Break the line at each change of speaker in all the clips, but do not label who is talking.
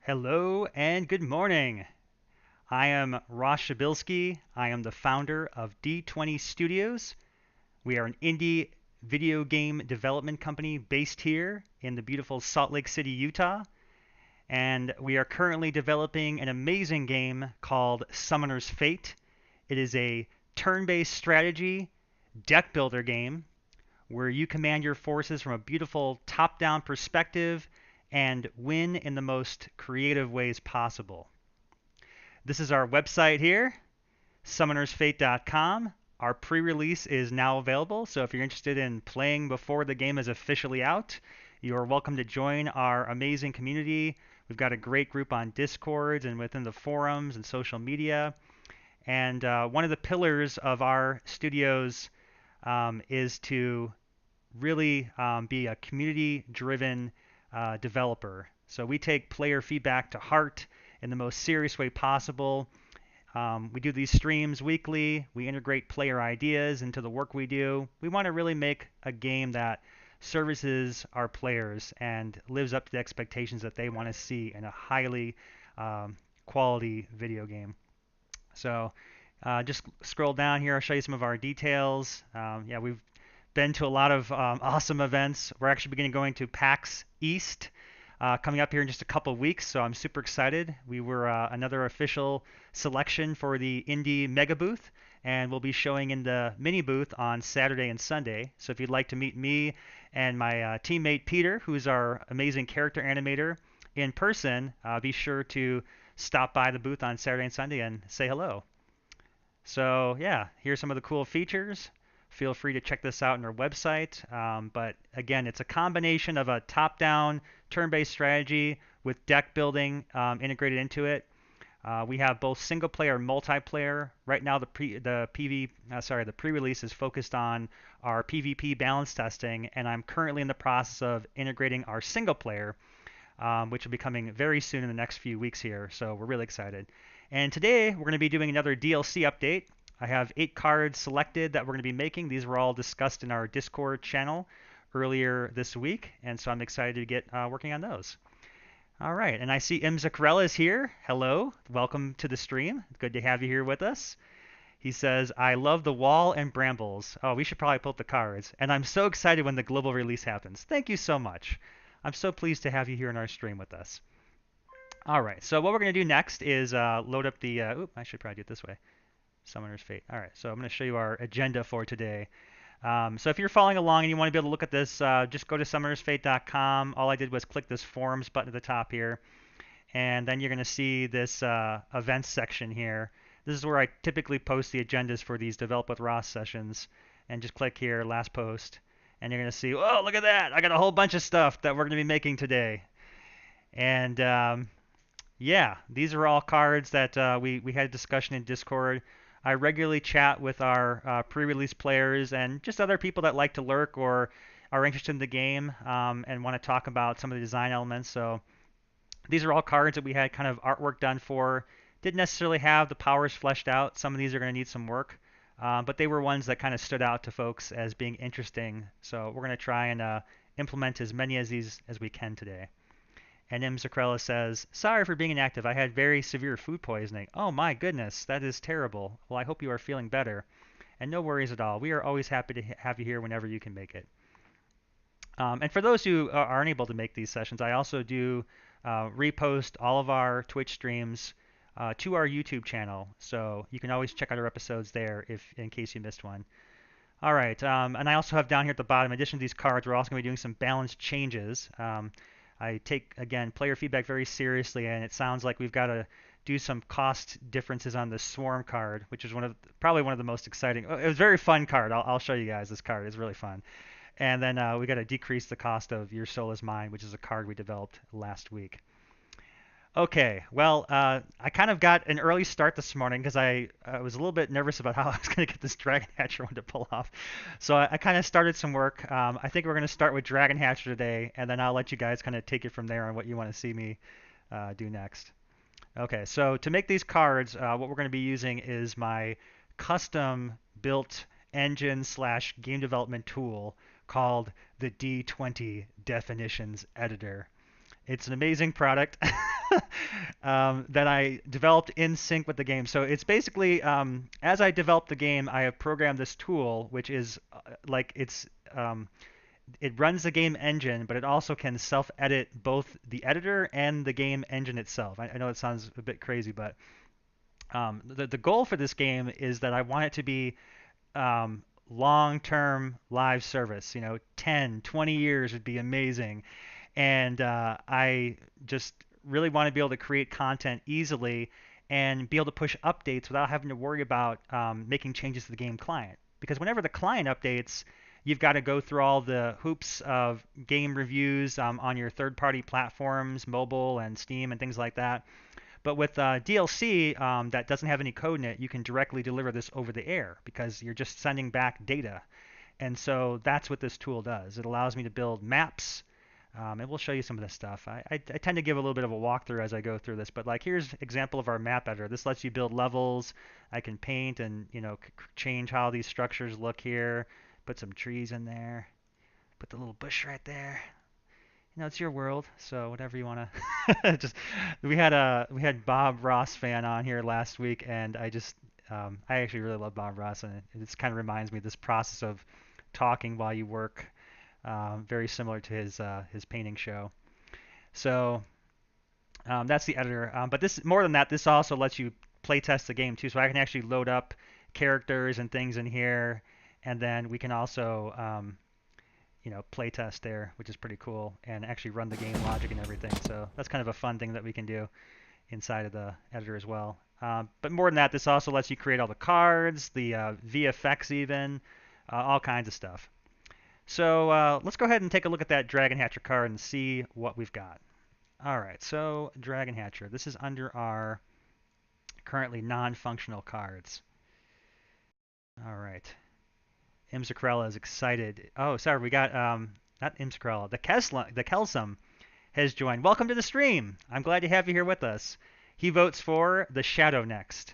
Hello and good morning. I am Ross Shabilsky. I am the founder of D20 Studios. We are an indie video game development company based here in the beautiful Salt Lake City, Utah. And we are currently developing an amazing game called Summoner's Fate. It is a turn based strategy deck builder game where you command your forces from a beautiful top down perspective and win in the most creative ways possible. This is our website here, summonersfate.com. Our pre-release is now available, so if you're interested in playing before the game is officially out, you're welcome to join our amazing community. We've got a great group on Discord and within the forums and social media. And one of the pillars of our studios is to really be a community-driven developer. So we take player feedback to heart in the most serious way possible. We do these streams weekly. We integrate player ideas into the work we do. We want to really make a game that services our players and lives up to the expectations that they want to see in a highly quality video game. So just scroll down here. I'll show you some of our details. Yeah, we've been to a lot of awesome events. We're actually beginning going to PAX East coming up here in just a couple of weeks, so I'm super excited. We were another official selection for the Indie Mega Booth, and we'll be showing in the mini booth on Saturday and Sunday. So if you'd like to meet me and my teammate Peter, who's our amazing character animator, in person, be sure to stop by the booth on Saturday and Sunday and say hello. So yeah, here's some of the cool features. Feel free to check this out on our website. But again, it's a combination of a top-down turn-based strategy with deck building integrated into it. We have both single-player and multiplayer. Right now, the pre-release is focused on our PvP balance testing, and I'm currently in the process of integrating our single-player, which will be coming very soon in the next few weeks here. So we're really excited. And today we're going to be doing another DLC update. I have 8 cards selected that we're going to be making. These were all discussed in our Discord channel earlier this week, and so I'm excited to get working on those. All right, and I see M. Zuccarella is here. Hello, welcome to the stream. Good to have you here with us. He says, I love the wall and brambles. Oh, we should probably pull up the cards. And I'm so excited when the global release happens. Thank you so much. I'm so pleased to have you here in our stream with us. All right, so what we're going to do next is load up the, I should probably do it this way. Summoner's Fate. All right, so I'm going to show you our agenda for today. So if you're following along and you want to be able to look at this, just go to summonersfate.com. All I did was click this forums button at the top here, and then you're going to see this events section here. This is where I typically post the agendas for these Develop with Ross sessions, and just click here, last post, and you're going to see, oh, look at that! I got a whole bunch of stuff that we're going to be making today. And yeah, these are all cards that we had a discussion in Discord. I regularly chat with our pre-release players and just other people that like to lurk or are interested in the game and want to talk about some of the design elements. So these are all cards that we had kind of artwork done for. Didn't necessarily have the powers fleshed out. Some of these are going to need some work, but they were ones that kind of stood out to folks as being interesting. So we're going to try and implement as many of these as we can today. And M. Zuccarella says, sorry for being inactive. I had very severe food poisoning. Oh my goodness, that is terrible. Well, I hope you are feeling better. And no worries at all. We are always happy to have you here whenever you can make it. And for those who aren't able to make these sessions, I also do repost all of our Twitch streams to our YouTube channel. So you can always check out our episodes there if in case you missed one. All right, and I also have down here at the bottom, in addition to these cards, we're also going to be doing some balance changes. I take, again, player feedback very seriously, and it sounds like we've got to do some cost differences on the Swarm card, which is probably one of the most exciting. It was a very fun card. I'll show you guys this card. It's really fun. And then we got to decrease the cost of Your Soul Is Mine, which is a card we developed last week. Okay, well, I kind of got an early start this morning because I was a little bit nervous about how I was going to get this Dragon Hatcher one to pull off. So I kind of started some work. I think we're going to start with Dragon Hatcher today, and then I'll let you guys kind of take it from there on what you want to see me do next. Okay, so to make these cards, what we're going to be using is my custom built engine slash game development tool called the D20 Definitions Editor. It's an amazing product. that I developed in sync with the game. So it's basically, as I developed the game, I have programmed this tool, which is like um, it runs the game engine, but it also can self-edit both the editor and the game engine itself. I know it sounds a bit crazy, but the goal for this game is that I want it to be long-term live service. 10, 20 years would be amazing. And I just really want to be able to create content easily and be able to push updates without having to worry about making changes to the game client. Because whenever the client updates, you've got to go through all the hoops of game reviews on your third-party platforms, mobile and Steam and things like that. But with DLC that doesn't have any code in it, you can directly deliver this over the air because you're just sending back data. And so that's what this tool does. It allows me to build maps, and we'll show you some of this stuff. I tend to give a little bit of a walkthrough as I go through this, but like here's example of our map editor. This lets you build levels. I can paint and change how these structures look here. Put some trees in there. Put the little bush right there. It's your world, so whatever you want to. Just we had Bob Ross fan on here last week, and I actually really love Bob Ross, and it just kind of reminds me of this process of talking while you work, very similar to his painting show. So that's the editor. But this more than that, this also lets you play test the game too. So I can actually load up characters and things in here, and then we can also play test there, which is pretty cool, and actually run the game logic and everything. So that's kind of a fun thing that we can do inside of the editor as well. But more than that, this also lets you create all the cards, the VFX even, all kinds of stuff. So let's go ahead and take a look at that Dragon Hatcher card and see what we've got. All right, so Dragon Hatcher. This is under our currently non-functional cards. All right. Imzacrella is excited. Oh, sorry, we got not Imzacrella. The Kelsum has joined. Welcome to the stream. I'm glad to have you here with us. He votes for the Shadow next.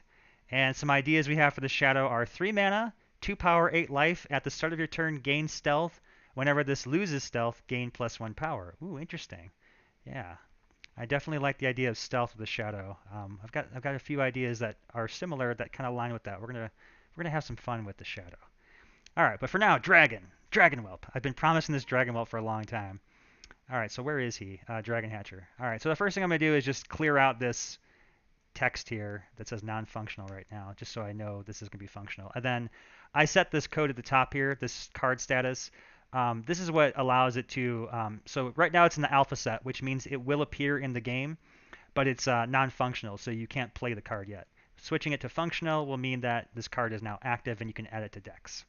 And some ideas we have for the Shadow are 3 mana, 2 power, 8 life. At the start of your turn, gain stealth. Whenever this loses stealth, gain +1 power. Ooh, interesting. Yeah. I definitely like the idea of stealth with the Shadow. I've got a few ideas that are similar that kind of align with that. We're gonna have some fun with the Shadow. All right, but for now, Dragon Whelp. I've been promising this Dragon Whelp for a long time. All right, so where is he? Dragon Hatcher. All right, so the first thing I'm going to do is just clear out this text here that says non-functional right now, just so I know this is going to be functional. And then I set this code at the top here, this card status. This is what allows it to, so right now it's in the alpha set, which means it will appear in the game, but it's non-functional, so you can't play the card yet. Switching it to functional will mean that this card is now active and you can add it to decks.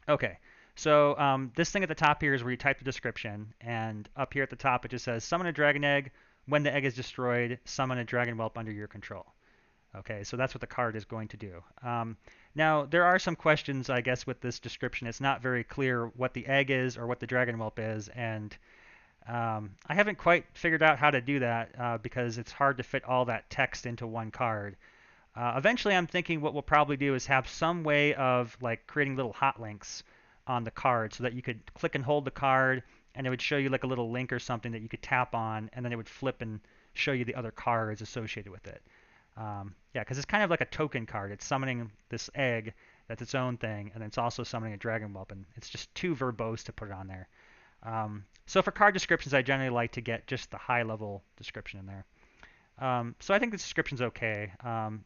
Okay, so this thing at the top here is where you type the description, and up here at the top it just says summon a dragon egg. When the egg is destroyed, summon a dragon whelp under your control. Okay, so that's what the card is going to do. Now, there are some questions, I guess, with this description. It's not very clear what the egg is or what the dragon whelp is, and I haven't quite figured out how to do that because it's hard to fit all that text into one card. Eventually, I'm thinking what we'll probably do is have some way of like creating little hot links on the card so that you could click and hold the card and it would show you like a little link or something that you could tap on and then it would flip and show you the other cards associated with it. Yeah, because it's kind of like a token card. It's summoning this egg that's its own thing, and it's also summoning a dragon whelp, and it's just too verbose to put it on there. So for card descriptions, I generally like to get just the high-level description in there. So I think the description's okay.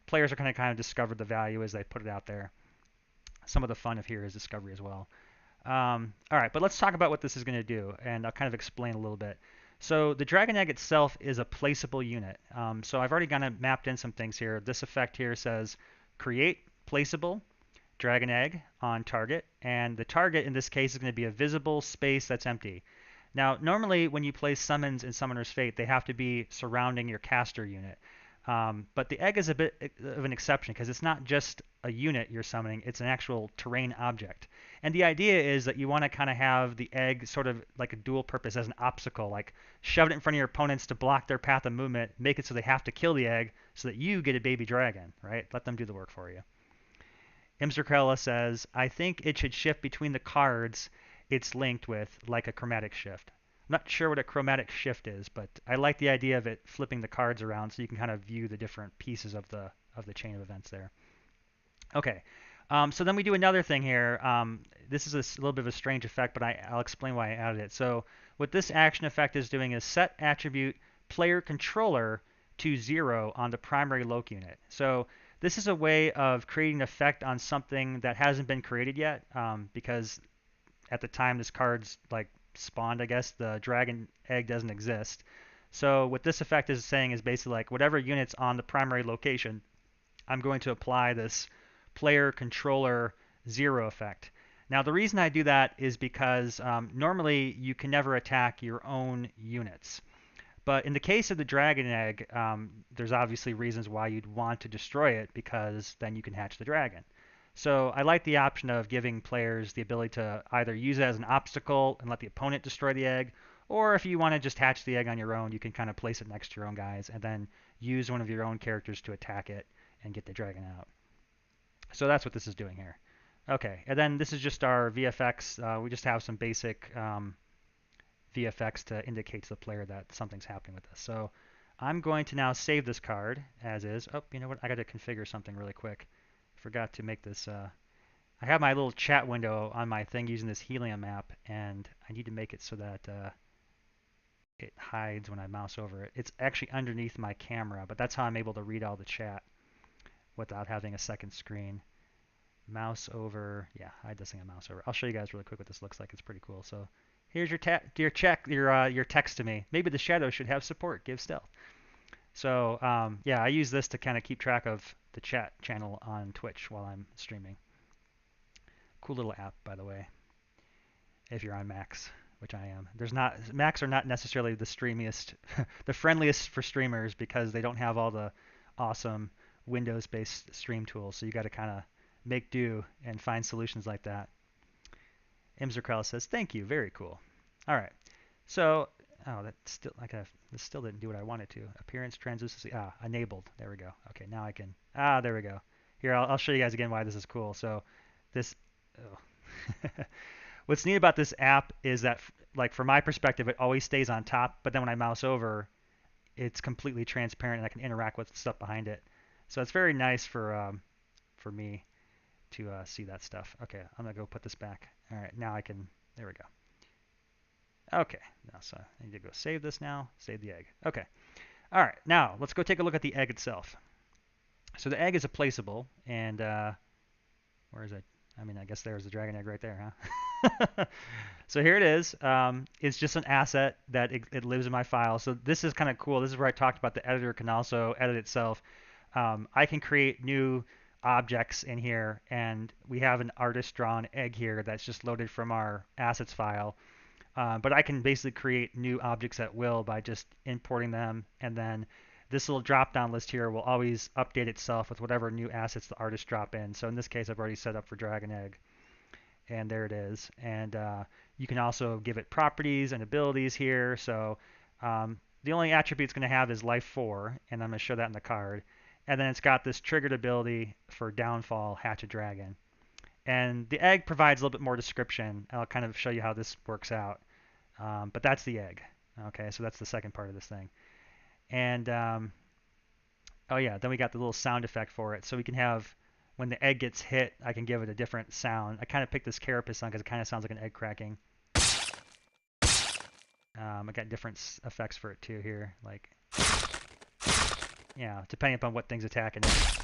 Players are going to kind of discover the value as they put it out there. Some of the fun of here is discovery as well. All right, but let's talk about what this is going to do, and I'll kind of explain a little bit. So the Dragon Egg itself is a placeable unit. So I've already kind of mapped in some things here. This effect here says create placeable Dragon Egg on target, and the target in this case is going to be a visible space that's empty. Now, normally when you place summons in Summoner's Fate, they have to be surrounding your caster unit. But the egg is a bit of an exception because it's not just a unit you're summoning, it's an actual terrain object. And the idea is that you want to kind of have the egg sort of like a dual purpose as an obstacle, like shove it in front of your opponents to block their path of movement, make it so they have to kill the egg so that you get a baby dragon, right? Let them do the work for you. Imzerkrella says, I think it should shift between the cards it's linked with like a chromatic shift. not sure what a chromatic shift is, but I like the idea of it flipping the cards around so you can kind of view the different pieces of the chain of events there. Okay, so then we do another thing here. This is a little bit of a strange effect, but I'll explain why I added it. So what this action effect is doing is set attribute player controller to 0 on the primary loc unit. So this is a way of creating an effect on something that hasn't been created yet, because at the time this card's like spawned, I guess, the dragon egg doesn't exist. So what this effect is saying is basically like whatever unit's on the primary location, I'm going to apply this player controller 0 effect. Now the reason I do that is because normally you can never attack your own units. But in the case of the dragon egg, there's obviously reasons why you'd want to destroy it, because then you can hatch the dragon. So I like the option of giving players the ability to either use it as an obstacle and let the opponent destroy the egg, or if you want to just hatch the egg on your own, you can kind of place it next to your own guys and then use one of your own characters to attack it and get the dragon out. So that's what this is doing here. Okay, and then this is just our VFX. We just have some basic VFX to indicate to the player that something's happening with this. So I'm going to now save this card as is. Oh, you know what? I got to configure something really quick. Forgot to make this. I have my little chat window on my thing using this Helium app, and I need to make it so that it hides when I mouse over it. It's actually underneath my camera, but that's how I'm able to read all the chat without having a second screen. Mouse over. Yeah, hide this thing on mouse over. I'll show you guys really quick what this looks like. It's pretty cool. So here's your text to me. Maybe the shadow should have support. Give stealth. So yeah, I use this to kind of keep track of the chat channel on Twitch while I'm streaming. Cool little app, by the way, if you're on Macs, which I am. Macs are not necessarily the streamiest, the friendliest for streamers, because they don't have all the awesome Windows-based stream tools. So you got to kind of make do and find solutions like that. Imzer says, "Thank you, very cool." All right, so this still didn't do what I wanted to. Appearance translucency, enabled. There we go. Okay, now I can. There we go. Here, I'll show you guys again why this is cool. So this, oh. What's neat about this app is that, like, from my perspective, it always stays on top, but then when I mouse over, it's completely transparent and I can interact with stuff behind it. So it's very nice for me to see that stuff. Okay, I'm gonna go put this back. All right, now I can. There we go. Okay, now so I need to go save this now. Save the egg. Okay. All right, now let's go take a look at the egg itself. So the egg is a placeable, and where is it? I mean, I guess there's the dragon egg right there, huh? So here it is. It's just an asset that it lives in my file. So this is kind of cool. This is where I talked about the editor can also edit itself. I can create new objects in here, and we have an artist drawn egg here that's just loaded from our assets file. But I can basically create new objects at will by just importing them, and then this little drop-down list here will always update itself with whatever new assets the artist drop in. So in this case, I've already set up for Dragon Egg, and there it is. And you can also give it properties and abilities here. So the only attribute it's going to have is Life 4, and I'm going to show that in the card. And then it's got this triggered ability for Downfall, Hatch a Dragon. And the egg provides a little bit more description. I'll kind of show you how this works out. But that's the egg. Okay, so that's the second part of this thing. And oh yeah, then we got the little sound effect for it. So we can have, when the egg gets hit, I can give it a different sound. I kind of picked this carapace on because it kind of sounds like an egg cracking. I got different effects for it too here, like, yeah, depending upon what thing's attacking it,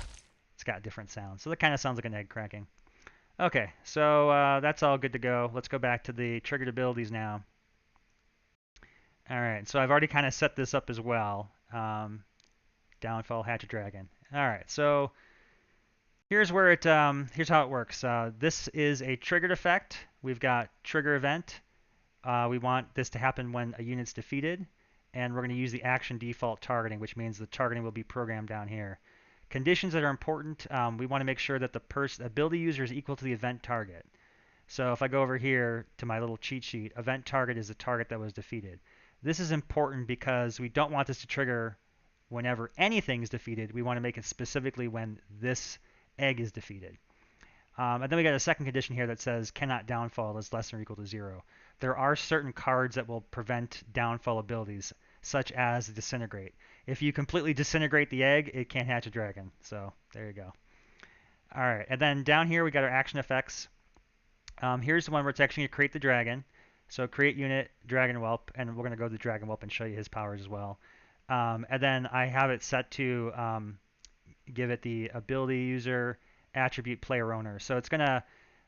it's got different sounds. So that kind of sounds like an egg cracking. Okay, so that's all good to go. Let's go back to the triggered abilities now. All right, so I've already kind of set this up as well. Downfall, Hatch a Dragon. All right, so here's where here's how it works. This is a triggered effect. We've got trigger event. We want this to happen when a unit's defeated, and we're going to use the action default targeting, which means the targeting will be programmed down here. Conditions that are important, we want to make sure that the ability user is equal to the event target. So if I go over here to my little cheat sheet, event target is the target that was defeated. This is important because we don't want this to trigger whenever anything is defeated. We want to make it specifically when this egg is defeated. And then we got a second condition here that says cannot downfall is less than or equal to 0. There are certain cards that will prevent downfall abilities, such as disintegrate. If you completely disintegrate the egg, it can't hatch a dragon. So there you go. All right, and then down here we got our action effects. Here's the one where it's actually going to create the dragon. So create unit, dragon whelp, and we're going to go to the dragon whelp and show you his powers as well. And then I have it set to give it the ability user attribute player owner. So it's going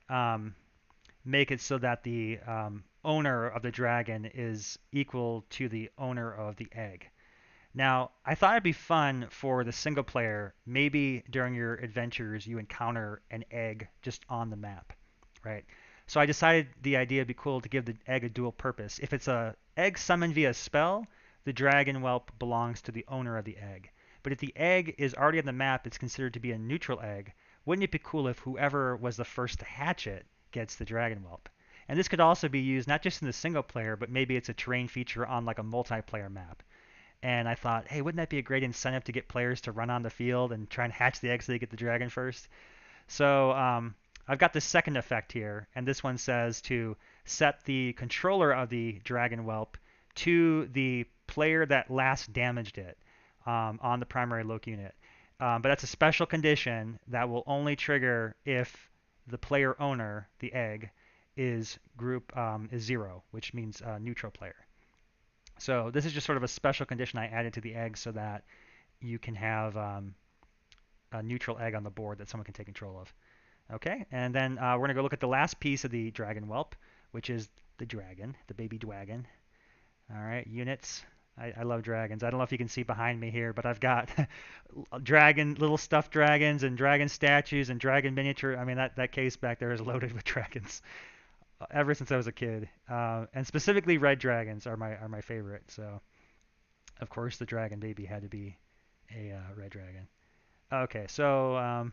to make it so that the owner of the dragon is equal to the owner of the egg. Now, I thought it'd be fun for the single player, maybe during your adventures you encounter an egg just on the map, right? So I decided the idea would be cool to give the egg a dual purpose. If it's a egg summoned via spell, the dragon whelp belongs to the owner of the egg. But if the egg is already on the map, it's considered to be a neutral egg. Wouldn't it be cool if whoever was the first to hatch it gets the dragon whelp? And this could also be used not just in the single player, but maybe it's a terrain feature on like a multiplayer map. And I thought, hey, wouldn't that be a great incentive to get players to run on the field and try and hatch the egg so they get the dragon first? So I've got this second effect here, and this one says to set the controller of the dragon whelp to the player that last damaged it on the primary loc unit. But that's a special condition that will only trigger if the player owner, the egg, is 0, which means neutral player. So this is just sort of a special condition I added to the egg so that you can have a neutral egg on the board that someone can take control of. Okay, and then we're going to go look at the last piece of the dragon whelp, which is the dragon, the baby dwagon. All right, units. I love dragons. I don't know if you can see behind me here, but I've got little stuffed dragons and dragon statues and dragon miniature. I mean, that case back there is loaded with dragons ever since I was a kid. And specifically red dragons are my favorite. So, of course, the dragon baby had to be a red dragon. Okay, so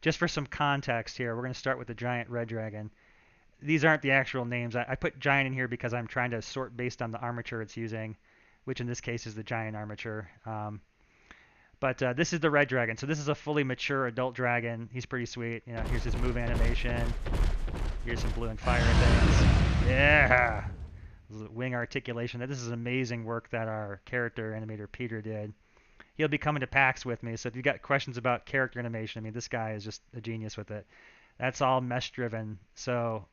just for some context here, we're going to start with the giant red dragon. These aren't the actual names. I put giant in here because I'm trying to sort based on the armature it's using, which in this case is the giant armature. But this is the red dragon. So this is a fully mature adult dragon. He's pretty sweet. You know, here's his move animation. Here's some blue and fire things. Yeah! Wing articulation. This is amazing work that our character animator Peter did. He'll be coming to PAX with me, so if you've got questions about character animation, I mean, this guy is just a genius with it. That's all mesh driven. So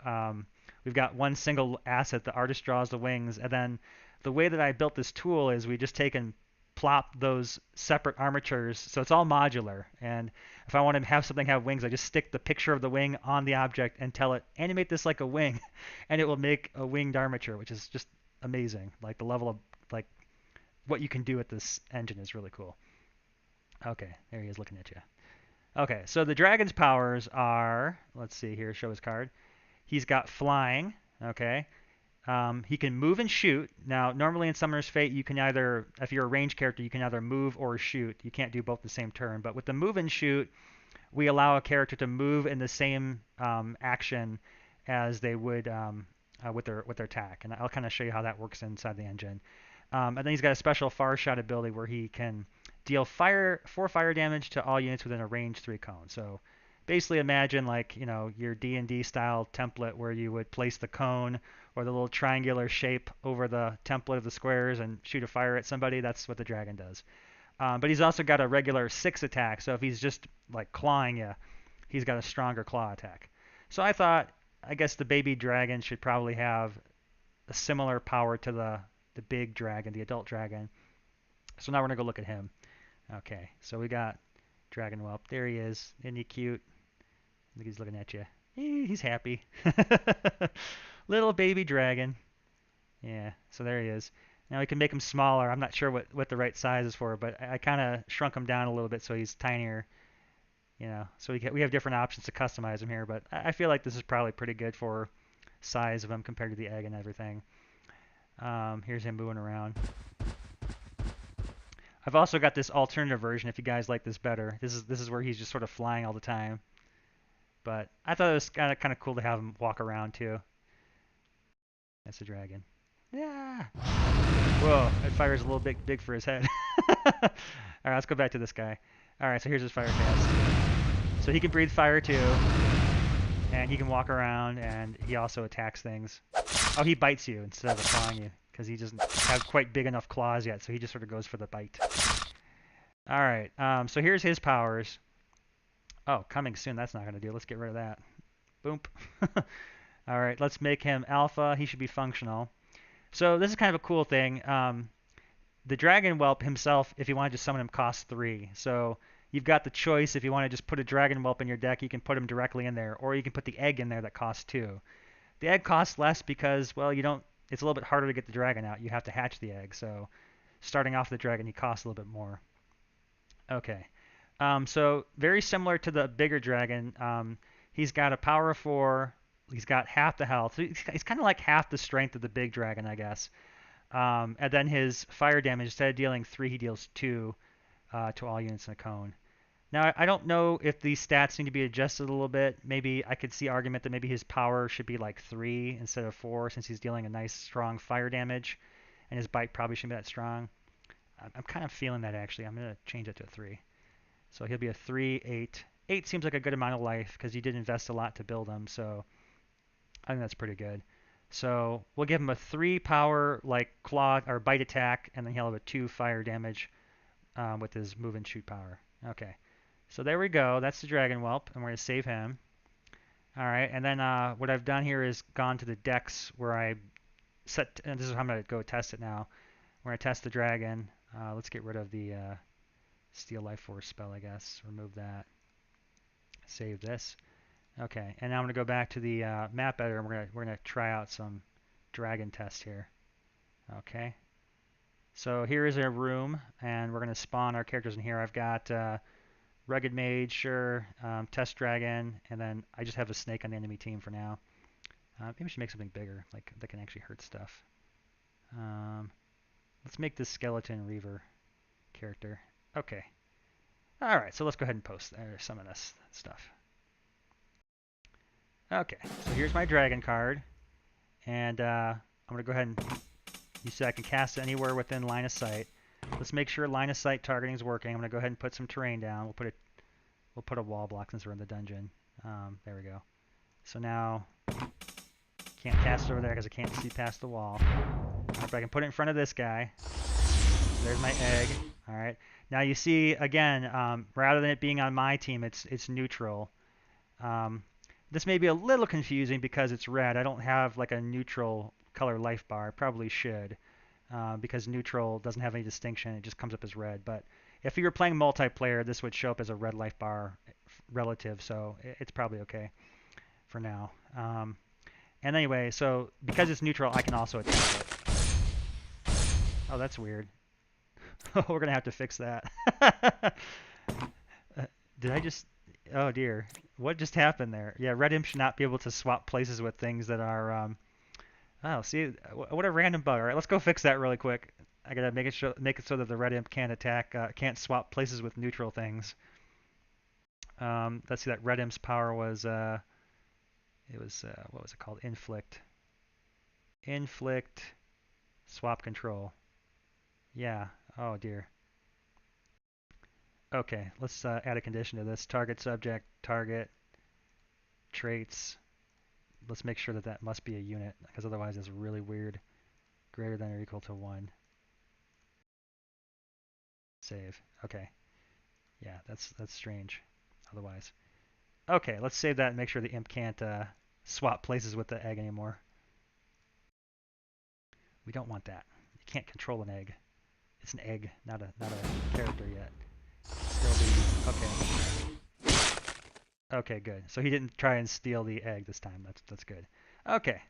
we've got one single asset. The artist draws the wings, and then the way that I built this tool is we just take and plop those separate armatures. So it's all modular. And if I want to have something have wings, I just stick the picture of the wing on the object and tell it, animate this like a wing, and it will make a winged armature, which is just amazing. Like the level of like what you can do with this engine is really cool. Okay, there he is looking at you. Okay, so the dragon's powers are, let's see here, show his card. He's got flying, okay. He can move and shoot. Now, normally in Summoner's Fate, you can either, if you're a ranged character, you can either move or shoot. You can't do both the same turn. But with the move and shoot, we allow a character to move in the same action as they would with their attack. And I'll kind of show you how that works inside the engine. And then he's got a special far shot ability where he can deal 4 fire damage to all units within a range 3 cone. So basically imagine like, you know, your D&D style template where you would place the cone or the little triangular shape over the template of the squares and shoot a fire at somebody. That's what the dragon does. But he's also got a regular 6 attack. So if he's just like clawing you, he's got a stronger claw attack. So I thought, I guess the baby dragon should probably have a similar power to the big dragon, the adult dragon. So now we're going to go look at him. Okay, so we got Dragon Whelp. There he is. Isn't he cute? I think he's looking at you. He's happy. Little baby dragon. Yeah, so there he is. Now we can make him smaller. I'm not sure what the right size is for, but I kind of shrunk him down a little bit so he's tinier. You know, so we have different options to customize him here, but I feel like this is probably pretty good for size of him compared to the egg and everything. Here's him moving around. I've also got this alternative version if you guys like this better. This is where he's just sort of flying all the time. But I thought it was kind of cool to have him walk around too. That's a dragon. Yeah. Whoa, that fire is a little big for his head. All right, let's go back to this guy. All right, so here's his fire cast. So he can breathe fire too. And he can walk around, and he also attacks things. Oh, he bites you instead of clawing you, because he doesn't have quite big enough claws yet, so he just sort of goes for the bite. All right, so here's his powers. Oh, coming soon, that's not going to do. Let's get rid of that. Boom. All right, let's make him alpha. He should be functional. So this is kind of a cool thing. The Dragon Whelp himself, if you want to just summon him, costs 3. So you've got the choice. If you want to just put a Dragon Whelp in your deck, you can put him directly in there, or you can put the egg in there that costs 2. The egg costs less because, well, you don't. It's a little bit harder to get the dragon out. You have to hatch the egg. So starting off the dragon, he costs a little bit more. Okay. So very similar to the bigger dragon. He's got a power of 4. He's got half the health. So he's kind of like half the strength of the big dragon, I guess. And then his fire damage, instead of dealing 3, he deals 2 to all units in a cone. Now, I don't know if these stats need to be adjusted a little bit. Maybe I could see argument that maybe his power should be like 3 instead of 4, since he's dealing a nice strong fire damage, and his bite probably shouldn't be that strong. I'm kind of feeling that, actually. I'm going to change it to a 3. So he'll be a 3, 8. 8 seems like a good amount of life because you did invest a lot to build him, so I think that's pretty good. So we'll give him a 3 power, like claw or bite attack, and then he'll have a 2 fire damage with his move and shoot power. Okay. So there we go. That's the Dragon Whelp, and we're going to save him. All right, and then what I've done here is gone to the decks where I set, and this is how I'm going to go test it now. We're going to test the dragon. Let's get rid of the Steel Life Force spell, I guess. Remove that. Save this. Okay, and now I'm going to go back to the map editor, and we're going to try out some dragon tests here. Okay. So here is a room, and we're going to spawn our characters in here. I've got Rugged Mage, sure, Test Dragon, and then I just have a snake on the enemy team for now. Maybe we should make something bigger, like that can actually hurt stuff. Let's make this Skeleton Reaver character. Okay. All right, so let's go ahead and post some of this stuff. Okay, so here's my dragon card, and I'm going to go ahead and, you see I can cast it anywhere within line of sight. Let's make sure line of sight targeting is working. I'm going to go ahead and put some terrain down. We'll put a wall block since we're in the dungeon. There we go. So now, can't cast it over there because I can't see past the wall. If I can put it in front of this guy. There's my egg. All right. Now you see, again, rather than it being on my team, it's neutral. This may be a little confusing because it's red. I don't have like a neutral color life bar. I probably should, because neutral doesn't have any distinction. It just comes up as red. But if you were playing multiplayer, this would show up as a red life bar relative, so it's probably okay for now. And anyway, so because it's neutral, I can also attack it. Oh, that's weird. We're going to have to fix that. Did I just... Oh, dear. What just happened there? Yeah, Red Imp should not be able to swap places with things that are... Oh, see? What a random bug. All right, let's go fix that really quick. I got to make it so that the Red Imp can't attack, can't swap places with neutral things. Let's see, that Red Imp's power was... what was it called? Inflict. Inflict. Swap control. Yeah. Oh, dear. Okay, let's add a condition to this. Target subject, target, traits. Let's make sure that that must be a unit, because otherwise it's really weird. Greater than or equal to 1. Save. Okay. Yeah, that's strange otherwise. Okay, let's save that and make sure the imp can't swap places with the egg anymore. We don't want that. You can't control an egg. It's an egg, not a character yet. Still the... Okay. Okay, good. So he didn't try and steal the egg this time. That's good. Okay.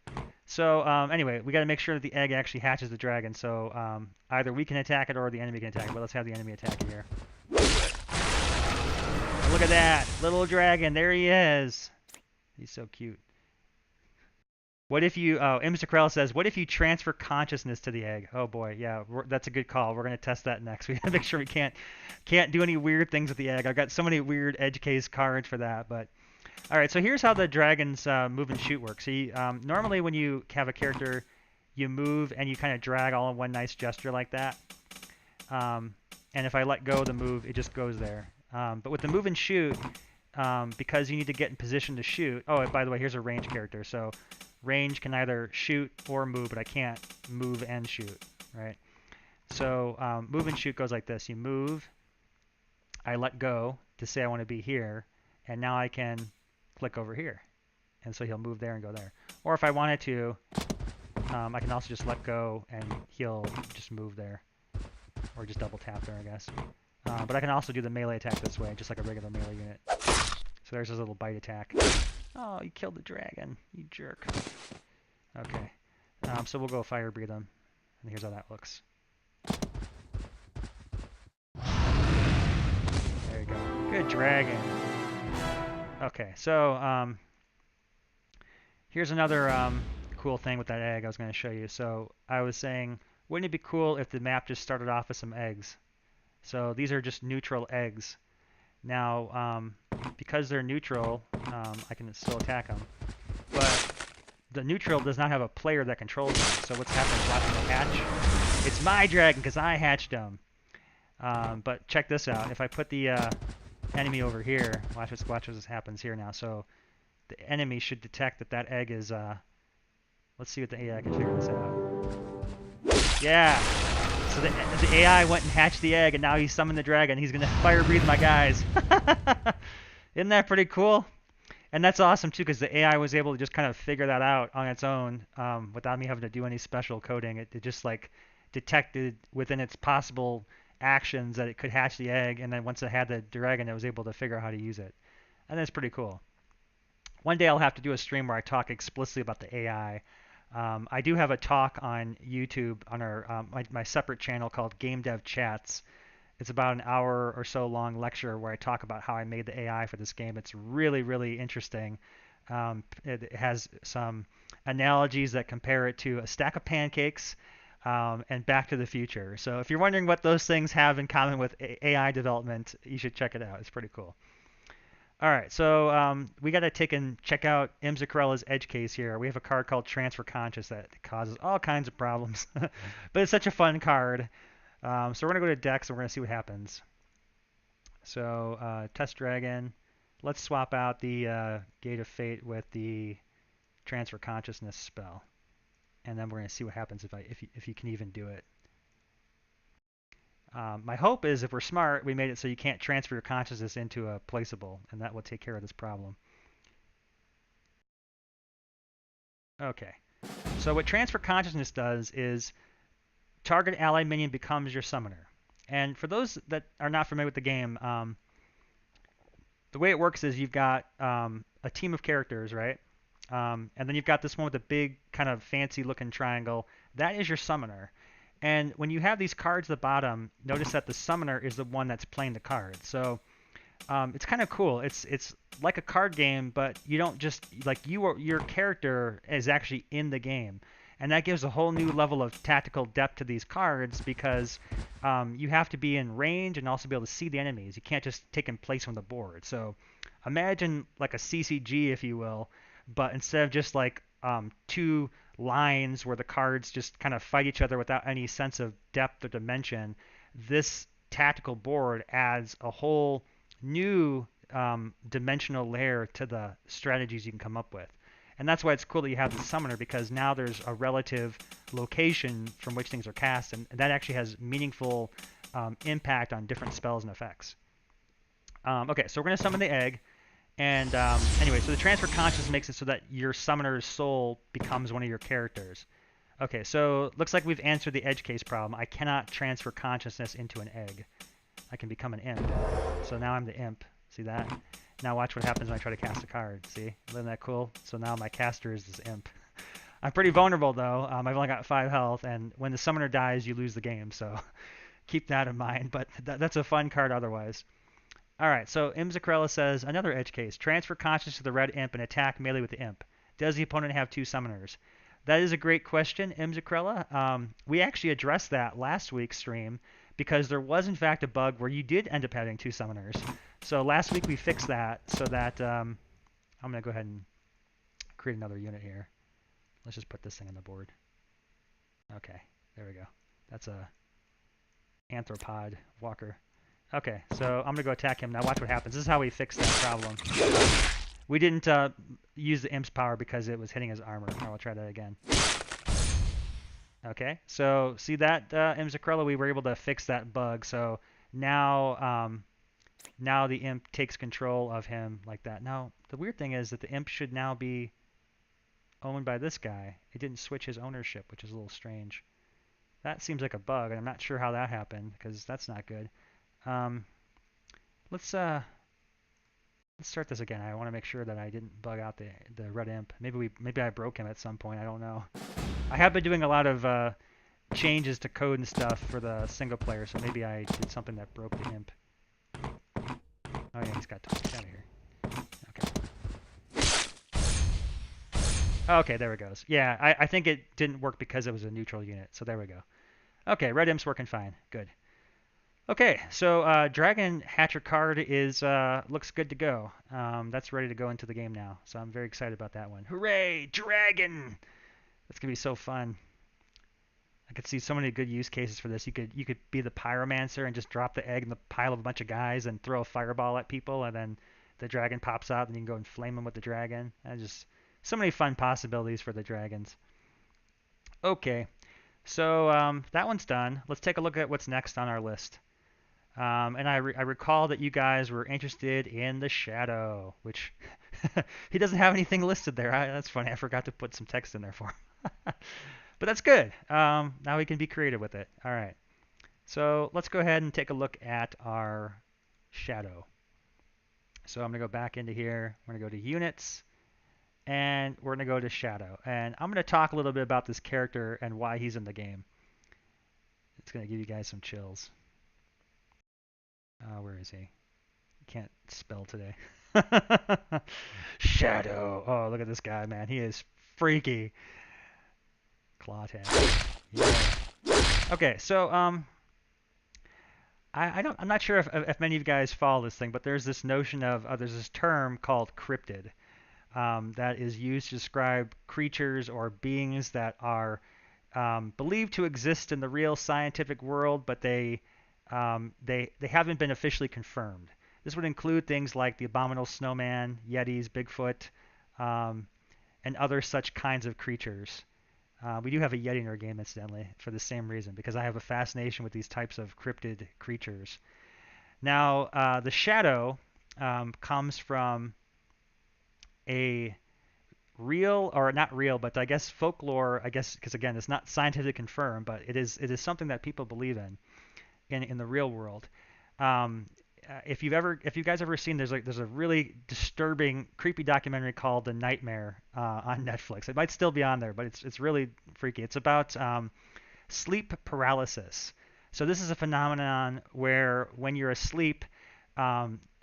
So anyway, we got to make sure that the egg actually hatches the dragon. So either we can attack it or the enemy can attack it. But let's have the enemy attack it here. Look at that little dragon. There he is. He's so cute. What if you... Oh, Mr. Krell says, what if you transfer consciousness to the egg? Oh boy, yeah, that's a good call. We're going to test that next. We got to make sure we can't do any weird things with the egg. I've got so many weird edge case cards for that. But all right, so here's how the dragon's move and shoot works. See, normally when you have a character, you move and you kind of drag all in one nice gesture like that. And if I let go of the move, it just goes there. But with the move and shoot, because you need to get in position to shoot. Oh, and by the way, here's a range character. So range can either shoot or move, but I can't move and shoot, right? So move and shoot goes like this. You move, I let go to say I want to be here, and now I can click over here. And so he'll move there and go there. Or if I wanted to, I can also just let go and he'll just move there. Or just double tap there, I guess. But I can also do the melee attack this way, just like a regular melee unit. So there's his little bite attack. Oh, you killed the dragon, you jerk. Okay. So we'll go fire breathe him. And here's how that looks. There you go. Good dragon. Okay, so here's another cool thing with that egg I was going to show you. So I was saying, wouldn't it be cool if the map just started off with some eggs? So these are just neutral eggs. Now, because they're neutral, I can still attack them. But the neutral does not have a player that controls them. So what's happening is watching them hatch. It's my dragon because I hatched them. But check this out. If I put the enemy over here, watch what happens here now. So the enemy should detect that that egg is... let's see what the AI can figure this out. Yeah! So the AI went and hatched the egg, and now he's summoned the dragon. He's going to fire breathe my guys. Isn't that pretty cool? And that's awesome, too, because the AI was able to just kind of figure that out on its own without me having to do any special coding. It just, like, detected within its possible actions that it could hatch the egg, and then once it had the dragon, it was able to figure out how to use it. And that's pretty cool. One day I'll have to do a stream where I talk explicitly about the AI. I do have a talk on YouTube on our my separate channel called Game Dev Chats. It's about an hour or so long lecture where I talk about how I made the AI for this game. It's really, really interesting. It has some analogies that compare it to a stack of pancakes and Back to the Future. So if you're wondering what those things have in common with AI development, you should check it out. It's pretty cool. All right, so we got to take and check out Imzacarella's edge case here. We have a card called Transfer Conscious that causes all kinds of problems, but it's such a fun card. So we're going to go to Dex and we're going to see what happens. So Test Dragon. Let's swap out the Gate of Fate with the Transfer Consciousness spell. And then we're going to see what happens if you can even do it. My hope is if we're smart, we made it so you can't transfer your consciousness into a placeable, and that will take care of this problem. Okay. So what transfer consciousness does is target ally minion becomes your summoner. And for those that are not familiar with the game, the way it works is you've got a team of characters, right? And then you've got this one with a big kind of fancy looking triangle. That is your summoner. And when you have these cards at the bottom, notice that the summoner is the one that's playing the card. So it's kind of cool. It's like a card game, but you don't just like your character is actually in the game, and that gives a whole new level of tactical depth to these cards because you have to be in range and also be able to see the enemies. You can't just take in place on the board. So imagine like a CCG, if you will, but instead of just like two lines where the cards just kind of fight each other without any sense of depth or dimension, this tactical board adds a whole new dimensional layer to the strategies you can come up with. And that's why it's cool that you have the summoner, because now there's a relative location from which things are cast, and that actually has meaningful impact on different spells and effects. Okay, so we're going to summon the egg. And anyway, so the transfer consciousness makes it so that your summoner's soul becomes one of your characters. Okay, so looks like we've answered the edge case problem. I cannot transfer consciousness into an egg. I can become an imp. So now I'm the imp. See that? Now watch what happens when I try to cast a card. See? Isn't that cool? So now my caster is this imp. I'm pretty vulnerable, though. I've only got 5 health, and when the summoner dies, you lose the game. So keep that in mind. But that's a fun card otherwise. All right, so Imzacarella says, another edge case. Transfer consciousness to the red imp and attack melee with the imp. Does the opponent have 2 summoners? That is a great question, Imzacarella. We actually addressed that last week's stream because there was, in fact, a bug where you did end up having 2 summoners. So last week we fixed that so that I'm going to go ahead and create another unit here. Let's just put this thing on the board. Okay, there we go. That's a Arthropod Walker. Okay, so I'm gonna go attack him now. Watch what happens. This is how we fix that problem. We didn't use the imp's power because it was hitting his armor. I'll try that again. Okay, so see that, Imzacrella, we were able to fix that bug. So now the imp takes control of him like that. Now the weird thing is that the imp should now be owned by this guy. It didn't switch his ownership, which is a little strange. That seems like a bug, and I'm not sure how that happened because that's not good. Um, let's start this again. I want to make sure that I didn't bug out the red imp. Maybe I broke him at some point. I don't know. I have been doing a lot of changes to code and stuff for the single player, so maybe I did something that broke the imp. Oh yeah, he's got to get out of here. Okay. Okay, there it goes. Yeah, I think it didn't work because it was a neutral unit, so there we go. Okay, red imp's working fine. Good. Okay, so Dragon Hatcher card is looks good to go. That's ready to go into the game now, so I'm very excited about that one. Hooray, Dragon! That's gonna be so fun. I could see so many good use cases for this. You could be the pyromancer and just drop the egg in the pile of a bunch of guys and throw a fireball at people, and then the dragon pops out, and you can go and flame them with the dragon. And just so many fun possibilities for the dragons. Okay, so that one's done. Let's take a look at what's next on our list. And I recall that you guys were interested in the Shadow, which he doesn't have anything listed there. That's funny. I forgot to put some text in there for him. But that's good. Now we can be creative with it. All right. So let's go ahead and take a look at our Shadow. So I'm going to go back into here. I'm going to go to Units, and we're going to go to Shadow. And I'm going to talk a little bit about this character and why he's in the game. It's going to give you guys some chills. Where is he? Can't spell today. Shadow. Oh, look at this guy, man. He is freaky. Claw tag. Yeah. Okay, so I'm not sure if many of you guys follow this thing, but there's this notion of there's this term called cryptid that is used to describe creatures or beings that are believed to exist in the real scientific world, but they haven't been officially confirmed. This would include things like the abominable snowman, yetis, Bigfoot, and other such kinds of creatures. We do have a yeti in our game, incidentally, for the same reason, because I have a fascination with these types of cryptid creatures. Now, the Shadow comes from a real, or not real, but I guess folklore, I guess, because again, it's not scientifically confirmed, but it is something that people believe in the real world. If you guys ever seen, there's a really disturbing, creepy documentary called The Nightmare on Netflix. It might still be on there, but it's really freaky. It's about sleep paralysis. So this is a phenomenon where when you're asleep,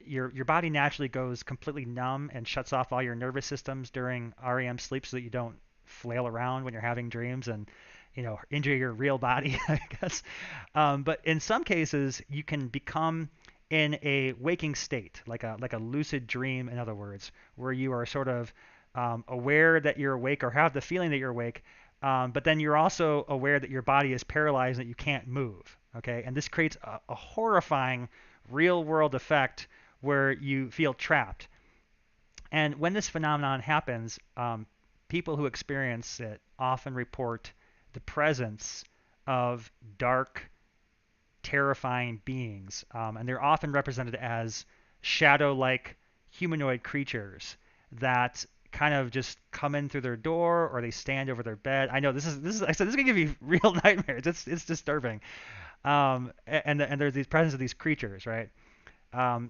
your body naturally goes completely numb and shuts off all your nervous systems during REM sleep, so that you don't flail around when you're having dreams and injure your real body, I guess. But in some cases, you can become in a waking state, like a lucid dream, in other words, where you are sort of aware that you're awake or have the feeling that you're awake, but then you're also aware that your body is paralyzed and that you can't move. Okay, and this creates a horrifying real-world effect where you feel trapped. And when this phenomenon happens, people who experience it often report the presence of dark, terrifying beings, and they're often represented as shadow-like humanoid creatures that kind of just come in through their door, or they stand over their bed. I know this is I said this is gonna give you real nightmares. It's disturbing. And there's these presence of these creatures, right?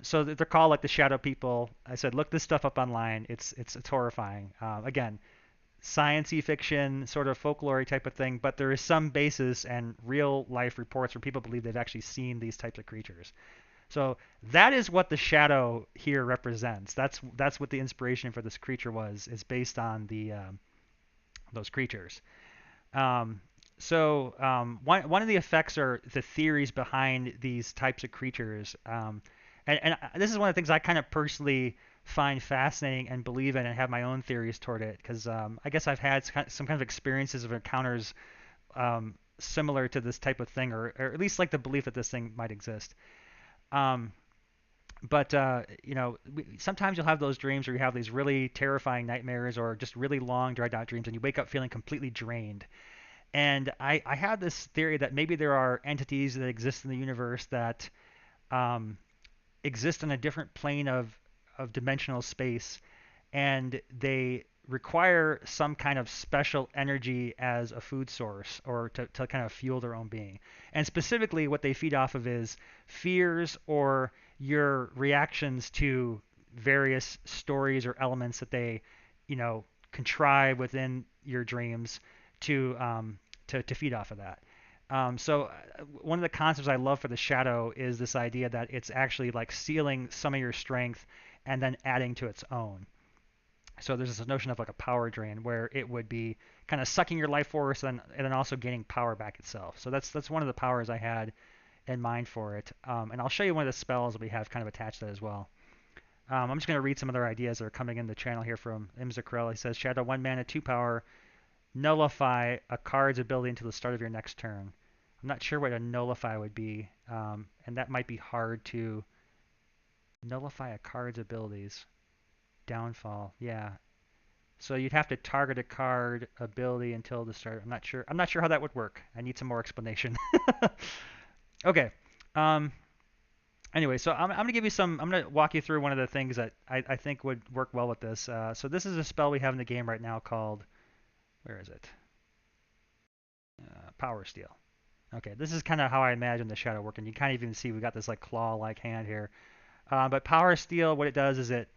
So they're called like the shadow people. I said look this stuff up online. It's horrifying. Again, science-y fiction, sort of folklore type of thing, but there is some basis and real life reports where people believe they've actually seen these types of creatures. So that is what the Shadow here represents. That's what the inspiration for this creature was. Is based on those creatures. One of the effects are the theories behind these types of creatures. And this is one of the things I kind of personally find fascinating and believe in and have my own theories toward it, because I guess I've had some kind of experiences of encounters similar to this type of thing, or at least like the belief that this thing might exist. Um, but sometimes you'll have those dreams where you have these really terrifying nightmares or just really long, dragged out dreams, and you wake up feeling completely drained. And I had this theory that maybe there are entities that exist in the universe that um, exist in a different plane of dimensional space, and they require some kind of special energy as a food source or to kind of fuel their own being. And specifically, what they feed off of is fears or your reactions to various stories or elements that they, contrive within your dreams to to feed off of that. One of the concepts I love for the shadow is this idea that it's actually like stealing some of your strength and then adding to its own. So there's this notion of like a power drain where it would be kind of sucking your life force and then also gaining power back itself. So that's one of the powers I had in mind for it. And I'll show you one of the spells that we have kind of attached to that as well. I'm just going to read some other ideas that are coming in the channel here from Imzakrel. He says, Shadow 1 mana, 2 power, nullify a card's ability until the start of your next turn. I'm not sure what a nullify would be, and that might be hard to nullify a card's abilities. Downfall, yeah. So you'd have to target a card ability until the start. I'm not sure. I'm not sure how that would work. I need some more explanation. Okay. Um, anyway, so I'm gonna give you some. I'm gonna walk you through one of the things that I think would work well with this. So this is a spell we have in the game right now called, where is it? Power Steel. Okay, this is kind of how I imagine the shadow working. You kind of even see we got this like claw-like hand here. But Power Steel, what it does is it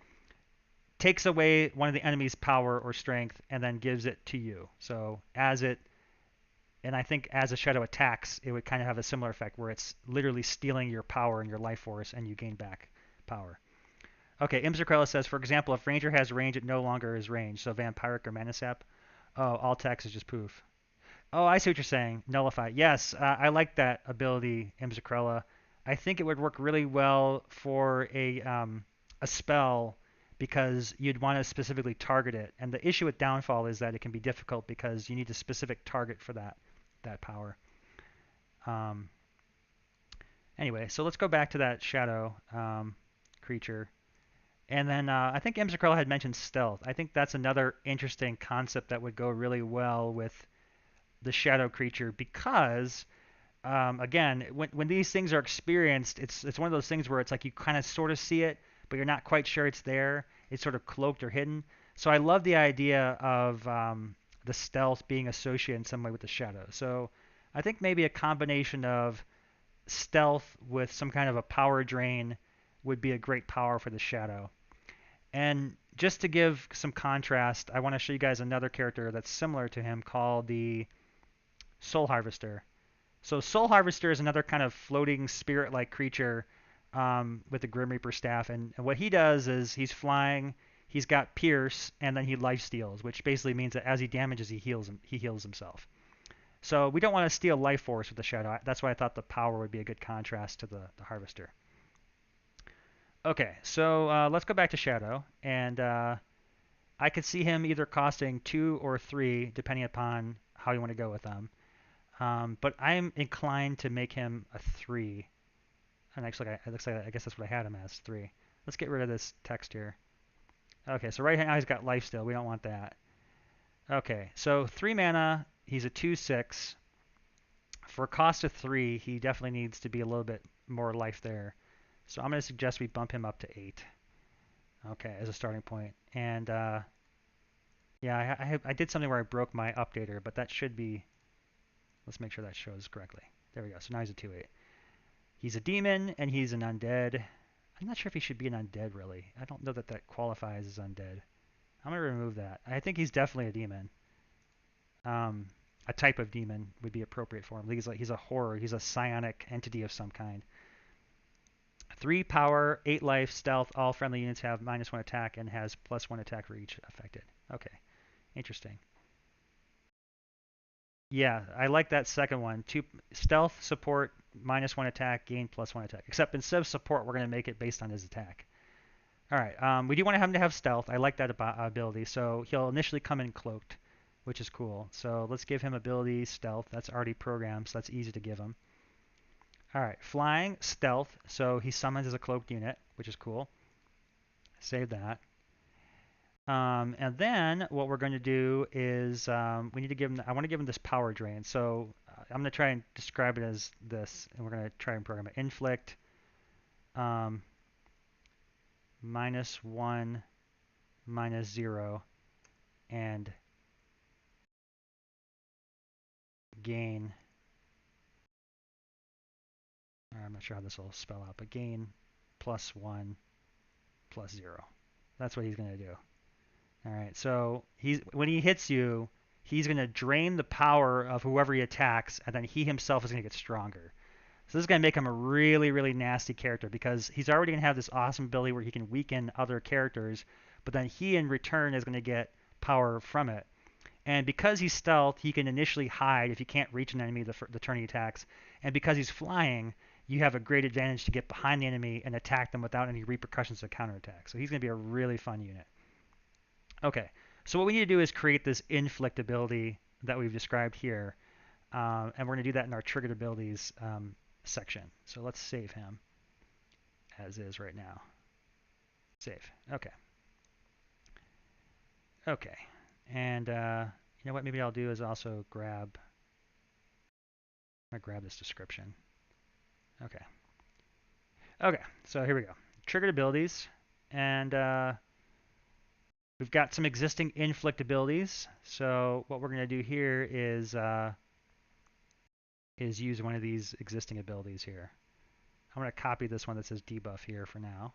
takes away one of the enemy's power or strength and then gives it to you. So and I think as a shadow attacks, it would kind of have a similar effect where it's literally stealing your power and your life force and you gain back power. Okay, Imzakrella says, for example, if Ranger has range, it no longer is range. So Vampiric or Manasap. Oh, all text is just poof. Oh, I see what you're saying. Nullify. Yes, I like that ability, Imzakrella. I think it would work really well for a spell because you'd want to specifically target it. And the issue with Downfall is that it can be difficult because you need a specific target for that power. Um, anyway, so let's go back to that shadow creature. And then I think Imzakrella had mentioned stealth. I think that's another interesting concept that would go really well with the shadow creature because again, when these things are experienced, it's one of those things where it's like you kind of sort of see it, but you're not quite sure it's there. It's sort of cloaked or hidden. So I love the idea of the stealth being associated in some way with the shadow. So I think maybe a combination of stealth with some kind of a power drain would be a great power for the shadow. And just to give some contrast, I want to show you guys another character that's similar to him called the Soul Harvester. So Soul Harvester is another kind of floating spirit-like creature with the Grim Reaper staff, and what he does is he's flying, he's got Pierce, and then he life steals, which basically means that as he damages, he heals himself. So we don't want to steal life force with the Shadow. That's why I thought the power would be a good contrast to the Harvester. Okay, so let's go back to Shadow, and I could see him either costing 2 or 3, depending upon how you want to go with them. But I'm inclined to make him a 3. And actually, it looks like I guess that's what I had him as, 3. Let's get rid of this text here. Okay, so right now he's got life still. We don't want that. Okay, so 3 mana. He's a 2/6. For a cost of 3, he definitely needs to be a little bit more life there. So I'm going to suggest we bump him up to 8. Okay, as a starting point. And yeah, I did something where I broke my updater, but that should be. Let's make sure that shows correctly. There we go. So now he's a 2/8. He's a demon and he's an undead. I'm not sure if he should be an undead really. I don't know that that qualifies as undead. I'm gonna remove that. I think he's definitely a demon. A type of demon would be appropriate for him. He's a horror. He's a psionic entity of some kind. 3 power, 8 life, stealth. All friendly units have -1 attack and has +1 attack for each affected. Okay, interesting. Yeah, I like that second one. Stealth support -1 attack, gain +1 attack. Except instead of support, we're going to make it based on his attack. All right. We do want him to have stealth. I like that ability. So he'll initially come in cloaked, which is cool. So let's give him ability stealth. That's already programmed, so that's easy to give him. All right, flying, stealth. So he summons as a cloaked unit, which is cool. Save that. And then what we're going to do is we need to give him. I want to give him this power drain. So I'm going to try and describe it as this, and we're going to try and program it. Inflict -1 -0 and gain. I'm not sure how this will spell out, but gain +1 +0. That's what he's going to do. All right, so when he hits you, he's going to drain the power of whoever he attacks, and then he himself is going to get stronger. So this is going to make him a really, really nasty character because he's already going to have this awesome ability where he can weaken other characters, but then he in return is going to get power from it. And because he's stealth, he can initially hide if you can't reach an enemy the turn he attacks. And because he's flying, you have a great advantage to get behind the enemy and attack them without any repercussions of counterattack. So he's going to be a really fun unit. Okay, so what we need to do is create this inflict ability that we've described here. And we're going to do that in our triggered abilities section. So let's save him as is right now. Save. Okay. Okay. And you know what? Maybe I'll do is also grab. I'm gonna grab this description. Okay. Okay. So here we go. Triggered abilities, and we've got some existing inflict abilities. So what we're gonna do here is use one of these existing abilities here. I'm gonna copy this one that says debuff here for now.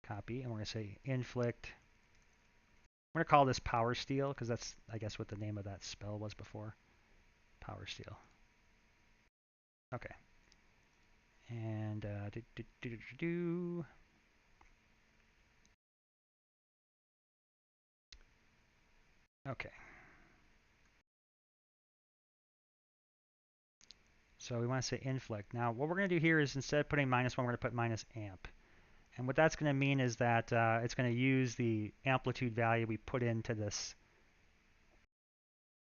Copy, and we're gonna say inflict. I'm going to call this Power Steel because that's, I guess, what the name of that spell was before. Power Steel. Okay. And Okay. So we want to say inflict. Now, what we're going to do here is instead of putting -1, we're going to put -amp. And what that's going to mean is that it's going to use the amplitude value we put into this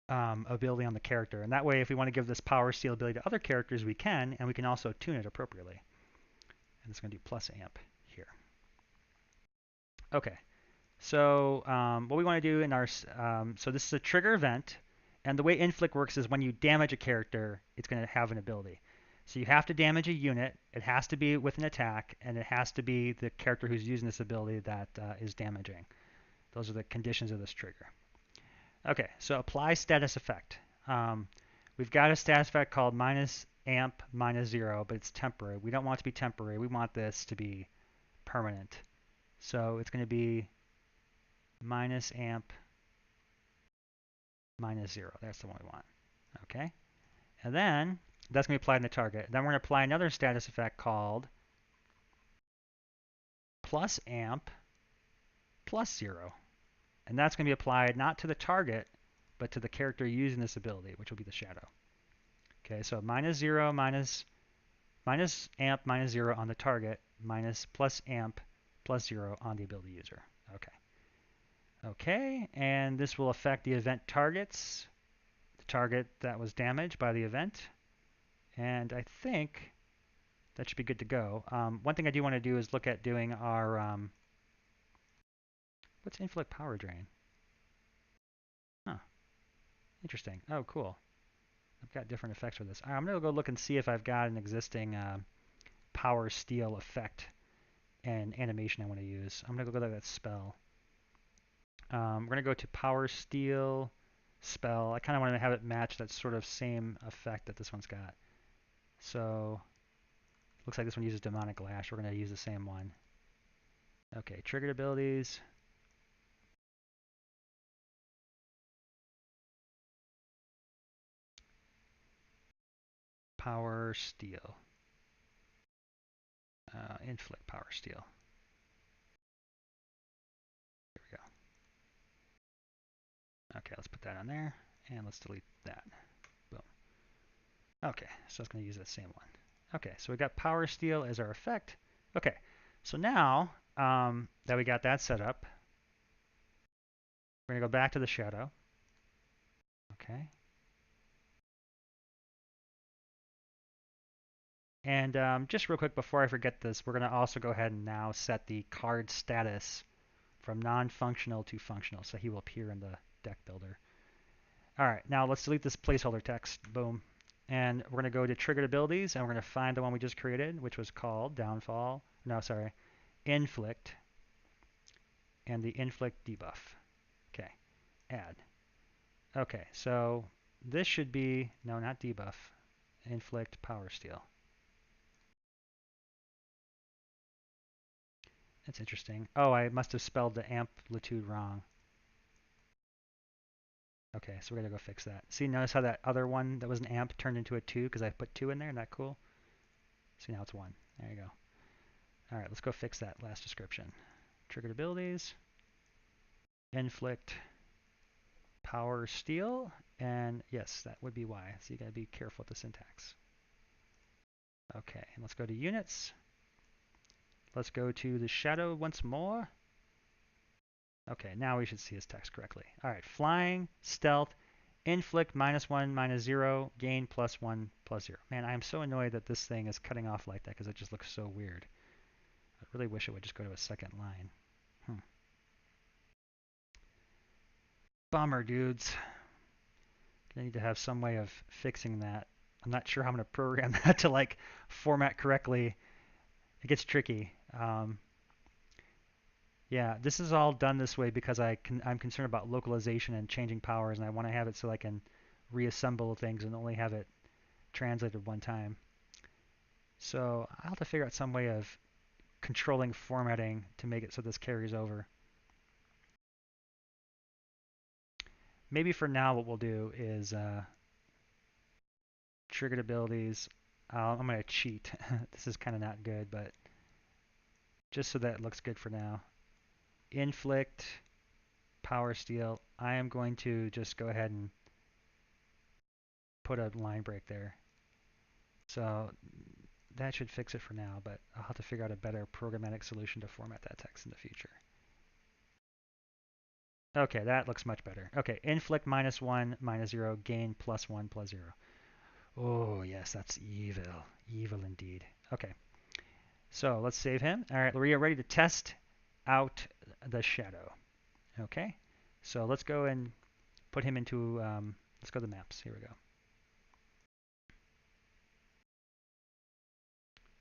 ability on the character. And that way, if we want to give this Power Steel ability to other characters, we can, and we can also tune it appropriately. And it's going to do +amp here. Okay. So what we want to do in our, so this is a trigger event, and the way inflict works is when you damage a character, it's going to have an ability. So you have to damage a unit, it has to be with an attack, and it has to be the character who's using this ability that is damaging. Those are the conditions of this trigger. Okay, so apply status effect. We've got a status effect called -amp -0, but it's temporary. We don't want it to be temporary. We want this to be permanent. So it's going to be -amp -0. That's the one we want. Okay. And then that's going to be applied in the target. Then we're going to apply another status effect called +amp +0. And that's going to be applied not to the target, but to the character using this ability, which will be the shadow. Okay, so -0 -amp -0 on the target, +amp +0 on the ability user. Okay. Okay, and this will affect the event targets, the target that was damaged by the event. And I think that should be good to go. One thing I do want to do is look at doing our, what's inflict power drain? Huh, interesting. Oh, cool. I've got different effects for this. All right, I'm going to go look and see if I've got an existing power steel effect and animation I want to use. I'm going to go look at that spell. We're going to go to power steel spell. I kind of want to have it match that sort of same effect that this one's got. So looks like this one uses demonic lash. We're going to use the same one. Okay, triggered abilities. Power steel. Inflict power steel. There we go. Okay, let's put that on there, and let's delete that. Boom. Okay, so it's going to use that same one. Okay, so we got power steel as our effect. Okay, so now that we got that set up, we're going to go back to the shadow. Okay. And just real quick before I forget this, we're going to also go ahead and now set the card status from non-functional to functional, so he will appear in the deck builder. All right, now let's delete this placeholder text. Boom. And we're going to go to triggered abilities, and we're going to find the one we just created, which was called Downfall. No, sorry, Inflict, and the Inflict debuff. Okay, add. Okay, so this should be, no, not debuff, Inflict Power Steal. That's interesting. Oh, I must have spelled the amplitude wrong. Okay, so we're going to go fix that. See, notice how that other one that was an amp turned into a 2 because I put 2 in there? Isn't that cool? See, now it's 1. There you go. All right, let's go fix that last description. Triggered abilities, Inflict, Power Steal, and yes, that would be why. So you got to be careful with the syntax. Okay, and let's go to units. Let's go to the shadow once more. Okay, now we should see his text correctly. All right, flying, stealth, inflict -1, -0, gain +1, +0. Man, I am so annoyed that this thing is cutting off like that because it just looks so weird. I really wish it would just go to a second line. Bummer, dudes. I need to have some way of fixing that. I'm not sure how I'm going to program that to like format correctly. It gets tricky. Yeah, this is all done this way because I'm concerned about localization and changing powers, and I want to have it so I can reassemble things and only have it translated one time. So I'll have to figure out some way of controlling formatting to make it so this carries over. Maybe for now what we'll do is triggered abilities. I'm going to cheat. This is kind of not good, but just so that it looks good for now. Inflict, Power Steal. I am going to just go ahead and put a line break there. So that should fix it for now, but I'll have to figure out a better programmatic solution to format that text in the future. Okay, that looks much better. Okay, inflict -1, -0, gain +1, +0. Oh, yes, that's evil. Evil indeed. Okay, so let's save him. All right, we are ready to test out the shadow. Okay, so let's go and put him into, let's go to the maps. Here we go.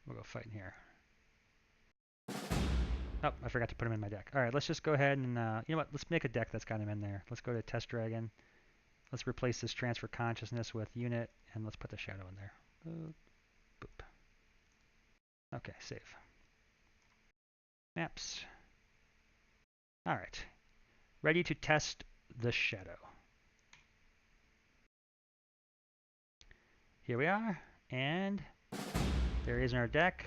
We'll go fight in here. Oh, I forgot to put him in my deck. All right, let's just go ahead and, you know what, let's make a deck that's got him in there. Let's go to Test Dragon. Let's replace this Transfer Consciousness with Unit, and let's put the Shadow in there. Boop, boop. Okay, save. Maps. All right, ready to test the Shadow. Here we are, and there he is in our deck.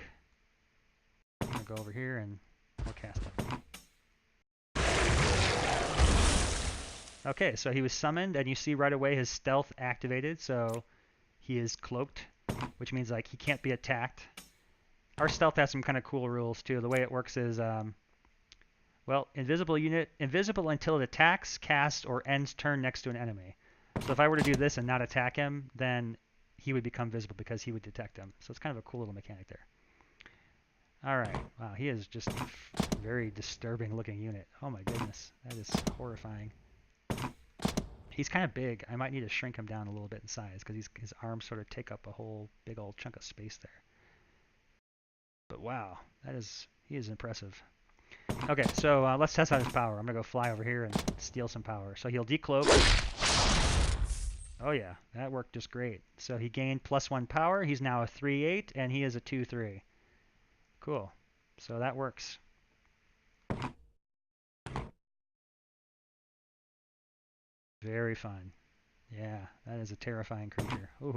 I'm going to go over here and we'll cast him. Okay, so he was summoned, and you see right away his stealth activated, so he is cloaked, which means like he can't be attacked. Our stealth has some kind of cool rules too. The way it works is, well, invisible until it attacks, casts, or ends turn next to an enemy. So if I were to do this and not attack him, then he would become visible because he would detect him. So it's kind of a cool little mechanic there. All right, wow, he is just a very disturbing looking unit. Oh my goodness, that is horrifying. He's kind of big. I might need to shrink him down a little bit in size because his arms sort of take up a whole big old chunk of space there. But wow, he is impressive. Okay, so let's test out his power. I'm going to go fly over here and steal some power. So he'll decloak. Oh yeah, that worked just great. So he gained +1 power. He's now a 3/8, and he is a 2/3. Cool. So that works. Very fun. Yeah, that is a terrifying creature. Ooh.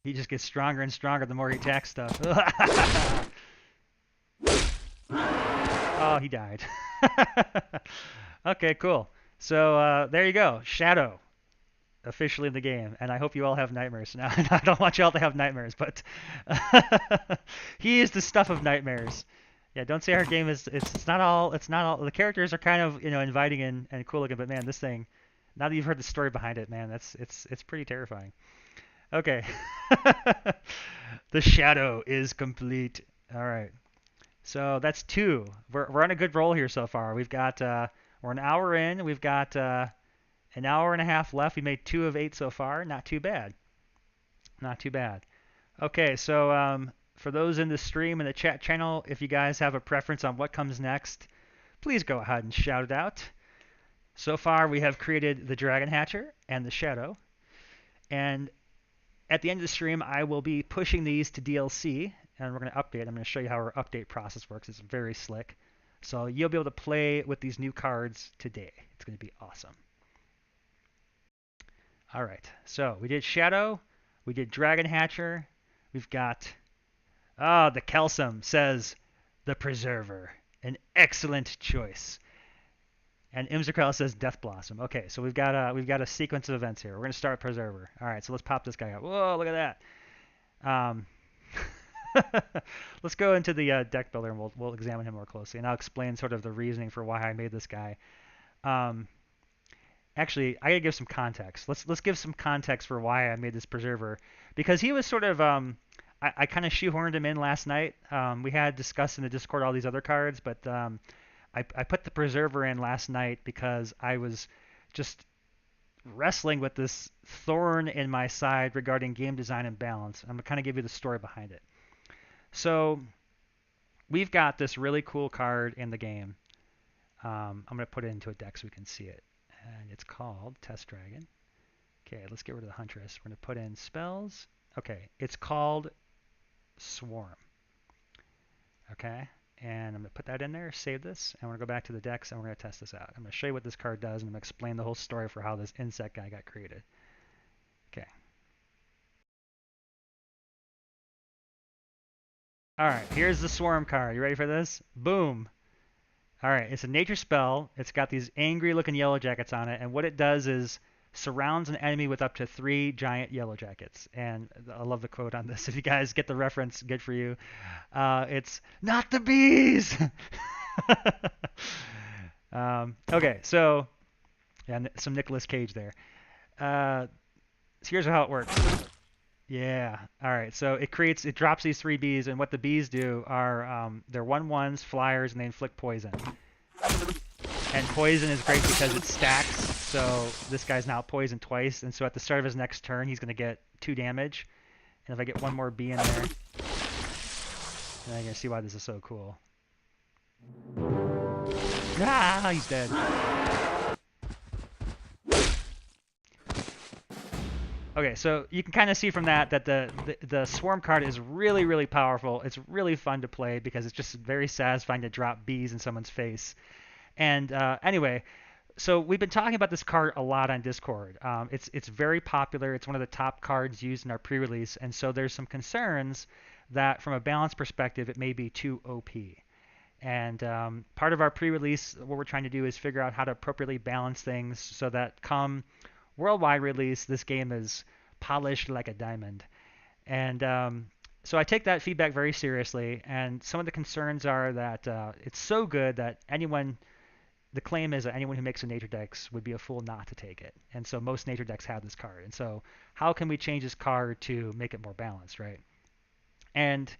He just gets stronger and stronger the more he attacks stuff. Oh, he died. Okay, cool. So there you go. Shadow. Officially in the game. And I hope you all have nightmares. Now, I don't want you all to have nightmares, but he is the stuff of nightmares. Yeah, don't say our game is it's not all the characters are kind of, you know, inviting and cool looking, but man, this thing, now that you've heard the story behind it, man, it's pretty terrifying. Okay. The shadow is complete. All right. So that's two. We're on a good roll here so far. We're an hour in. We've got an hour and a half left. We made 2 of 8 so far. Not too bad. Not too bad. Okay, so for those in the stream and the chat channel, if you guys have a preference on what comes next, please go ahead and shout it out. So far, we have created the Dragon Hatcher and the Shadow. And at the end of the stream, I will be pushing these to DLC, and we're going to update. I'm going to show you how our update process works. It's very slick. So you'll be able to play with these new cards today. It's going to be awesome. All right, so we did Shadow, we did Dragon Hatcher, we've got, the Kelsum says, the Preserver, an excellent choice. And Imzerkrell says Death Blossom. Okay, so we've got a sequence of events here. We're gonna start with Preserver. All right, so let's pop this guy out. Whoa, look at that. Um, let's go into the deck builder and we'll examine him more closely, and I'll explain sort of the reasoning for why I made this guy. Um, Actually, I gotta give some context. Let's give some context for why I made this Preserver, because he was sort of I kind of shoehorned him in last night. We had discussed in the Discord all these other cards, but I put the Preserver in last night because I was just wrestling with this thorn in my side regarding game design and balance. I'm gonna kind of give you the story behind it. So we've got this really cool card in the game. I'm gonna put it into a deck so we can see it, and it's called Test Dragon. Okay, let's get rid of the Huntress. We're gonna put in spells. Okay, it's called Swarm. Okay, and I'm going to put that in there, save this, and we're going to go back to the decks, and we're going to test this out. I'm going to show you what this card does, and I'm going to explain the whole story for how this insect guy got created. Okay. All right, here's the Swarm card. You ready for this? Boom. All right, it's a nature spell. It's got these angry looking yellow jackets on it, and what it does is surrounds an enemy with up to 3 giant yellow jackets. And I love the quote on this. If you guys get the reference, good for you. It's not the bees. Okay, so yeah, some Nicolas Cage there. So here's how it works. Yeah. All right. So it drops these 3 bees, and what the bees do are they're 1/1s, flyers, and they inflict poison. And poison is great because it stacks. So this guy's now poisoned twice, and so at the start of his next turn, he's gonna get 2 damage. And if I get one more bee in there, then I can see why this is so cool. Ah, he's dead. Okay, so you can kind of see from that the Swarm card is really, really powerful. It's really fun to play because it's just very satisfying to drop bees in someone's face. And anyway, so we've been talking about this card a lot on Discord. It's very popular. It's one of the top cards used in our pre-release, and so there's some concerns that from a balance perspective, it may be too OP. And part of our pre-release, what we're trying to do is figure out how to appropriately balance things so that come worldwide release, this game is polished like a diamond. And so I take that feedback very seriously. And some of the concerns are that it's so good that the claim is that anyone who makes a nature decks would be a fool not to take it. And so most nature decks have this card. And so how can we change this card to make it more balanced, right? And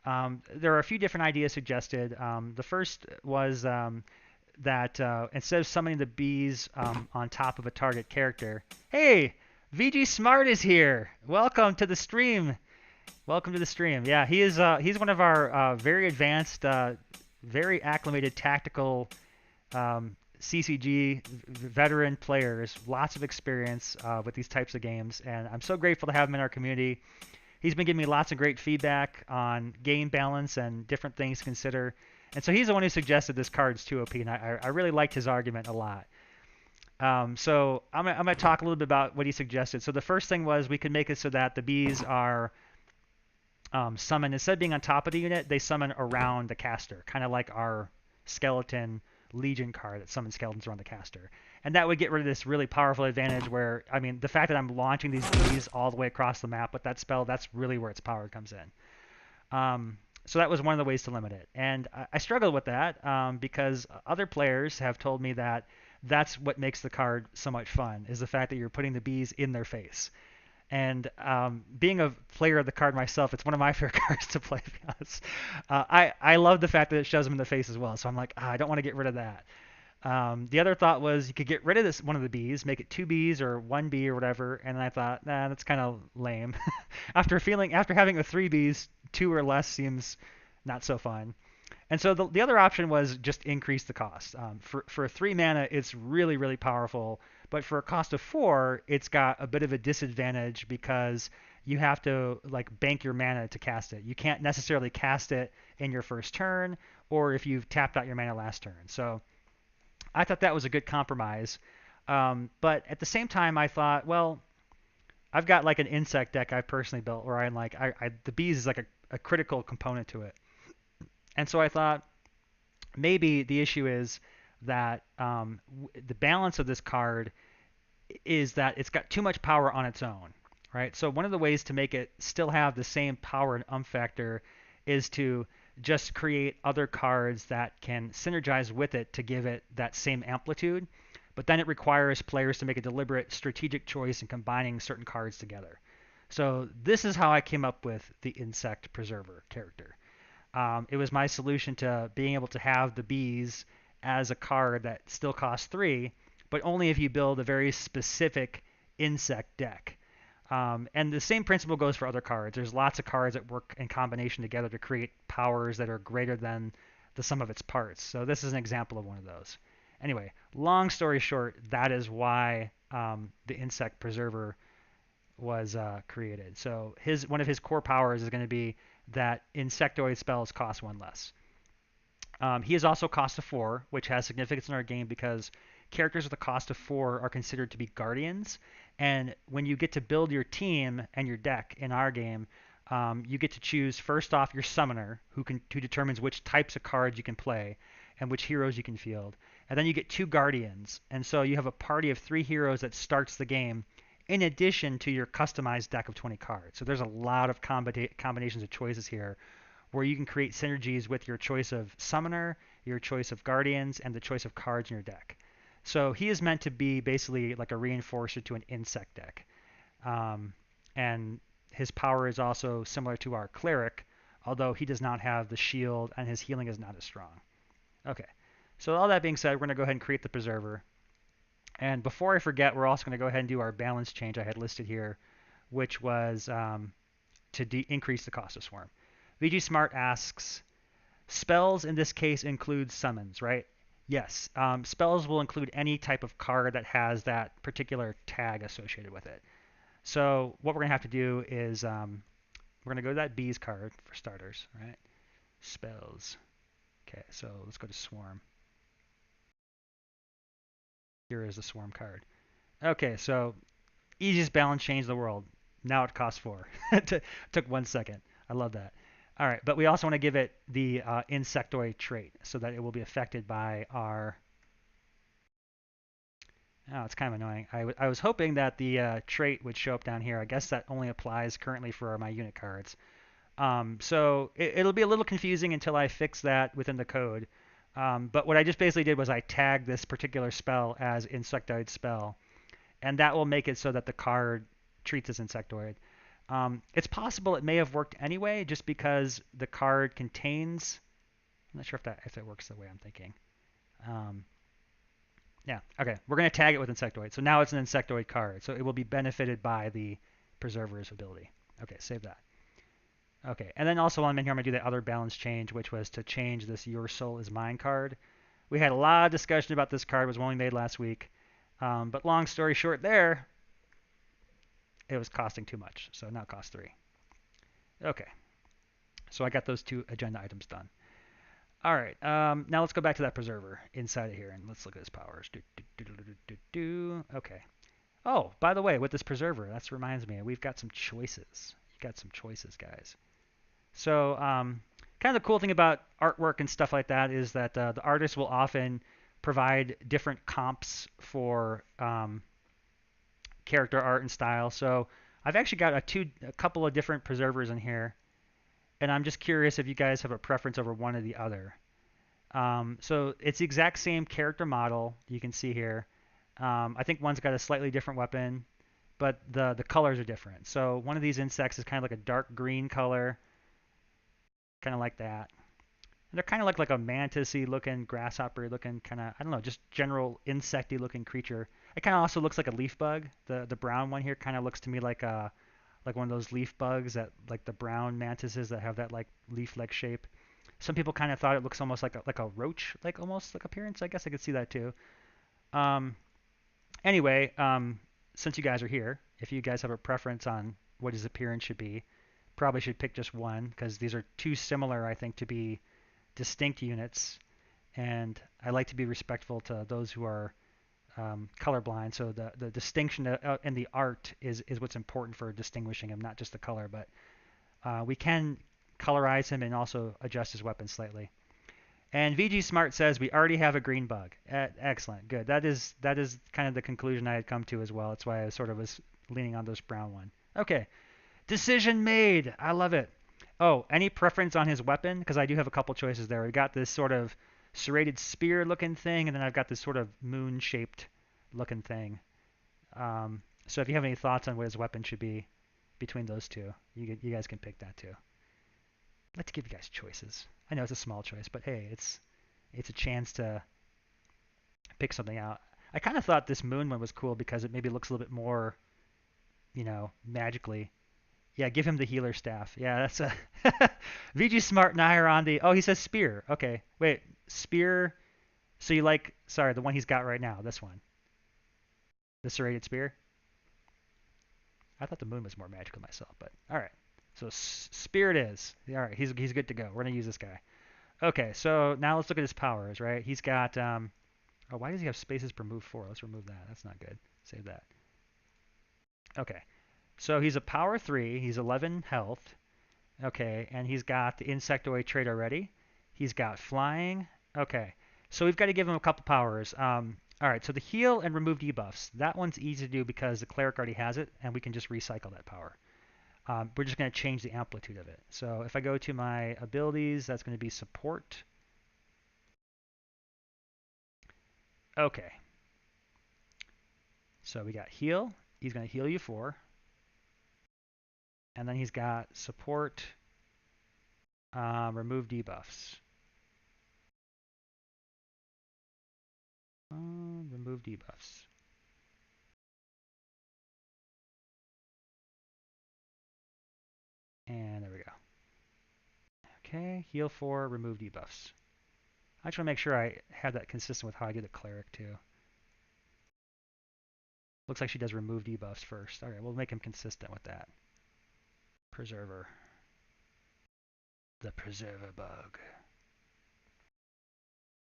there are a few different ideas suggested. The first was that instead of summoning the bees on top of a target character, hey, VG Smart is here. Welcome to the stream. Welcome to the stream. Yeah, he's one of our very advanced, very acclimated tactical CCG veteran players. Lots of experience with these types of games, and I'm so grateful to have him in our community. He's been giving me lots of great feedback on game balance and different things to consider. And so he's the one who suggested this card's too OP, and I really liked his argument a lot. So I'm going to talk a little bit about what he suggested. So the first thing was we could make it so that the bees are summoned. Instead of being on top of the unit, they summon around the caster, kind of like our skeleton Legion card that summons skeletons around the caster. And that would get rid of this really powerful advantage where, I mean, the fact that I'm launching these bees all the way across the map with that spell, that's really where its power comes in. So that was one of the ways to limit it. And I struggled with that because other players have told me that that's what makes the card so much fun, is the fact that you're putting the bees in their face. And being a player of the card myself, it's one of my favorite cards to play. To be honest, I love the fact that it shoves him in the face as well. So I'm like, I don't want to get rid of that. The other thought was you could get rid of this one of the Bs, make it two Bs or one B or whatever, and I thought, nah, that's kind of lame. After having a three Bs, two or less seems not so fun. And so the other option was just increase the cost. For a three mana, it's really really powerful, but for a cost of four, it's got a bit of a disadvantage because you have to like bank your mana to cast it. You can't necessarily cast it in your first turn, or if you've tapped out your mana last turn. So I thought that was a good compromise. But at the same time, I thought, well, I've got like an insect deck I personally built where I'm like, the bees is like a critical component to it. And so I thought maybe the issue is that the balance of this card is that it's got too much power on its own, right? So one of the ways to make it still have the same power and factor is to just create other cards that can synergize with it to give it that same amplitude. But then it requires players to make a deliberate strategic choice in combining certain cards together. So this is how I came up with the Insect Preserver character. It was my solution to being able to have the bees as a card that still costs three, but only if you build a very specific insect deck. And the same principle goes for other cards. There's lots of cards that work in combination together to create powers that are greater than the sum of its parts. So this is an example of one of those. Anyway, long story short, that is why the Insect Preserver was created. So one of his core powers is going to be that insectoid spells cost one less. He is also cost of four, which has significance in our game because characters with a cost of four are considered to be guardians. And when you get to build your team and your deck in our game, you get to choose first off your summoner, who determines which types of cards you can play and which heroes you can field. And then you get two guardians, and so you have a party of three heroes that starts the game, in addition to your customized deck of 20 cards. So there's a lot of combinations of choices here where you can create synergies with your choice of summoner, your choice of guardians, and the choice of cards in your deck. So he is meant to be basically like a reinforcer to an insect deck. And his power is also similar to our cleric, although he does not have the shield and his healing is not as strong. Okay, so all that being said, we're going to go ahead and create the preserver. And before I forget, we're also going to go ahead and do our balance change I had listed here, which was to increase the cost of Swarm. VG Smart asks, spells in this case include summons, right? Yes. Spells will include any type of card that has that particular tag associated with it. So what we're going to have to do is we're going to go to that bees card for starters, right? Spells. Okay, so let's go to Swarm. Here is the Swarm card. Okay, so easiest balance change in the world. Now it costs four. Took 1 second. I love that. All right, but we also want to give it the insectoid trait so that it will be affected by our... Oh, it's kind of annoying. I was hoping that the trait would show up down here. I guess that only applies currently for my unit cards. So it'll be a little confusing until I fix that within the code. But what I just basically did was I tagged this particular spell as insectoid spell, and that will make it so that the card treats as insectoid. It's possible it may have worked anyway, just because the card contains. I'm not sure if it works the way I'm thinking. Yeah, okay. We're going to tag it with insectoid. So now it's an insectoid card. So it will be benefited by the preserver's ability. Okay, save that. Okay, and then also while I'm in here, I'm going to do the other balance change, which was to change this Your Soul is Mine card. We had a lot of discussion about this card. It was one we made last week. But long story short there, it was costing too much. So now it costs 3. Okay, so I got those 2 agenda items done. All right, now let's go back to that preserver inside of here, and let's look at his powers. Okay. Oh, by the way, with this preserver, that reminds me, we've got some choices. You got some choices, guys. So, kind of the cool thing about artwork and stuff like that is that the artist will often provide different comps for character art and style. So, I've actually got a couple of different preservers in here, and I'm just curious if you guys have a preference over one or the other. So it's the exact same character model you can see here. I think one's got a slightly different weapon, but the colors are different. So one of these insects is kind of like a dark green color, kind of like that. And they're kind of like a mantis-y looking, grasshopper looking kind of, I don't know, just general insecty looking creature. It kind of also looks like a leaf bug. The brown one here kind of looks to me like one of those leaf bugs that like the brown mantises that have that like leaf-like shape. Some people kind of thought it looks almost like a roach, like almost like appearance. I guess I could see that too. Um, anyway, since you guys are here, if you guys have a preference on what his appearance should be, probably should pick just one because these are too similar, I think, to be distinct units. And I like to be respectful to those who are colorblind. So the distinction in the art is what's important for distinguishing him, not just the color. But we can colorize him and also adjust his weapon slightly. And VG Smart says we already have a green bug. Excellent, good. That is kind of the conclusion I had come to as well. That's why I sort of was leaning on this brown one. Okay, decision made. I love it. Oh, any preference on his weapon? Because I do have a couple choices there. We've got this sort of serrated spear looking thing, and then I've got this sort of moon shaped looking thing. So if you have any thoughts on what his weapon should be between those two, you guys can pick that too. I'd like to give you guys choices. I know it's a small choice, but hey, it's a chance to pick something out. I kind of thought this moon one was cool because it maybe looks a little bit more, magically. Yeah, give him the healer staff. Yeah, that's a VG Smart and I are on the. Oh, he says spear. Okay, wait, spear. So you like? Sorry, the one he's got right now. This one, the serrated spear. I thought the moon was more magical myself, but all right. So spear it is. All right, he's good to go. We're gonna use this guy. Okay, so now let's look at his powers. Right, he's got. Oh, why does he have spaces per move 4? Let's remove that. That's not good. Save that. Okay, so he's a power 3. He's 11 health. Okay, and he's got the insectoid trait already. He's got flying. Okay, so we've got to give him a couple powers. All right, so the heal and remove debuffs. That one's easy to do because the cleric already has it, and we can just recycle that power. We're just going to change the amplitude of it. So if I go to my abilities, that's going to be support. Okay, so we got heal. He's going to heal you 4. And then he's got support, remove debuffs. Remove debuffs. And there we go. Okay, heal 4, remove debuffs. I just want to make sure I have that consistent with how I do the cleric too. Looks like she does remove debuffs first. All right, we'll make him consistent with that. Preserver. The preserver bug.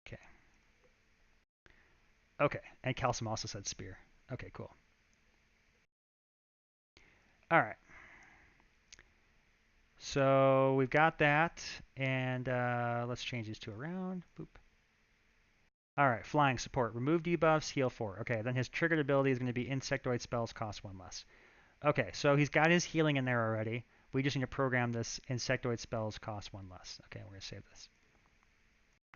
Okay. Okay, and Calcim also said spear. Okay, cool. All right. So we've got that, and let's change these two around. Boop. All right, flying support. Remove debuffs, heal 4. Okay, then his triggered ability is going to be insectoid spells cost 1 less. Okay, so he's got his healing in there already. We just need to program this insectoid spells cost 1 less. Okay, we're going to save this.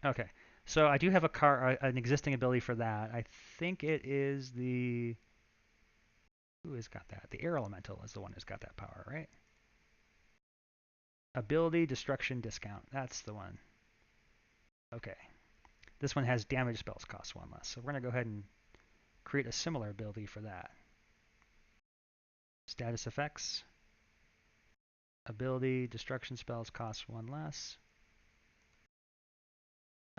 Okay, so I do have an existing ability for that. I think it is the... Who has got that? The air elemental is the one who's got that power, right? Ability, destruction, discount. That's the one. Okay. This one has damage spells cost 1 less. So we're going to go ahead and create a similar ability for that. Status effects. Ability, destruction spells cost 1 less.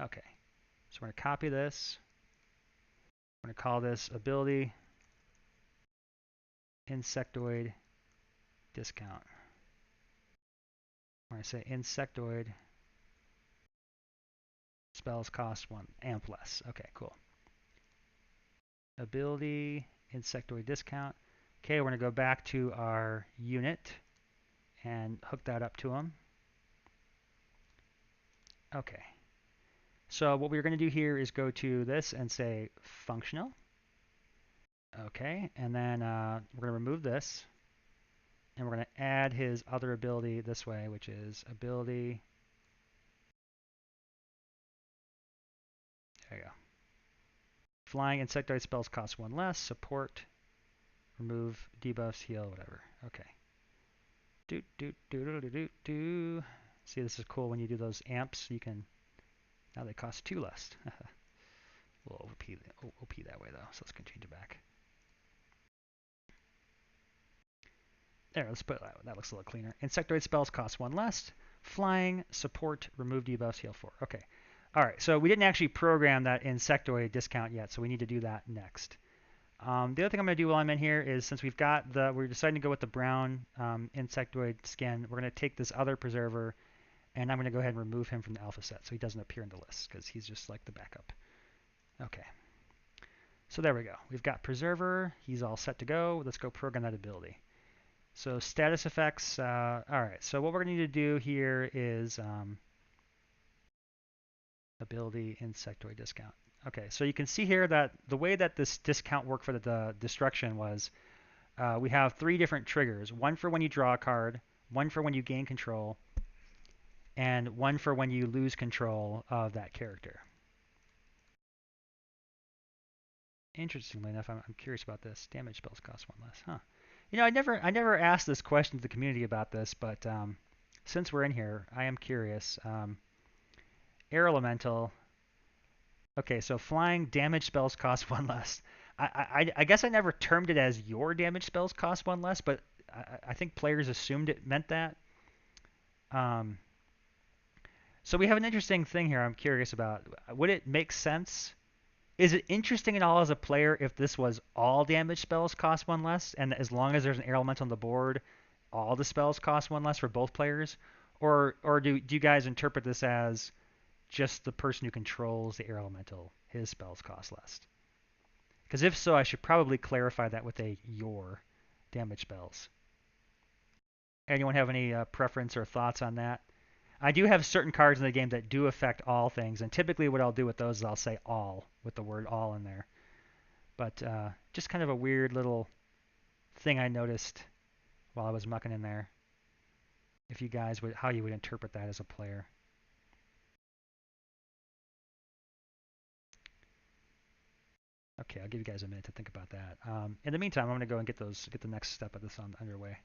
Okay. So we're going to copy this. We're going to call this ability insectoid discount. We're going to say insectoid spells cost 1 amp less. Okay, cool. Ability insectoid discount. Okay, we're going to go back to our unit and hook that up to them. Okay. So what we're going to do here is go to this and say functional. Okay, and then we're going to remove this. And we're going to add his other ability this way, which is ability. There you go. Flying insectoid spells cost 1 less. Support. remove debuffs, heal, whatever. Okay. Do. See, this is cool when you do those amps. You can, now they cost 2 less. A little OP that way though, so let's change it back. There, let's put that. That looks a little cleaner. Insectoid spells cost 1 less. Flying, support, remove debuffs, heal 4. Okay. All right, so we didn't actually program that insectoid discount yet, so we need to do that next. The other thing I'm going to do while I'm in here is, since we're deciding to go with the brown insectoid skin, we're going to take this other preserver, and I'm going to go ahead and remove him from the alpha set so he doesn't appear in the list, because he's just like the backup. Okay. So there we go. We've got preserver. He's all set to go. Let's go program that ability. So status effects. All right. So what we're going to need to do here is ability insectoid discount. Okay. So you can see here that the way that this discount worked for the destruction was we have 3 different triggers. One for when you draw a card, one for when you gain control, and one for when you lose control of that character. Interestingly enough, I'm curious about this. Damage spells cost 1 less. Huh. You know, I never asked this question to the community about this, but since we're in here, I am curious. Air Elemental. Okay, so flying damage spells cost 1 less. I guess I never termed it as your damage spells cost 1 less, but I think players assumed it meant that. So we have an interesting thing here I'm curious about. Would it make sense? Is it interesting at all as a player if this was all damage spells cost 1 less, and as long as there's an air elemental on the board, all the spells cost 1 less for both players? Or do you guys interpret this as just the person who controls the air elemental, his spells cost less? Because if so, I should probably clarify that with a your damage spells. Anyone have any preference or thoughts on that? I do have certain cards in the game that do affect all things, and typically what I'll do with those is I'll say all, with the word all in there. But just kind of a weird little thing I noticed while I was mucking in there. If you guys how you would interpret that as a player. Okay, I'll give you guys a minute to think about that. In the meantime, I'm going to go and get the next step of this underway.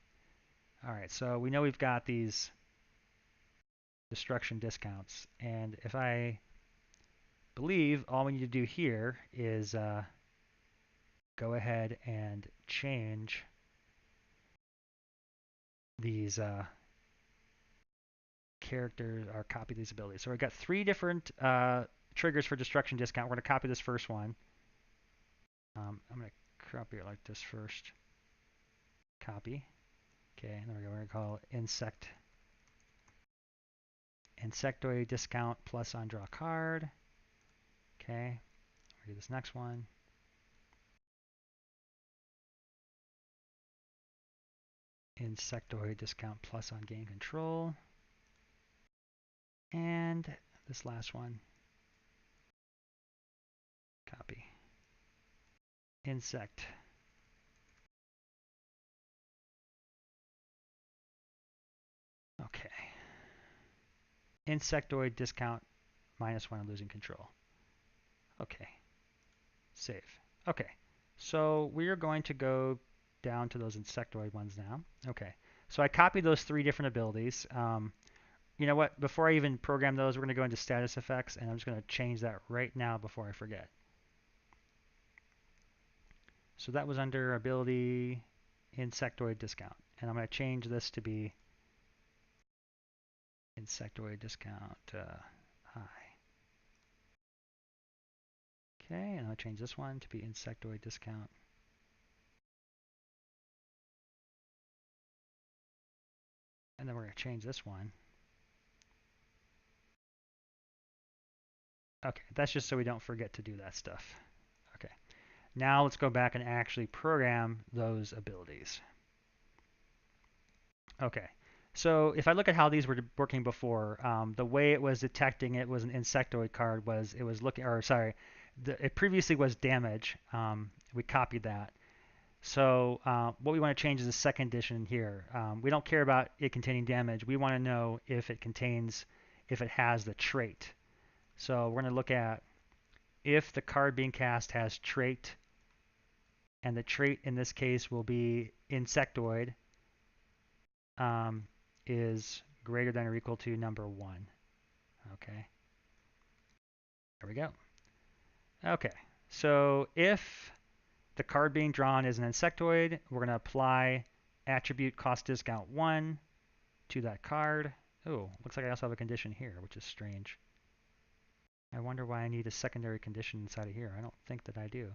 All right, so we know we've got these destruction discounts, and if I believe all we need to do here is go ahead and change these characters, or copy these abilities. So we've got 3 different triggers for destruction discount. We're going to copy this first one. I'm going to copy it like this first. Copy. Okay, and then we're going to call insectoid discount plus on draw card. Okay, we'll do this next one. Insectoid discount plus on gain control. And this last one. Copy. Insect. Okay. Insectoid discount -1 on losing control. Okay. Save. Okay. So we are going to go down to those insectoid ones now. Okay. So I copied those 3 different abilities. You know what? Before I even program those, we're going to go into status effects, and I'm just going to change that right now before I forget. So that was under ability insectoid discount, and I'm going to change this to be insectoid discount high. Okay, and I'll change this one to be insectoid discount. And then we're going to change this one. Okay, that's just so we don't forget to do that stuff. Okay, now let's go back and actually program those abilities. Okay, so if I look at how these were working before, the way it was detecting it was an insectoid card was it was looking, or sorry, it previously was damage. We copied that. So what we want to change is the second condition here. We don't care about it containing damage. We want to know if it has the trait. So we're going to look at if the card being cast has trait and the trait in this case will be insectoid is greater than or equal to number 1. Okay, there we go. Okay, so if the card being drawn is an insectoid, we're going to apply attribute cost discount 1 to that card. Oh, looks like I also have a condition here, which is strange. I wonder why I need a secondary condition inside of here. I don't think that I do.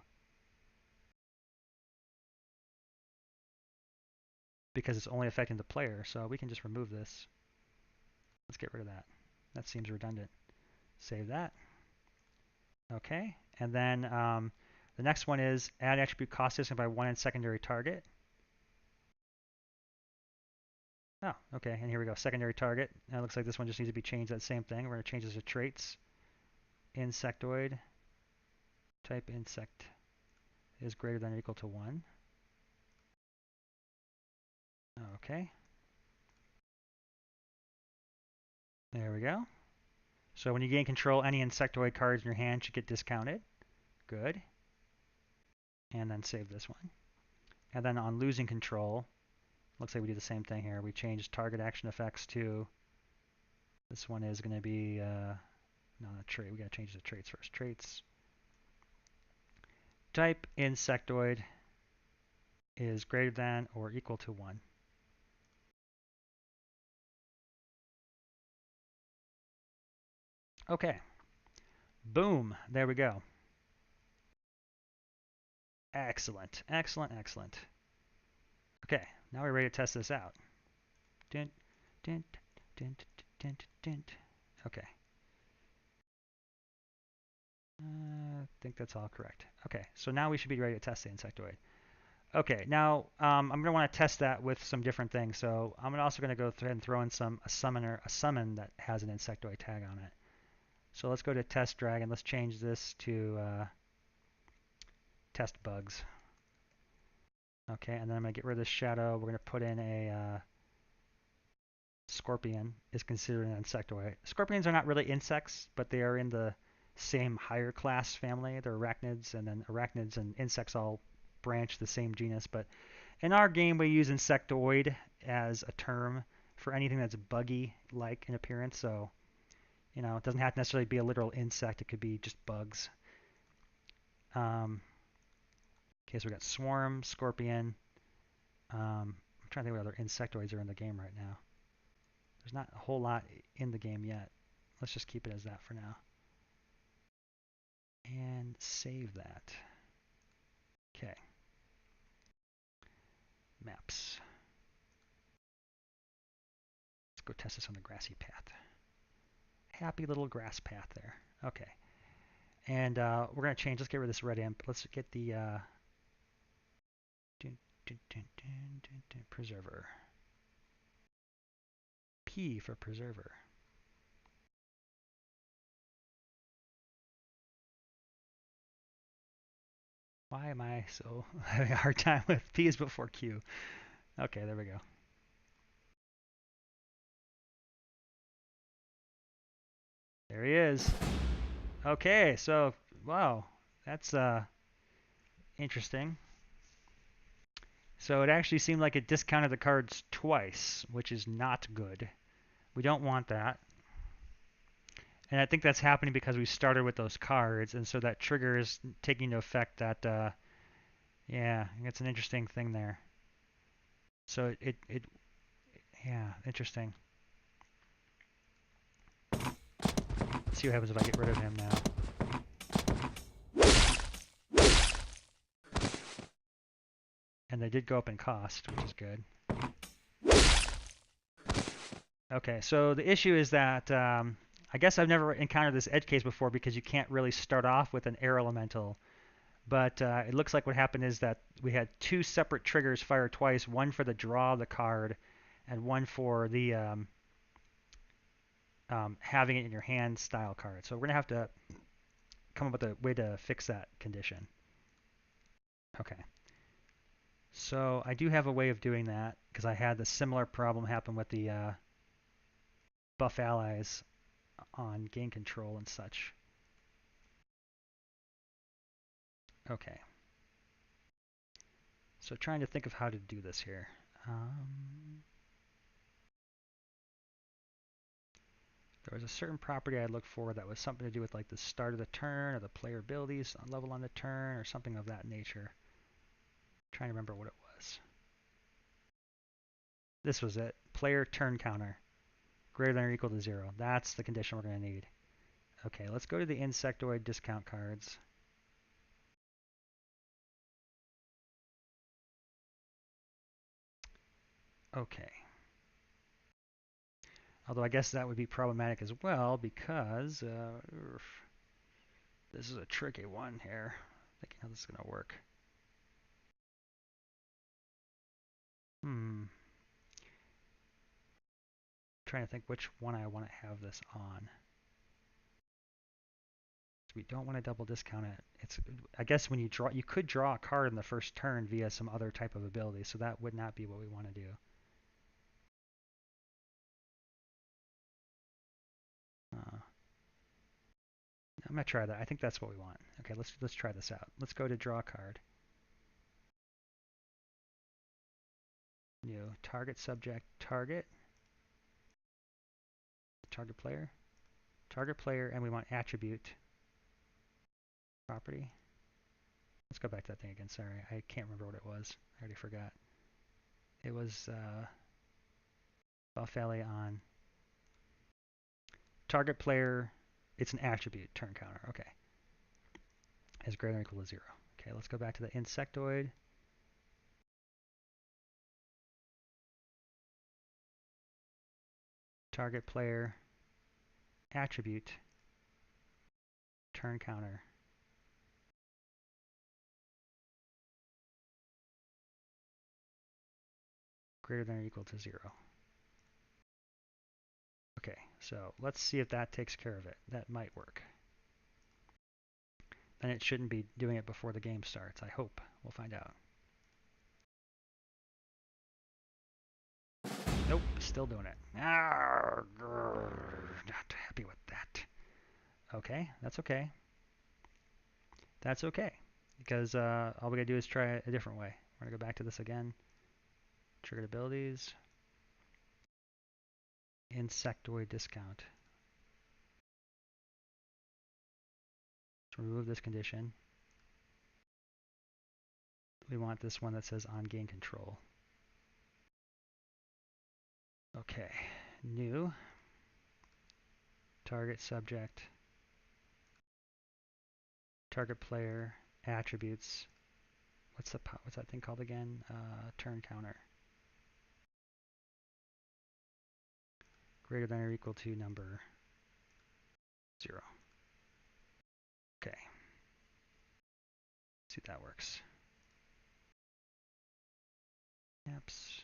Because it's only affecting the player, so we can just remove this. Let's get rid of that. That seems redundant. Save that. Okay, and then the next one is add attribute cost discount by 1 in secondary target. Oh, okay, and here we go, secondary target. Now it looks like this one just needs to be changed, that same thing. We're going to change this to traits. Insectoid, type insect is greater than or equal to 1. Okay. There we go. So when you gain control, any insectoid cards in your hand should get discounted. Good. And then save this one. And then on losing control, looks like we do the same thing here. We change target action effects to, this one is going to be, no, not trait. We got to change the traits first. Traits. Type insectoid is greater than or equal to 1. Okay. Boom. There we go. Excellent. Excellent. Excellent. Okay. Now we're ready to test this out. Dint, dint, dint, dint, dint. Okay. I think that's all correct. Okay. So now we should be ready to test the insectoid. Okay, now I'm going to want to test that with some different things. So I'm also going to go ahead and throw in a summon that has an insectoid tag on it. So let's go to test dragon. Let's change this to test bugs. Okay, and then I'm going to get rid of this shadow. We're going to put in a scorpion is considered an insectoid. Scorpions are not really insects, but they are in the same higher class family. They're arachnids, and then arachnids and insects all branch the same genus, but in our game, we use insectoid as a term for anything that's buggy-like in appearance. So, you know, it doesn't have to necessarily be a literal insect. It could be just bugs. Okay, so we got swarm, scorpion. I'm trying to think what other insectoids are in the game right now. There's not a whole lot in the game yet. Let's just keep it as that for now. And save that. Okay. Maps. Let's go test this on the grassy path. Happy little grass path there. Okay. And we're going to change. Let's get rid of this red imp. Let's get the preserver. P for preserver. Why am I so having a hard time with P is before Q? Okay, there we go. There he is. Okay, so wow, that's interesting. So it actually seemed like it discounted the cards twice, which is not good. We don't want that. And I think that's happening because we started with those cards, and so that triggers taking into effect that, yeah, it's an interesting thing there. So yeah, interesting. Let's see what happens if I get rid of him now. And they did go up in cost, which is good. Okay, so the issue is that I guess I've never encountered this edge case before because you can't really start off with an air elemental. But it looks like what happened is that we had two separate triggers fire twice, one for the draw of the card and one for the having it in your hand style card. So we're going to have to come up with a way to fix that condition. Okay. So I do have a way of doing that because I had the similar problem happen with the buff allies on gain control and such. Okay. So trying to think of how to do this here. There was a certain property I looked for that was something to do with like the start of the turn or the player abilities level on the turn or something of that nature. Trying to remember what it was. This was it. Player turn counter greater than or equal to 0. That's the condition we're going to need. Okay, let's go to the insectoid discount cards. Okay. Although I guess that would be problematic as well because this is a tricky one here. Thinking how this is going to work. Trying to think which one I want to have this on. So we don't want to double discount it. I guess when you could draw a card in the first turn via some other type of ability, so that would not be what we want to do. I'm gonna try that. I think that's what we want. Okay, let's try this out. Let's go to draw card. New target subject target player, and we want attribute property. Let's go back to that thing again. Sorry, I can't remember what it was. I already forgot. It was buff alley on target player. It's an attribute turn counter. Okay, is greater than or equal to 0. Okay, let's go back to the insectoid. Target player attribute turn counter greater than or equal to 0. Okay, so let's see if that takes care of it. That might work. Then it shouldn't be doing it before the game starts. I hope. We'll find out. Nope, still doing it. Not happy with that. Okay, that's okay. That's okay, because all we gotta do is try it a different way. We're gonna go back to this again. Triggered abilities. Insectoid discount. Let's remove this condition. We want this one that says on game control. Okay, new target subject, target player, attributes. What's that thing called again? Turn counter. Greater than or equal to number 0. Okay. See if that works. Apps.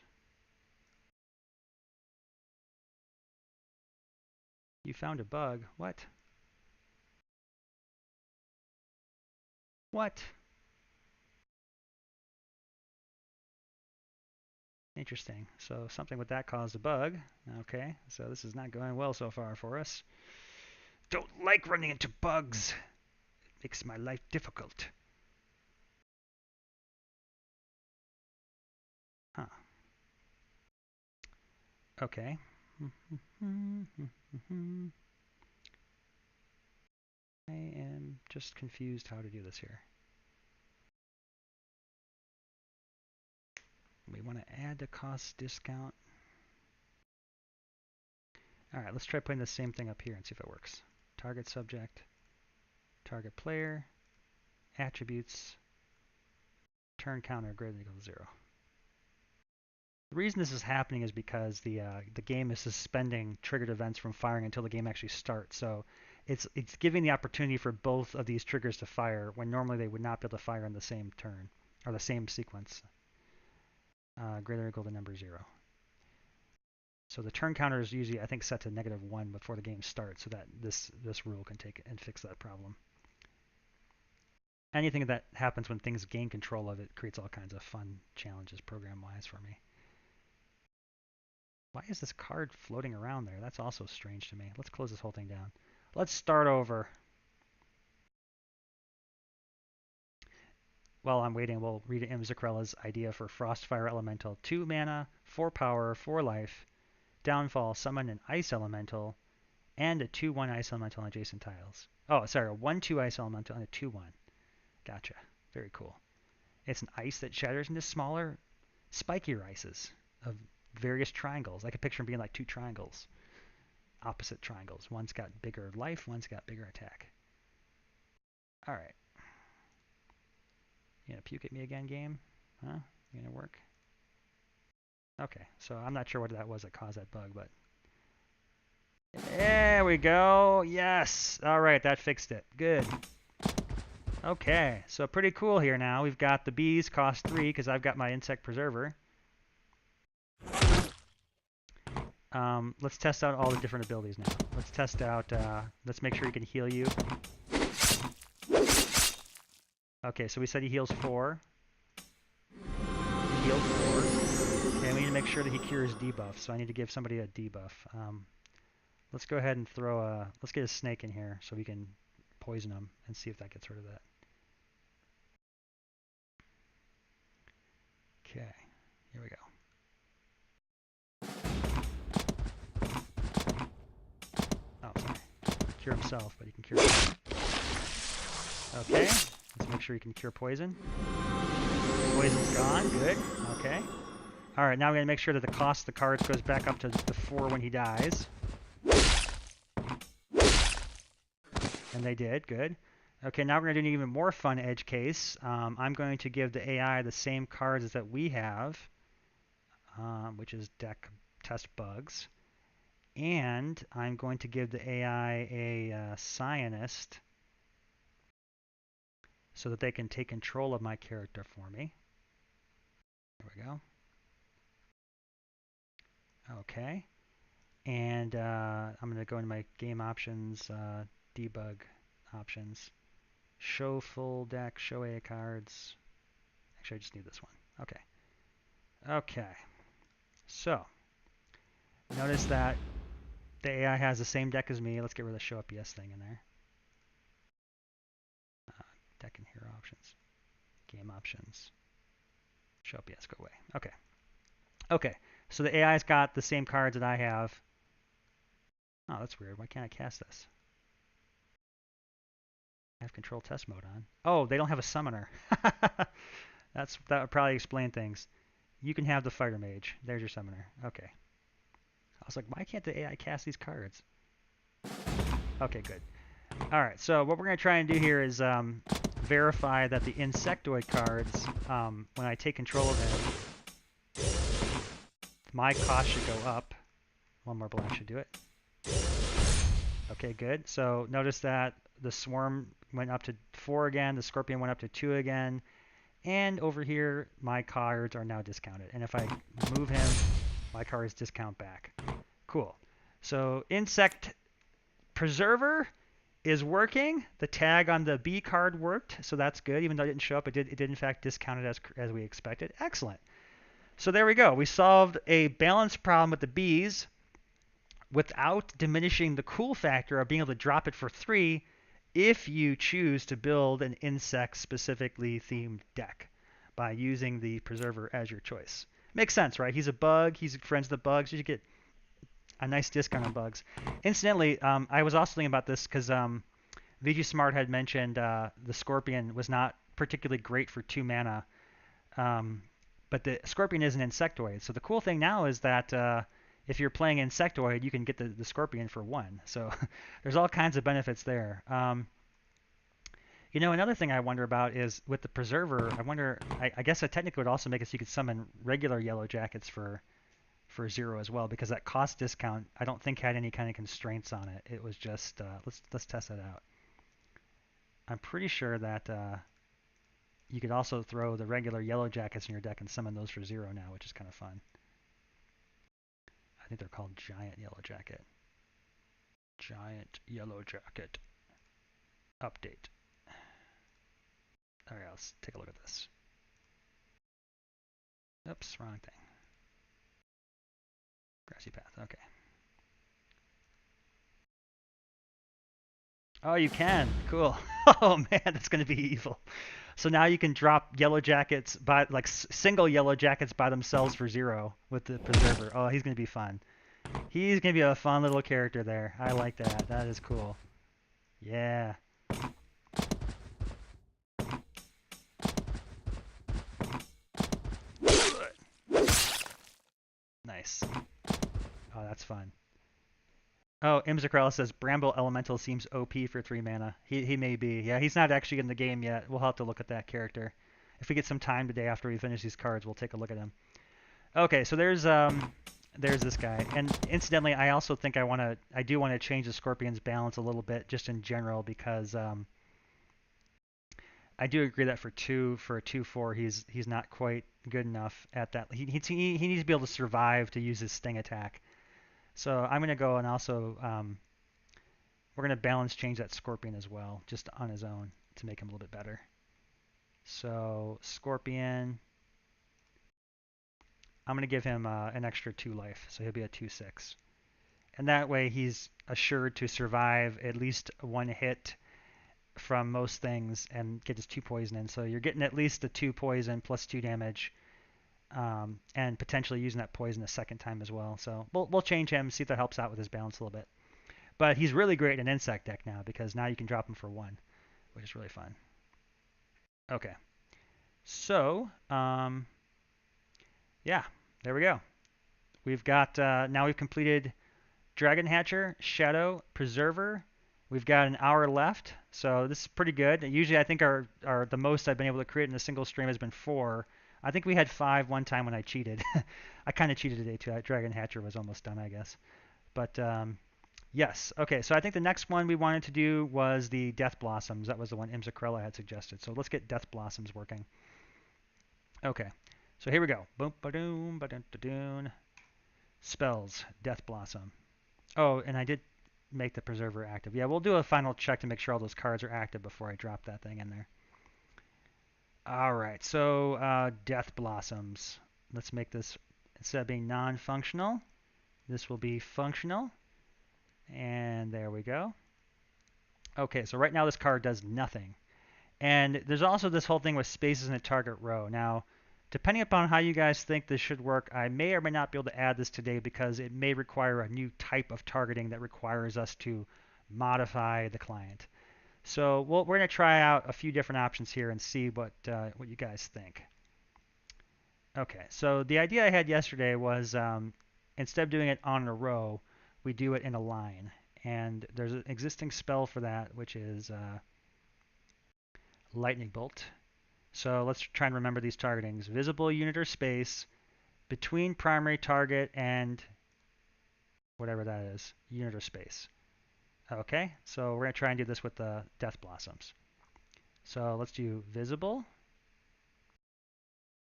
You found a bug. What? What? Interesting. So something with that caused a bug. Okay, so this is not going well so far for us. Don't like running into bugs. It makes my life difficult. Huh. Okay. I am just confused how to do this here. We want to add the cost discount. All right, let's try putting the same thing up here and see if it works. Target subject, target player, attributes, turn counter greater than or equal to 0. The reason this is happening is because the game is suspending triggered events from firing until the game actually starts. So it's giving the opportunity for both of these triggers to fire when normally they would not be able to fire in the same turn or the same sequence. Greater than or equal to number 0. So the turn counter is usually, I think, set to -1 before the game starts, so that this rule can take it and fix that problem. Anything that happens when things gain control of it creates all kinds of fun challenges program-wise for me. Why is this card floating around there? That's also strange to me. Let's close this whole thing down. Let's start over. while I'm waiting, we'll read Imzakrela's idea for Frostfire Elemental. 2 mana, 4 power, 4 life, downfall, summon an Ice Elemental, and a 2/1 Ice Elemental on adjacent tiles. Oh, sorry, a 1/2 Ice Elemental and a 2/1. Gotcha. Very cool. It's an ice that shatters into smaller, spikier ices of various triangles. I could picture them being like 2 triangles, opposite triangles. One's got bigger life, one's got bigger attack. All right. You gonna puke at me again, game? Huh? You gonna work? Okay, so I'm not sure what that was that caused that bug, but there we go. Yes. All right, that fixed it. Good. Okay, so pretty cool here now. We've got the bees cost 3 because I've got my insect preserver. Let's test out all the different abilities now. Let's test out, let's make sure he can heal you. Okay, so we said he heals 4. He healed 4. Okay, we need to make sure that he cures debuff, so I need to give somebody a debuff. Let's go ahead and throw a, let's get a snake in here so we can poison him and see if that gets rid of that. Okay, here we go. Oh, sorry. Cure himself, but he can cure himself. Okay, let's make sure he can cure poison. Poison's gone, good, okay. Alright, now we're going to make sure that the cost of the cards goes back up to the 4 when he dies. And they did, good. Okay, now we're going to do an even more fun edge case. I'm going to give the AI the same cards that we have, which is deck test bugs. And I'm going to give the AI a Scionist so that they can take control of my character for me. There we go. Okay. And I'm going to go into my game options, debug options, show full deck, show AI cards. Actually, I just need this one. Okay. Okay. So, notice that the AI has the same deck as me. Let's get rid of the show up yes thing in there. Deck and hero options. Game options. Show up yes, go away. Okay. Okay. So the AI's got the same cards that I have. Oh, that's weird. Why can't I cast this? I have control test mode on. Oh, they don't have a summoner. That would probably explain things. You can have the fighter mage. There's your summoner. Okay. I was like, why can't the AI cast these cards? Okay, good. All right, so what we're going to try and do here is verify that the insectoid cards, when I take control of them, my cost should go up. One more blast should do it. Okay, good. So notice that the swarm went up to 4 again, the scorpion went up to 2 again, and over here my cards are now discounted. And if I move him, my cards discount back. Cool. So insect preserver is working. The tag on the B card worked, so that's good. Even though it didn't show up, it did in fact discount it as we expected. Excellent. So there we go. We solved a balance problem with the bees without diminishing the cool factor of being able to drop it for 3 if you choose to build an insect specifically themed deck by using the preserver as your choice. Makes sense, right? He's a bug. He's friends with the bugs. You should get a nice discount on bugs. Incidentally, I was also thinking about this because VG Smart had mentioned the Scorpion was not particularly great for 2 mana, but the Scorpion is an insectoid. So the cool thing now is that if you're playing insectoid, you can get the Scorpion for 1. So there's all kinds of benefits there. You know, another thing I wonder about is with the Preserver, I guess that technically would also make it so you could summon regular Yellow Jackets for 0 as well, because that cost discount I don't think had any kind of constraints on it. It was just let's test that out. I'm pretty sure that you could also throw the regular Yellow Jackets in your deck and summon those for 0 now, which is kind of fun. I think they're called Giant Yellow Jacket. Giant Yellow Jacket. Update. Alright, let's take a look at this. Oops, wrong thing. Grassy Path, okay. Oh, you can. Cool. Oh man, that's going to be evil. So now you can drop yellow jackets by like single yellow jackets by themselves for 0 with the preserver. Oh, he's gonna be fun. He's gonna be a fun little character there. I like that. That is cool. Yeah. Nice. Oh, that's fun. Oh, Imzacrella says Bramble Elemental seems OP for 3 mana. He may be. Yeah, he's not actually in the game yet. We'll have to look at that character. If we get some time today after we finish these cards, we'll take a look at him. Okay, so there's this guy. And incidentally, I also think I do want to change the Scorpion's balance a little bit just in general because I do agree that for a 2/4 he's not quite good enough at that. He needs to be able to survive to use his sting attack. So I'm going to go and also we're going to balance change that Scorpion as well, just on his own to make him a little bit better. So Scorpion, I'm going to give him an extra 2 life, so he'll be a 2/6. And that way he's assured to survive at least 1 hit from most things and get his 2 poison in. So you're getting at least a 2 poison plus 2 damage, and potentially using that poison a second time as well. So we'll change him, see if that helps out with his balance a little bit. But he's really great in an insect deck now because now you can drop him for 1, which is really fun. Okay, so yeah, there we go. We've got now we've completed Dragon Hatcher, Shadow, Preserver. We've got an hour left, so this is pretty good. Usually I think our the most I've been able to create in a single stream has been 4. I think we had 5 one time when I cheated. I kind of cheated today too. Dragon Hatcher was almost done, I guess. But yes, okay, so I think the next one we wanted to do was the Death Blossoms. That was the one Imzacrella had suggested. So let's get Death Blossoms working. Okay, so here we go. Boom, ba-doom, ba-dun-da-doon. Spells, Death Blossom. Oh, and I did make the Preserver active. Yeah, we'll do a final check to make sure all those cards are active before I drop that thing in there. All right, so Death Blossoms. Let's make this, instead of being non-functional, this will be functional. And there we go. Okay, so right now this card does nothing. And there's also this whole thing with spaces in a target row. Now, depending upon how you guys think this should work, I may or may not be able to add this today because it may require a new type of targeting that requires us to modify the client. So we're going to try out a few different options here and see what you guys think. Okay, so the idea I had yesterday was instead of doing it on a row, we do it in a line. And there's an existing spell for that, which is Lightning Bolt. So let's try and remember these targetings. Visible unit or space between primary target and whatever that is, unit or space. Okay, so we're going to try and do this with the Death Blossoms. So let's do visible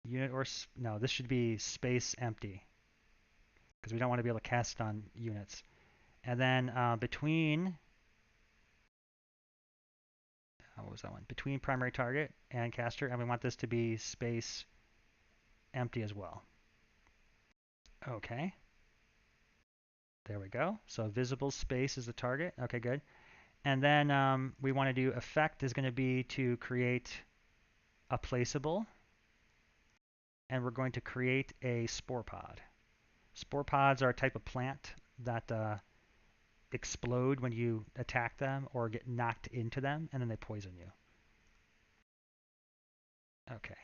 unit or, no, this should be space empty because we don't want to be able to cast it on units. And then between, what was that one? Between primary target and caster, and we want this to be space empty as well. Okay. There we go. So visible space is the target. Okay, good. And then we want to do effect is going to be to create a placeable. And we're going to create a spore pod. Spore pods are a type of plant that explode when you attack them or get knocked into them, and then they poison you. Okay.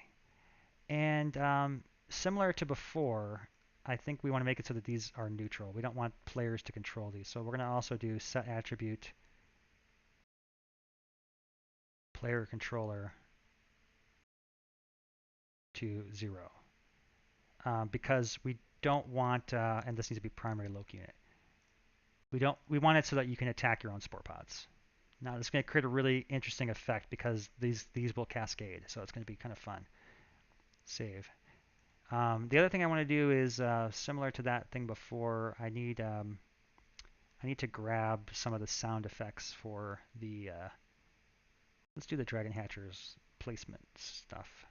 And similar to before, I think we want to make it so that these are neutral. We don't want players to control these. So we're going to also do set attribute player controller to 0. Because we don't want, and this needs to be primary loc unit. We want it so that you can attack your own spore pods. Now this is going to create a really interesting effect because these will cascade, so it's going to be kind of fun. Save. The other thing I want to do is similar to that thing before. I need to grab some of the sound effects for the. Let's do the Dragon Hatcher's placement stuff.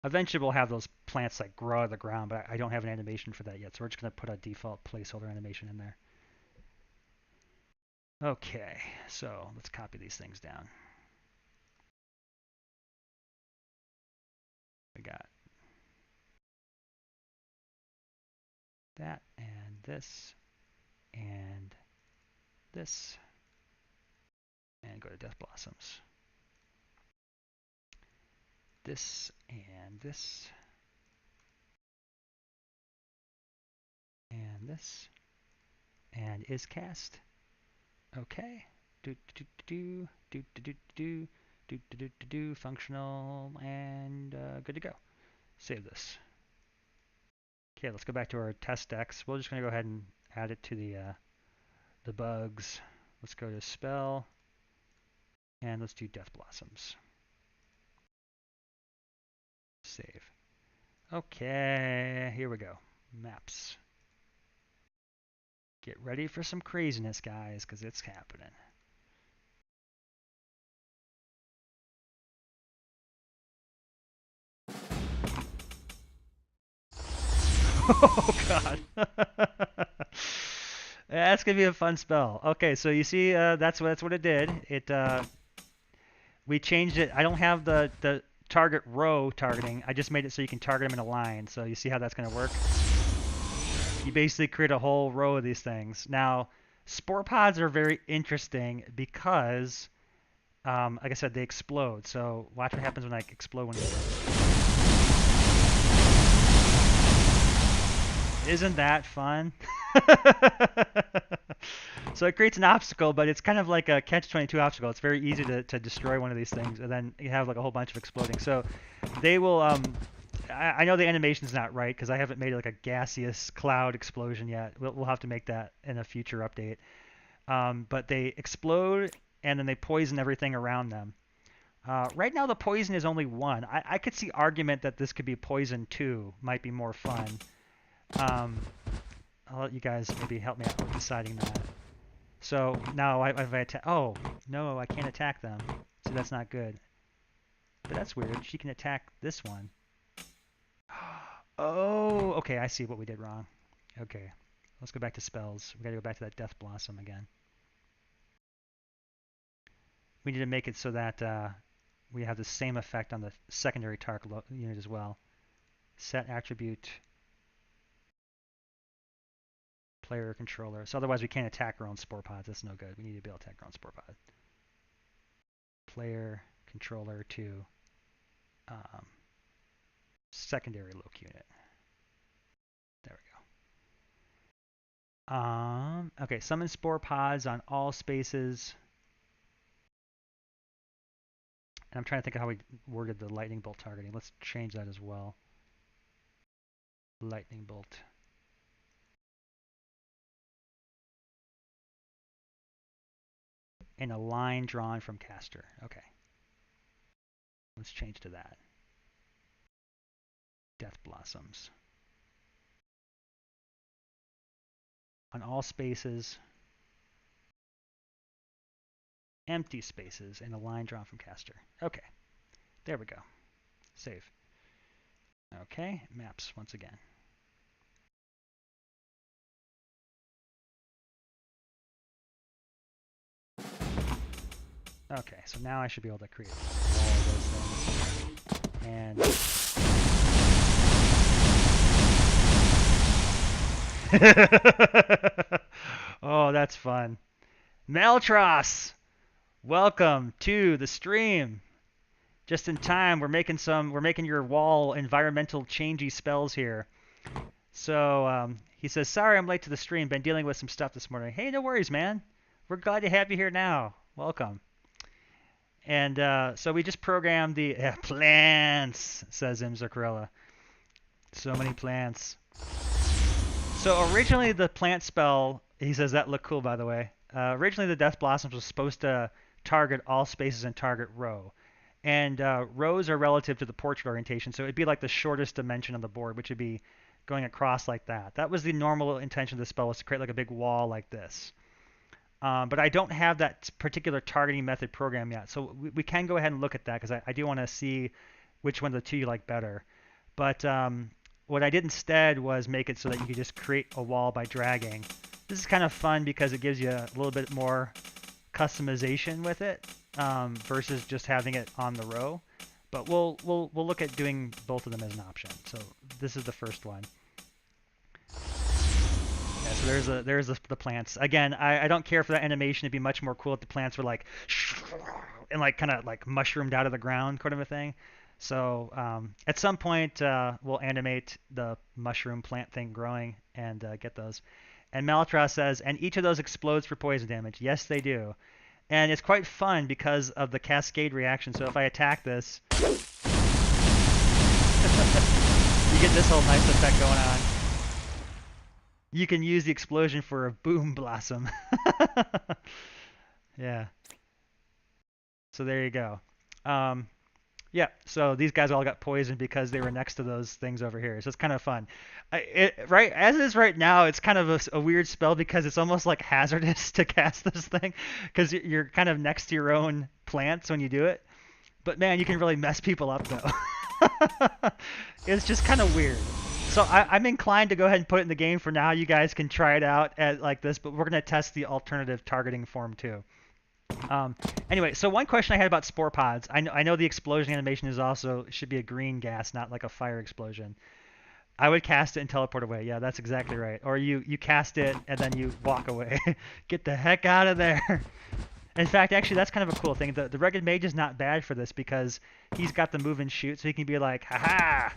Eventually we'll have those plants like grow out of the ground, but I don't have an animation for that yet, so we're just going to put a default placeholder animation in there. Okay, so let's copy these things down. that, and this, and this, and go to Death Blossoms. This, and this, and this, and is cast. Okay. Functional, and good to go. Save this. Okay, let's go back to our test decks. We're just going to go ahead and add it to the bugs. Let's go to spell, and let's do Death Blossoms. Save. Okay, here we go. Maps. Get ready for some craziness, guys, because it's happening. Oh god. That's gonna be a fun spell. Okay, so you see, that's what it did. We changed it. I don't have the target row targeting. I just made it so you can target them in a line. So you see how that's gonna work. You basically create a whole row of these things. Now, spore pods are very interesting because, like I said, they explode. So watch what happens when I explode one of these. Isn't that fun? So it creates an obstacle, but it's kind of like a catch-22 obstacle. It's very easy to destroy one of these things, and then you have like a whole bunch of exploding. So they will. I know the animation's not right because I haven't made like a gaseous cloud explosion yet. We'll have to make that in a future update. But they explode and then they poison everything around them. Right now the poison is only 1. I could see argument that this could be poison 2. Might be more fun. I'll let you guys maybe help me out with deciding that. So now if I attack, oh no, I can't attack them. So that's not good. But that's weird. She can attack this one. Oh, okay. I see what we did wrong. Okay, let's go back to spells. We gotta go back to that Death Blossom again. We need to make it so that we have the same effect on the secondary target unit as well. Set attribute player controller. So otherwise we can't attack our own spore pods. That's no good. We need to be able to attack our own spore pod. Player controller to secondary loc unit. There we go. Okay, summon spore pods on all spaces. And I'm trying to think of how we worded the lightning bolt targeting. Let's change that as well. Lightning bolt. In a line drawn from caster. Okay. Let's change to that. Death Blossoms. On all spaces. Empty spaces in a line drawn from caster. Okay. There we go. Save. Okay. Maps once again. Okay, so now I should be able to create all of those things. And oh, that's fun. Meltros, welcome to the stream. Just in time, we're making your wall environmental changey spells here. So he says, sorry I'm late to the stream. Been dealing with some stuff this morning. Hey, no worries, man. We're glad to have you here now. Welcome. And so we just programmed the plants, says Imzarkarella. So many plants. So originally the plant spell, he says that looked cool, by the way. Originally the Death Blossoms was supposed to target all spaces and target row. And rows are relative to the portrait orientation, so it'd be like the shortest dimension on the board, which would be going across like that. That was the normal intention of the spell, was to create like a big wall like this. But I don't have that particular targeting method program yet. So we can go ahead and look at that because I do want to see which one of the two you like better. But what I did instead was make it so that you could just create a wall by dragging. This is kind of fun because it gives you a little bit more customization with it versus just having it on the row. But we'll look at doing both of them as an option. So this is the first one. So the plants. Again, I don't care for that animation. It'd be much more cool if the plants were like and like kind of like mushroomed out of the ground, kind of a thing. So at some point we'll animate the mushroom plant thing growing and get those. And Malatra says, and each of those explodes for poison damage. Yes, they do. And it's quite fun because of the cascade reaction. So if I attack this, you get this whole nice effect going on. You can use the explosion for a boom blossom. Yeah. So there you go. Um, yeah. So these guys all got poisoned because they were next to those things over here. So it's kind of fun. Right as it is right now, it's kind of a weird spell because it's almost like hazardous to cast this thing because you're kind of next to your own plants when you do it. But man, you can really mess people up though. It's just kind of weird. So I'm inclined to go ahead and put it in the game for now. You guys can try it out at like this, but we're gonna test the alternative targeting form too. Um, anyway, so one question I had about spore pods. I know the explosion animation is also should be a green gas, not like a fire explosion. I would cast it and teleport away. Yeah, that's exactly right. Or you cast it and then you walk away. Get the heck out of there. In fact, actually, that's kind of a cool thing. The Rugged Mage is not bad for this because he's got the move and shoot, so he can be like, haha!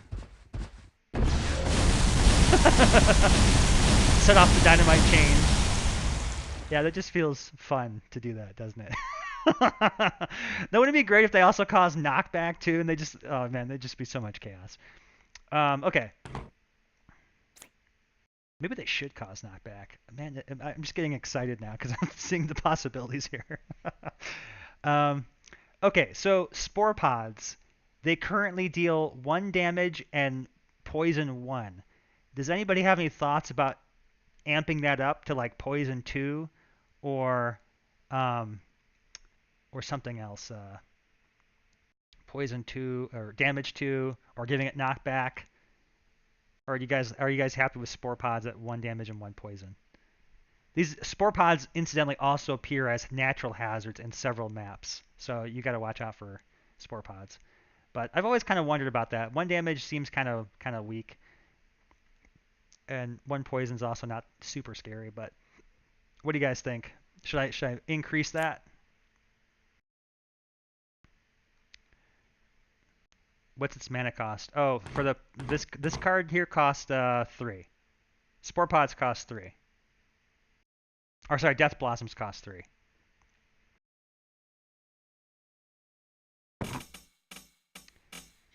Set off the dynamite chain. Yeah, that just feels fun to do that, doesn't it? That wouldn't it be great if they also caused knockback too, and they just, oh man, there'd just be so much chaos. Okay. Maybe they should cause knockback. Man, I'm just getting excited now because I'm seeing the possibilities here. um, okay, so spore pods. They currently deal 1 damage and poison 1. Does anybody have any thoughts about amping that up to like poison 2 or um, or something else? Poison 2 or damage 2 or giving it knockback? Or are you guys happy with spore pods at 1 damage and 1 poison? These spore pods incidentally also appear as natural hazards in several maps, so you got to watch out for spore pods. But I've always kind of wondered about that. 1 damage seems kind of weak, and 1 poison's also not super scary. But what do you guys think? Should I increase that? What's its mana cost? Oh, for this card here cost 3. Spore pods cost 3. Or sorry, Death Blossoms cost 3.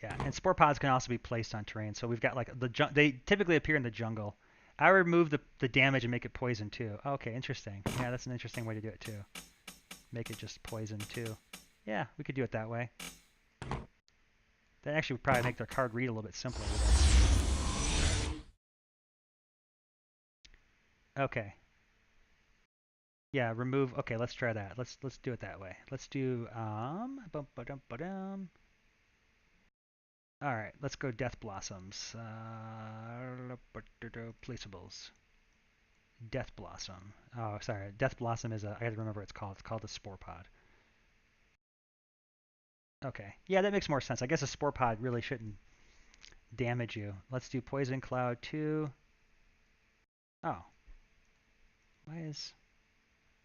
Yeah, and spore pods can also be placed on terrain. So we've got like they typically appear in the jungle. I remove the damage and make it poison too. Okay, interesting. Yeah, that's an interesting way to do it too. Make it just poison too. Yeah, we could do it that way. That actually would probably make their card read a little bit simpler. Okay. Yeah, remove. Okay, let's try that. Let's do it that way. Let's do bum ba dum ba dum. All right, let's go Death Blossoms. Placeables. Death Blossom. Oh, sorry. Death Blossom is I gotta remember what it's called. It's called a Spore Pod. Okay. Yeah, that makes more sense. I guess a Spore Pod really shouldn't damage you. Let's do Poison Cloud 2. Oh. Why is...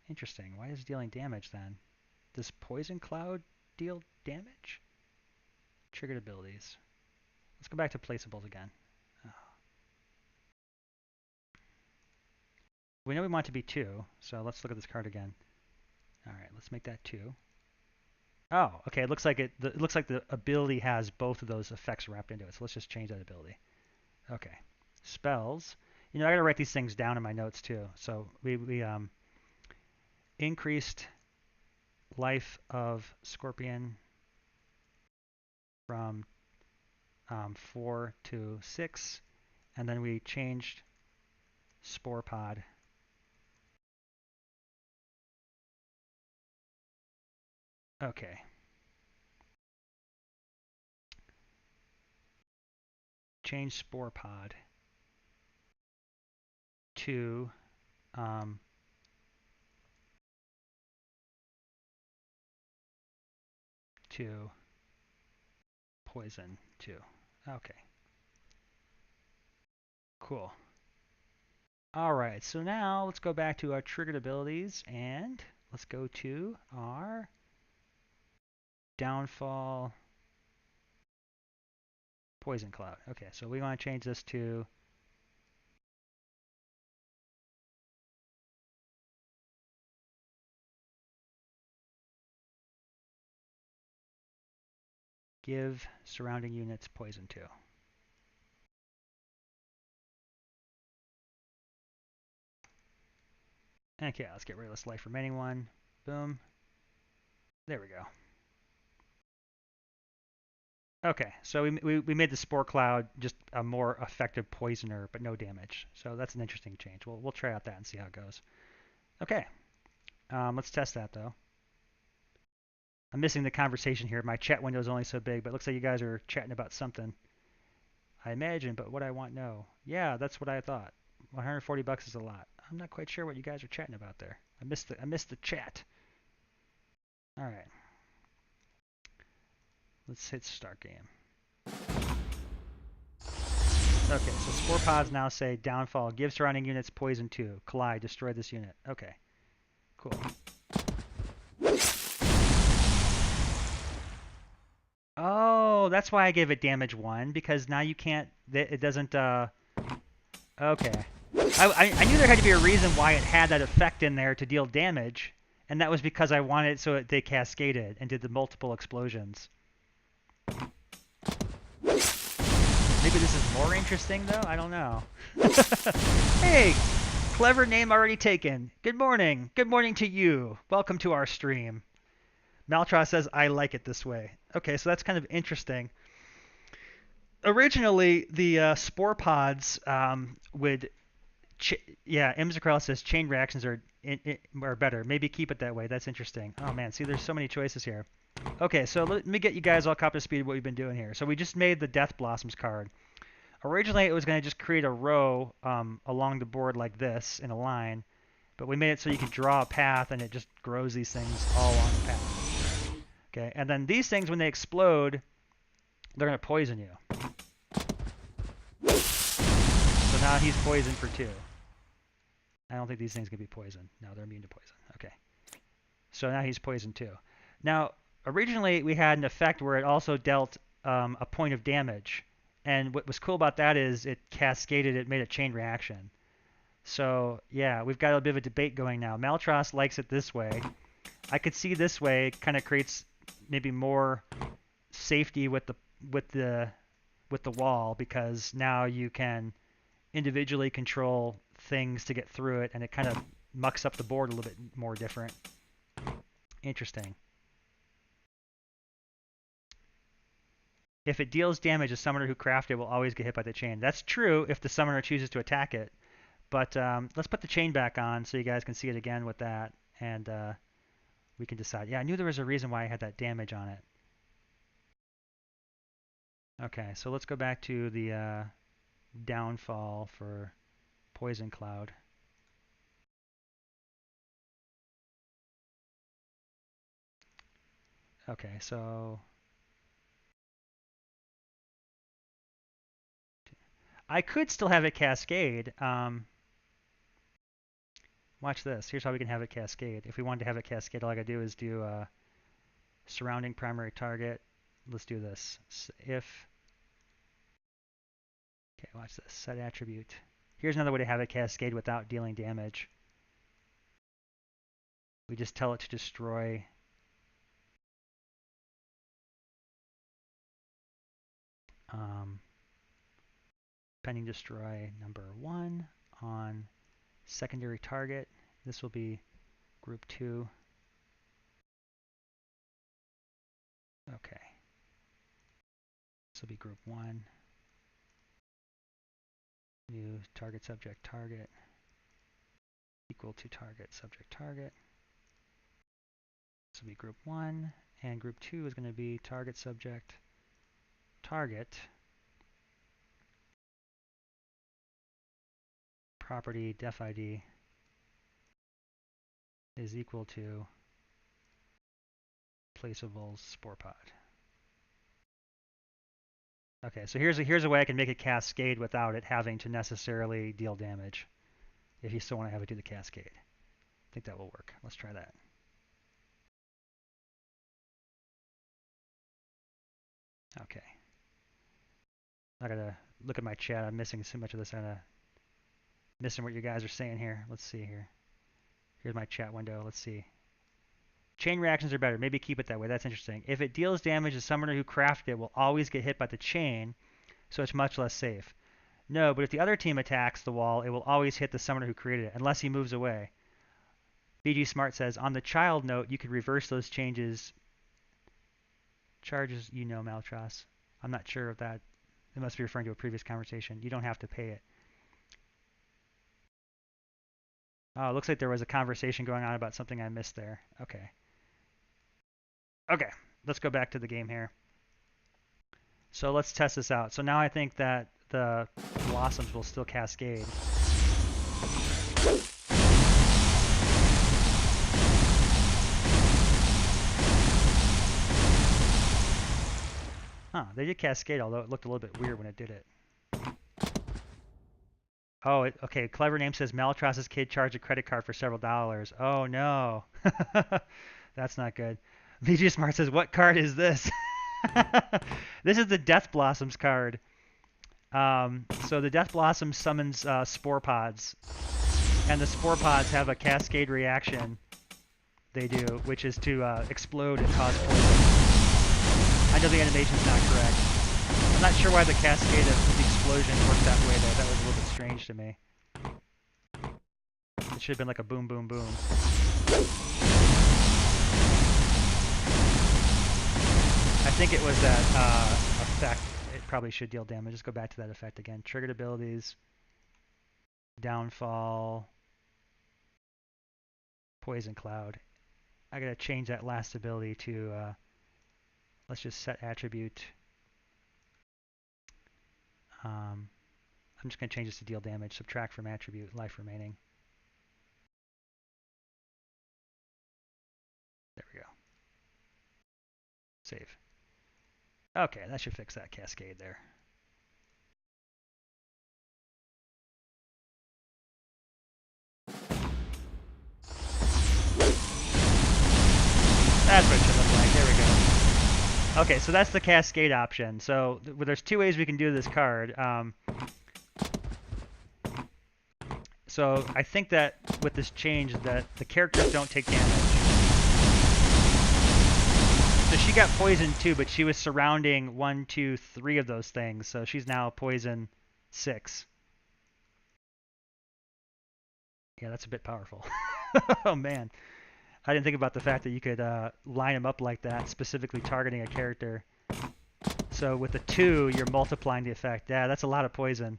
Interesting. Why is it dealing damage then? Does Poison Cloud deal damage? Triggered abilities. Let's go back to Placeables again. Oh. We know we want it to be 2, so let's look at this card again. All right, let's make that 2. Oh, okay. It looks like it looks like the ability has both of those effects wrapped into it. So let's just change that ability. Okay. Spells. You know, I gotta write these things down in my notes too. So we increased life of Scorpion from 4 to 6, and then we changed Spore Pod. Okay. Change Spore Pod to um, to poison 2. Okay. Cool. All right, so now let's go back to our triggered abilities and let's go to our downfall poison cloud. Okay, so we want to change this to give surrounding units poison too. Okay, let's get rid of this life remaining one. Boom. There we go. Okay, so we made the spore cloud just a more effective poisoner, but no damage. So that's an interesting change. We'll try out that and see how it goes. Okay, let's test that though. I'm missing the conversation here. My chat window is only so big, but it looks like you guys are chatting about something. I imagine, but what I want no. Yeah, that's what I thought. 140 bucks is a lot. I'm not quite sure what you guys are chatting about there. I missed the chat. All right. Let's hit start game. Okay, so spore pods now say downfall, give surrounding units poison 2, collide, destroy this unit. Okay, cool. Oh, that's why I gave it damage 1, because now you can't, it doesn't, okay. I knew there had to be a reason why it had that effect in there to deal damage, and that was because I wanted it so they cascaded and did the multiple explosions. Maybe this is more interesting, though? I don't know. Hey, clever name already taken. Good morning. Good morning to you. Welcome to our stream. Maltros says, I like it this way. Okay, so that's kind of interesting. Originally, the spore pods would... yeah, Imzacrel says chain reactions are better. Maybe keep it that way. That's interesting. Oh, man. See, there's so many choices here. Okay, so let me get you guys all caught up to speed what we've been doing here. So we just made the Death Blossoms card. Originally, it was going to just create a row along the board like this in a line, but we made it so you could draw a path and it just grows these things all along the path. Okay, and then these things, when they explode, they're going to poison you. So now he's poisoned for 2. I don't think these things can be poisoned. No, they're immune to poison. Okay. So now he's poisoned too. Now, originally we had an effect where it also dealt a point of damage. And what was cool about that is it cascaded, it made a chain reaction. So, yeah, we've got a bit of a debate going now. Maltros likes it this way. I could see this way kind of creates maybe more safety with the wall, because now you can individually control things to get through it, and it kind of mucks up the board a little bit more different. Interesting. If it deals damage, a summoner who crafted it will always get hit by the chain. That's true if the summoner chooses to attack it. But let's put the chain back on so you guys can see it again with that, and we can decide. Yeah, I knew there was a reason why I had that damage on it. Okay, so let's go back to the downfall for Poison Cloud. Okay, so I could still have it cascade. Watch this. Here's how we can have it cascade. If we wanted to have it cascade, all I gotta do is do surrounding primary target. Let's do this. If, okay, watch this. Set attribute. Here's another way to have it cascade without dealing damage. We just tell it to destroy pending destroy number 1 on secondary target. This will be group 2. Okay. This will be group 1. New target subject target equal to target subject target. This will be group 1, and group 2 is going to be target subject target property def ID is equal to placeable spore pod. Okay, so here's a way I can make it cascade without it having to necessarily deal damage. if you still want to have it do the cascade. I think that will work. Let's try that. Okay. I gotta look at my chat. I'm missing so much of this. I'm missing what you guys are saying here. Let's see here. Here's my chat window. Let's see. Chain reactions are better. Maybe keep it that way. That's interesting. If it deals damage, the summoner who crafted it will always get hit by the chain, so it's much less safe. No, but if the other team attacks the wall, it will always hit the summoner who created it, unless he moves away. BG Smart says, on the child note, you could reverse those changes. Charges, Maltras. I'm not sure of that. It must be referring to a previous conversation. You don't have to pay it. Oh, it looks like there was a conversation going on about something I missed there. Okay. Okay, let's go back to the game here. So let's test this out. So now I think that the blossoms will still cascade. Huh, they did cascade, although it looked a little bit weird when it did it. Oh, okay. Clever Name says Maltras's kid charged a credit card for several dollars. Oh no, that's not good. VG Smart says, "What card is this?" This is the Death Blossoms card. So the Death Blossom summons spore pods, and the spore pods have a cascade reaction. They do, which is to explode and cause poison. I know the animation's not correct. I'm not sure why the cascade of the explosion worked that way there. That was a little bit strange to me. It should have been like a boom, boom, boom. I think it was that effect. It probably should deal damage. Just go back to that effect again. Triggered abilities. Downfall. Poison Cloud. I gotta change that last ability to, let's just set attribute. I'm just going to change this to deal damage. Subtract from attribute, life remaining. There we go. Save. Okay, that should fix that cascade there. That's what it should look like. There we go. Okay, so that's the cascade option. So there's two ways we can do this card. So I think that with this change that the characters don't take damage. So she got poisoned too, but she was surrounding 1, 2, 3 of those things. So she's now poison 6. Yeah, that's a bit powerful. Oh man. I didn't think about the fact that you could line them up like that, specifically targeting a character. So with the 2, you're multiplying the effect. Yeah, that's a lot of poison.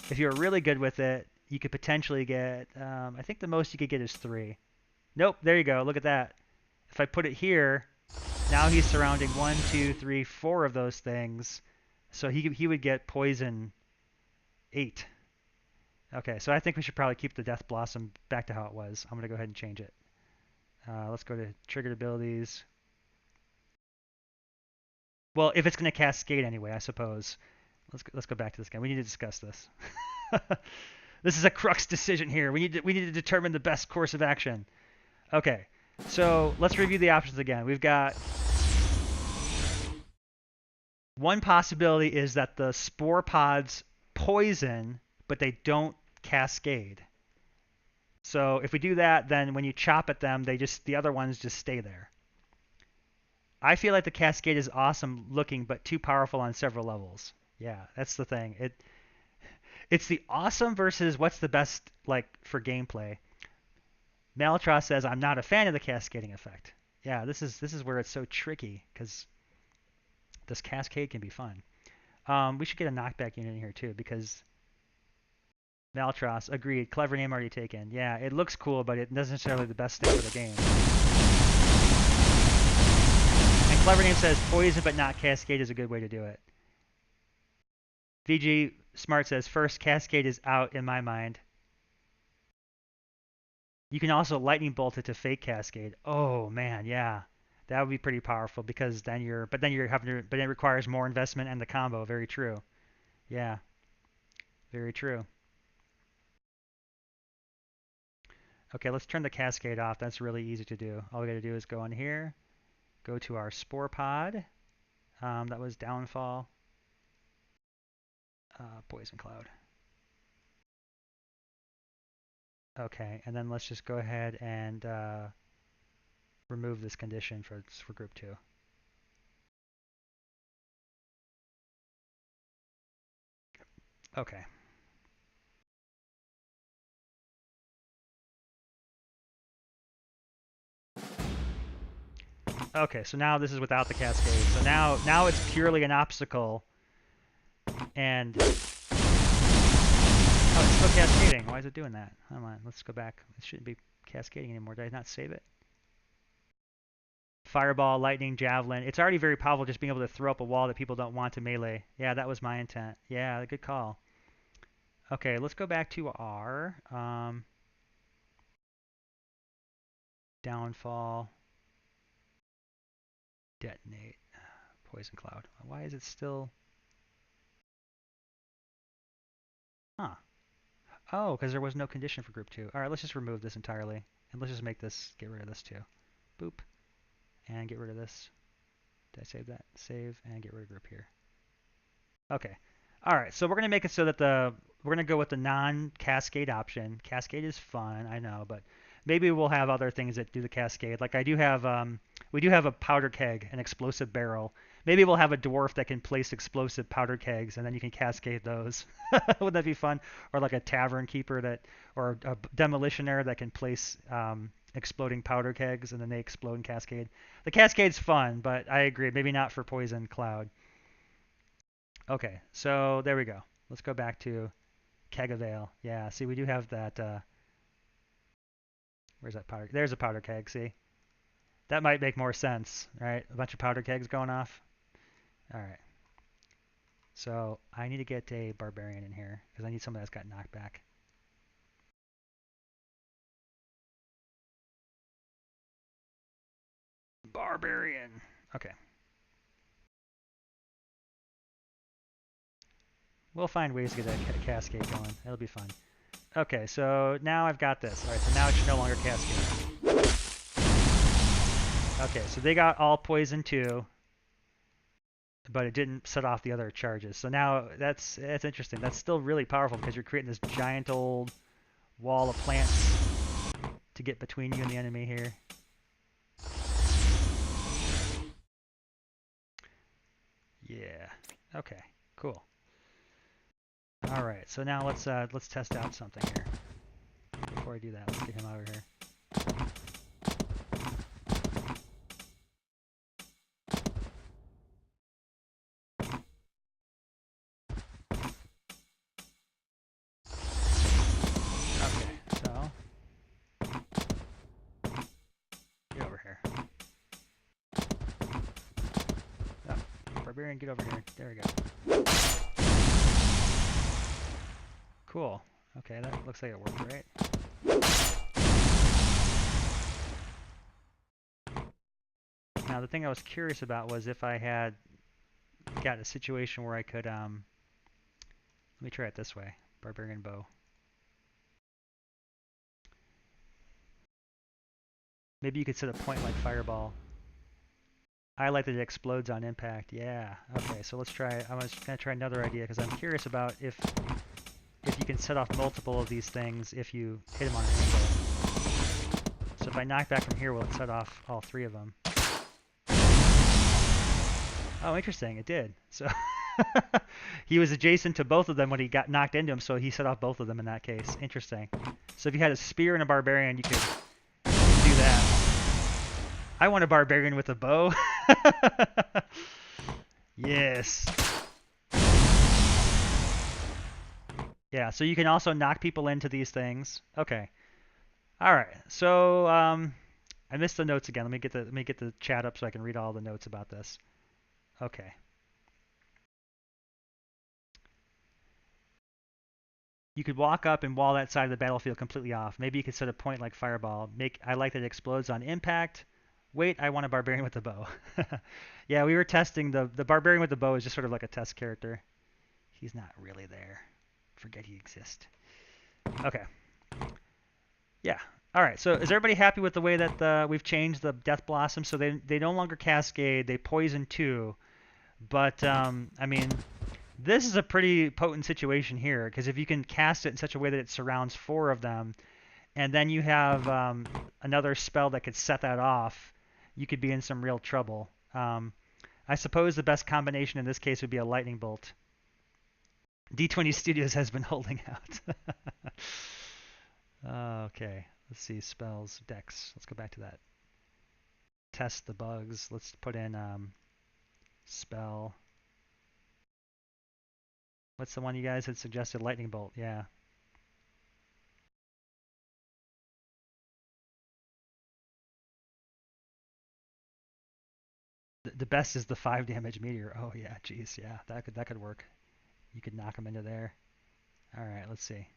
If you're really good with it, you could potentially get, I think the most you could get is 3. Nope, there you go. Look at that. If I put it here, now he's surrounding 1, 2, 3, 4 of those things. So he would get poison 8. Okay, so I think we should probably keep the Death Blossom back to how it was. I'm going to go ahead and change it. Let's go to triggered abilities. Well, if it's going to cascade anyway, I suppose. Let's go back to this guy. We need to discuss this. This is a crux decision here. We need to determine the best course of action. Okay, so let's review the options again. We've got one possibility is that the spore pods poison, but they don't cascade. So if we do that, then when you chop at them, the other ones just stay there. I feel like the cascade is awesome looking, but too powerful on several levels. Yeah, that's the thing. It's the awesome versus what's the best like for gameplay. Maltras says I'm not a fan of the cascading effect. Yeah, this is where it's so tricky because this cascade can be fun. We should get a knockback unit in here too because Maltras agreed. Clever name already taken. Yeah, it looks cool, but it doesn't necessarily the best thing for the game. And Clever name says poison but not cascade is a good way to do it. VG Smart says first cascade is out in my mind. You can also lightning bolt it to fake cascade. Oh man, yeah. That would be pretty powerful because then but it requires more investment and the combo. Very true. Yeah. Very true. Okay, let's turn the cascade off. That's really easy to do. All we got to do is go in here, go to our spore pod. That was downfall. Poison cloud. Okay, and then let's just go ahead and remove this condition for group 2. Okay. Okay, so now this is without the cascade. So now it's purely an obstacle, and oh, it's still cascading. Why is it doing that? Hold on, let's go back. It shouldn't be cascading anymore. Did I not save it? Fireball, lightning, javelin. It's already very powerful just being able to throw up a wall that people don't want to melee. Yeah, that was my intent. Yeah, good call. Okay, let's go back to our downfall, detonate, poison cloud. Why is it still? Huh. Oh, because there was no condition for group 2. All right, let's just remove this entirely, and let's just make this, get rid of this too. Boop, and get rid of this. Did I save that? Save, and get rid of group here. Okay. All right, so we're going to make it so that we're going to go with the non-cascade option. Cascade is fun, I know, but maybe we'll have other things that do the cascade. Like we do have a powder keg, an explosive barrel. Maybe we'll have a dwarf that can place explosive powder kegs, and then you can cascade those. Wouldn't that be fun? Or like a tavern keeper or a demolitioner that can place exploding powder kegs, and then they explode and cascade. The cascade's fun, but I agree, maybe not for poison cloud. Okay, so there we go. Let's go back to Keg of Ale. Yeah, see, we do have that. Where's that powder? There's a powder keg, see? That might make more sense, right? A bunch of powder kegs going off. All right. So I need to get a barbarian in here because I need somebody that's got knockback. Barbarian. Okay. We'll find ways to get that cascade going. It'll be fun. Okay, so now I've got this. All right, so now it should no longer cascade. Okay, so they got all poison too, but it didn't set off the other charges. So now that's interesting. That's still really powerful because you're creating this giant old wall of plants to get between you and the enemy here. Yeah. Okay. Cool. All right. So now let's test out something here. Before I do that, let's get him over here. Okay. So get over here. Oh, barbarian, get over here. There we go. Cool. Okay, that looks like it worked, right? Now, the thing I was curious about was if I had got a situation where I could, let me try it this way. Barbarian bow. Maybe you could set a point like fireball. I like that it explodes on impact. Yeah. Okay, so let's try. I'm just gonna try another idea because I'm curious about if you can set off multiple of these things if you hit them on an angle. So if I knock back from here, will it set off all 3 of them? Oh, interesting. It did. So he was adjacent to both of them when he got knocked into him, so he set off both of them in that case. Interesting. So if you had a spear and a barbarian, you could do that. I want a barbarian with a bow. Yes. Yeah, so you can also knock people into these things. Okay. All right. So I missed the notes again. Let me get the chat up so I can read all the notes about this. Okay. You could walk up and wall that side of the battlefield completely off. Maybe you could set a point like fireball. I like that it explodes on impact. Wait, I want a barbarian with a bow. Yeah, we were testing the barbarian with the bow is just sort of like a test character. He's not really there. Forget he exists. Okay. Yeah. All right, so is everybody happy with the way that we've changed the Death Blossom? So they no longer cascade, they poison too. But I mean, this is a pretty potent situation here because if you can cast it in such a way that it surrounds 4 of them, and then you have another spell that could set that off, you could be in some real trouble. I suppose the best combination in this case would be a lightning bolt. D20 Studios has been holding out. Okay, let's see, spells, decks. Let's go back to that. Test the bugs. Let's put in spell. What's the one you guys had suggested? Lightning bolt, yeah. The best is the 5 damage meteor. Oh yeah, geez, yeah, that could work. You could knock him into there. All right, let's see.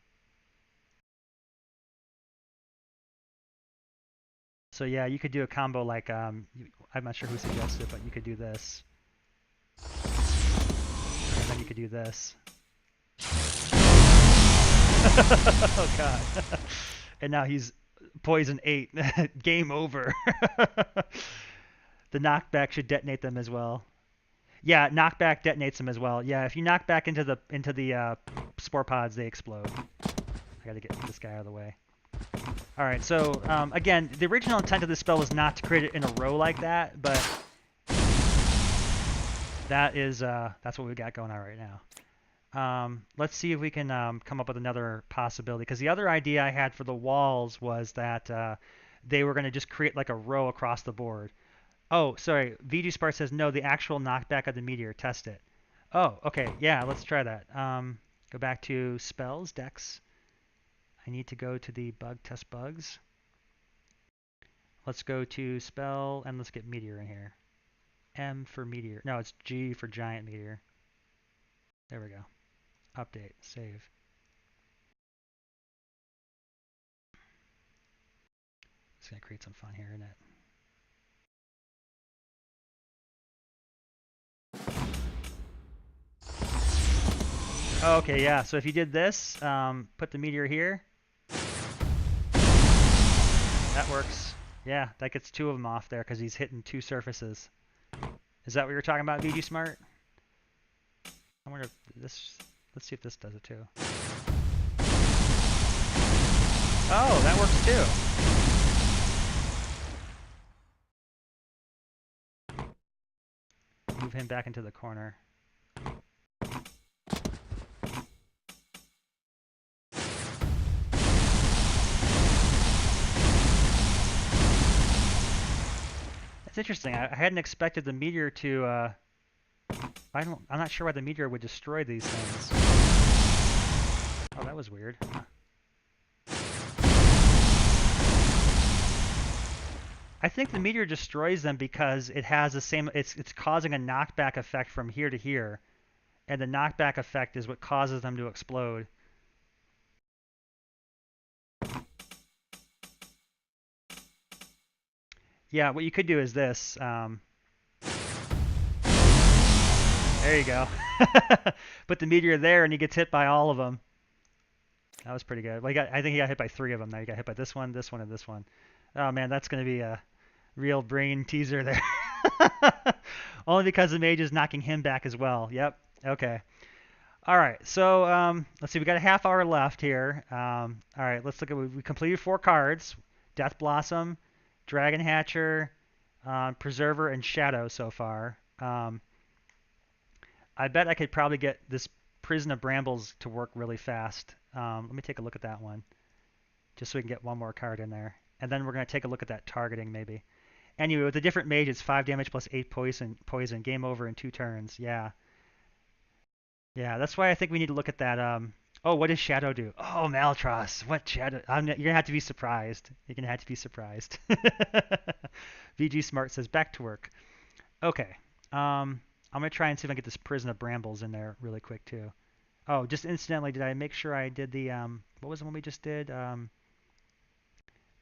So yeah, you could do a combo like I'm not sure who suggested it, but you could do this, and then you could do this. Oh god. And now he's poison 8. Game over. The knockback should detonate them as well. Yeah, knockback detonates them as well. Yeah, if you knock back into the spore pods, they explode. I gotta get this guy out of the way. All right, so again, the original intent of this spell was not to create it in a row like that, but that's what we got going on right now. Let's see if we can come up with another possibility, because the other idea I had for the walls was that they were going to just create like a row across the board. Oh, sorry, VG Spark says no, the actual knockback of the meteor. Test it. Oh, okay, yeah, let's try that. Go back to spells, decks. I need to go to the bug test bugs. Let's go to spell and let's get meteor in here. M for meteor. No, it's G for giant meteor. There we go. Update, save. It's gonna create some fun here, isn't it? Okay, yeah. So if you did this, put the meteor here. That works. Yeah, that gets 2 of them off there because he's hitting 2 surfaces. Is that what you're talking about, VG Smart? I wonder if this. Let's see if this does it too. Oh, that works too. Move him back into the corner. That's interesting. I hadn't expected the meteor to. I'm not sure why the meteor would destroy these things. Oh, that was weird. Huh. I think the meteor destroys them because it has the same. It's causing a knockback effect from here to here, and the knockback effect is what causes them to explode. Yeah, what you could do is this. There you go. Put the meteor there, and he gets hit by all of them. That was pretty good. Well, I think he got hit by 3 of them. Now he got hit by this one, and this one. Oh man, that's going to be a real brain teaser there. Only because the mage is knocking him back as well. Yep. Okay. All right. So let's see. We got a half hour left here. All right. Let's look at. We completed 4 cards: Death Blossom, Dragon Hatcher, Preserver, and Shadow so far. I bet I could probably get this Prison of Brambles to work really fast. Let me take a look at that one, just so we can get one more card in there. And then we're going to take a look at that targeting maybe. Anyway, with a different mage, it's 5 damage plus 8 poison. Game over in 2 turns. Yeah. Yeah, that's why I think we need to look at that. Oh, what does Shadow do? Oh, Maltros. What Shadow? You're going to have to be surprised. You're going to have to be surprised. VG Smart says, back to work. Okay. I'm going to try and see if I can get this Prison of Brambles in there really quick, too. Oh, just incidentally, did I make sure I did the, what was the one we just did?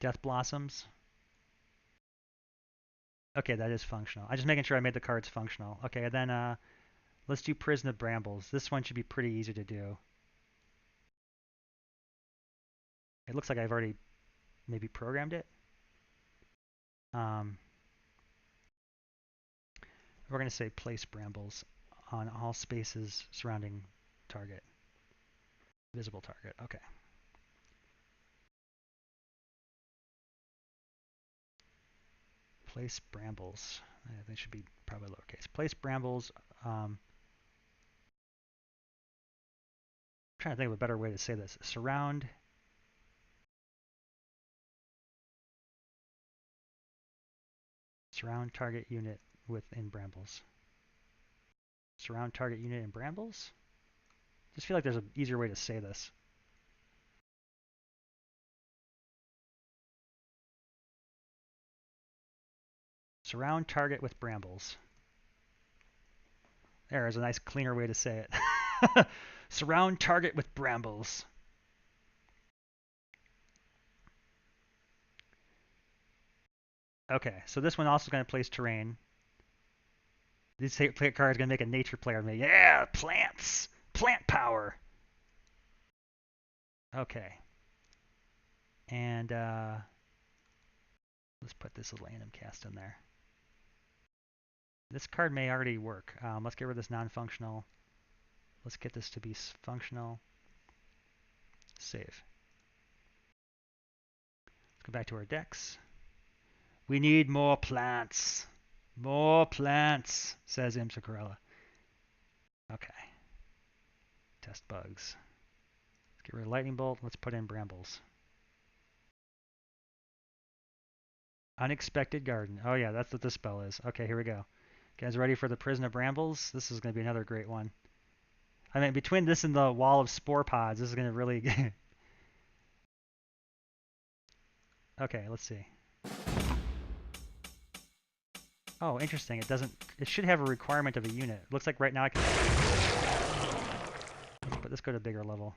Death Blossoms. Okay, that is functional. I'm just making sure I made the cards functional. Okay, and then let's do Prison of Brambles. This one should be pretty easy to do. It looks like I've already maybe programmed it. We're going to say place brambles on all spaces surrounding target. Visible target. Okay. Place brambles. They should be probably lowercase. Place brambles. I'm trying to think of a better way to say this. Surround target unit within brambles. Surround target unit in brambles? Just feel like there's an easier way to say this. Surround target with brambles. There's a nice cleaner way to say it. Surround target with brambles. Okay, so this one also is going to place terrain. This card is going to make a nature player of me. Yeah, plants! Plant power! Okay. And let's put this little anim cast in there. This card may already work. Let's get rid of this non-functional. Let's get this to be functional. Save. Let's go back to our decks. We need more plants. More plants, says Imsakarella. Okay. Test bugs. Let's get rid of lightning bolt. Let's put in brambles. Unexpected garden. Oh yeah, that's what this spell is. Okay, here we go. Guys ready for the Prison of Brambles? This is going to be another great one. I mean, between this and the Wall of Spore Pods, this is going to really... Okay, let's see. Oh, interesting. It should have a requirement of a unit. Looks like right now I can... Let's go to a bigger level.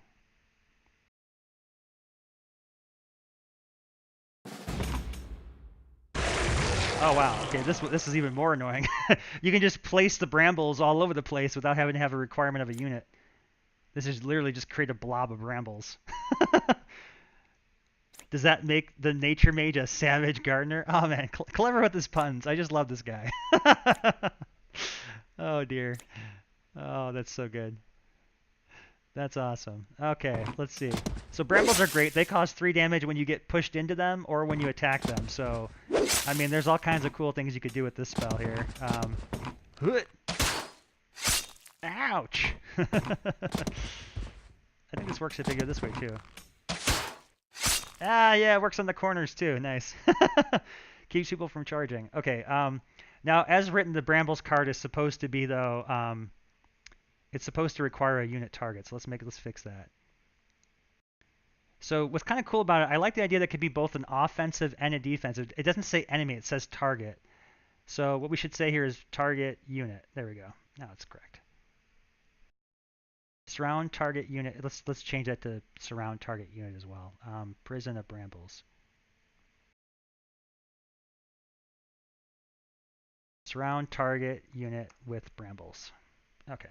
Oh wow, okay, this is even more annoying. You can just place the brambles all over the place without having to have a requirement of a unit. This is literally just create a blob of brambles. Does that make the nature mage a savage gardener? Oh man, clever with his puns. I just love this guy. Oh dear. Oh, that's so good. That's awesome. Okay, let's see. So brambles are great. They cause 3 damage when you get pushed into them or when you attack them. So, I mean, there's all kinds of cool things you could do with this spell here. Ouch! I think this works if they go this way too. Ah, yeah, it works on the corners too. Nice. Keeps people from charging. Okay. Now, as written, the brambles card is supposed to be though. It's supposed to require a unit target. So let's fix that. So what's kind of cool about it, I like the idea that it could be both an offensive and a defensive. It doesn't say enemy, it says target. So what we should say here is target unit. There we go. Now it's correct. Surround target unit. Let's change that to surround target unit as well. Prison of Brambles. Surround target unit with brambles. Okay.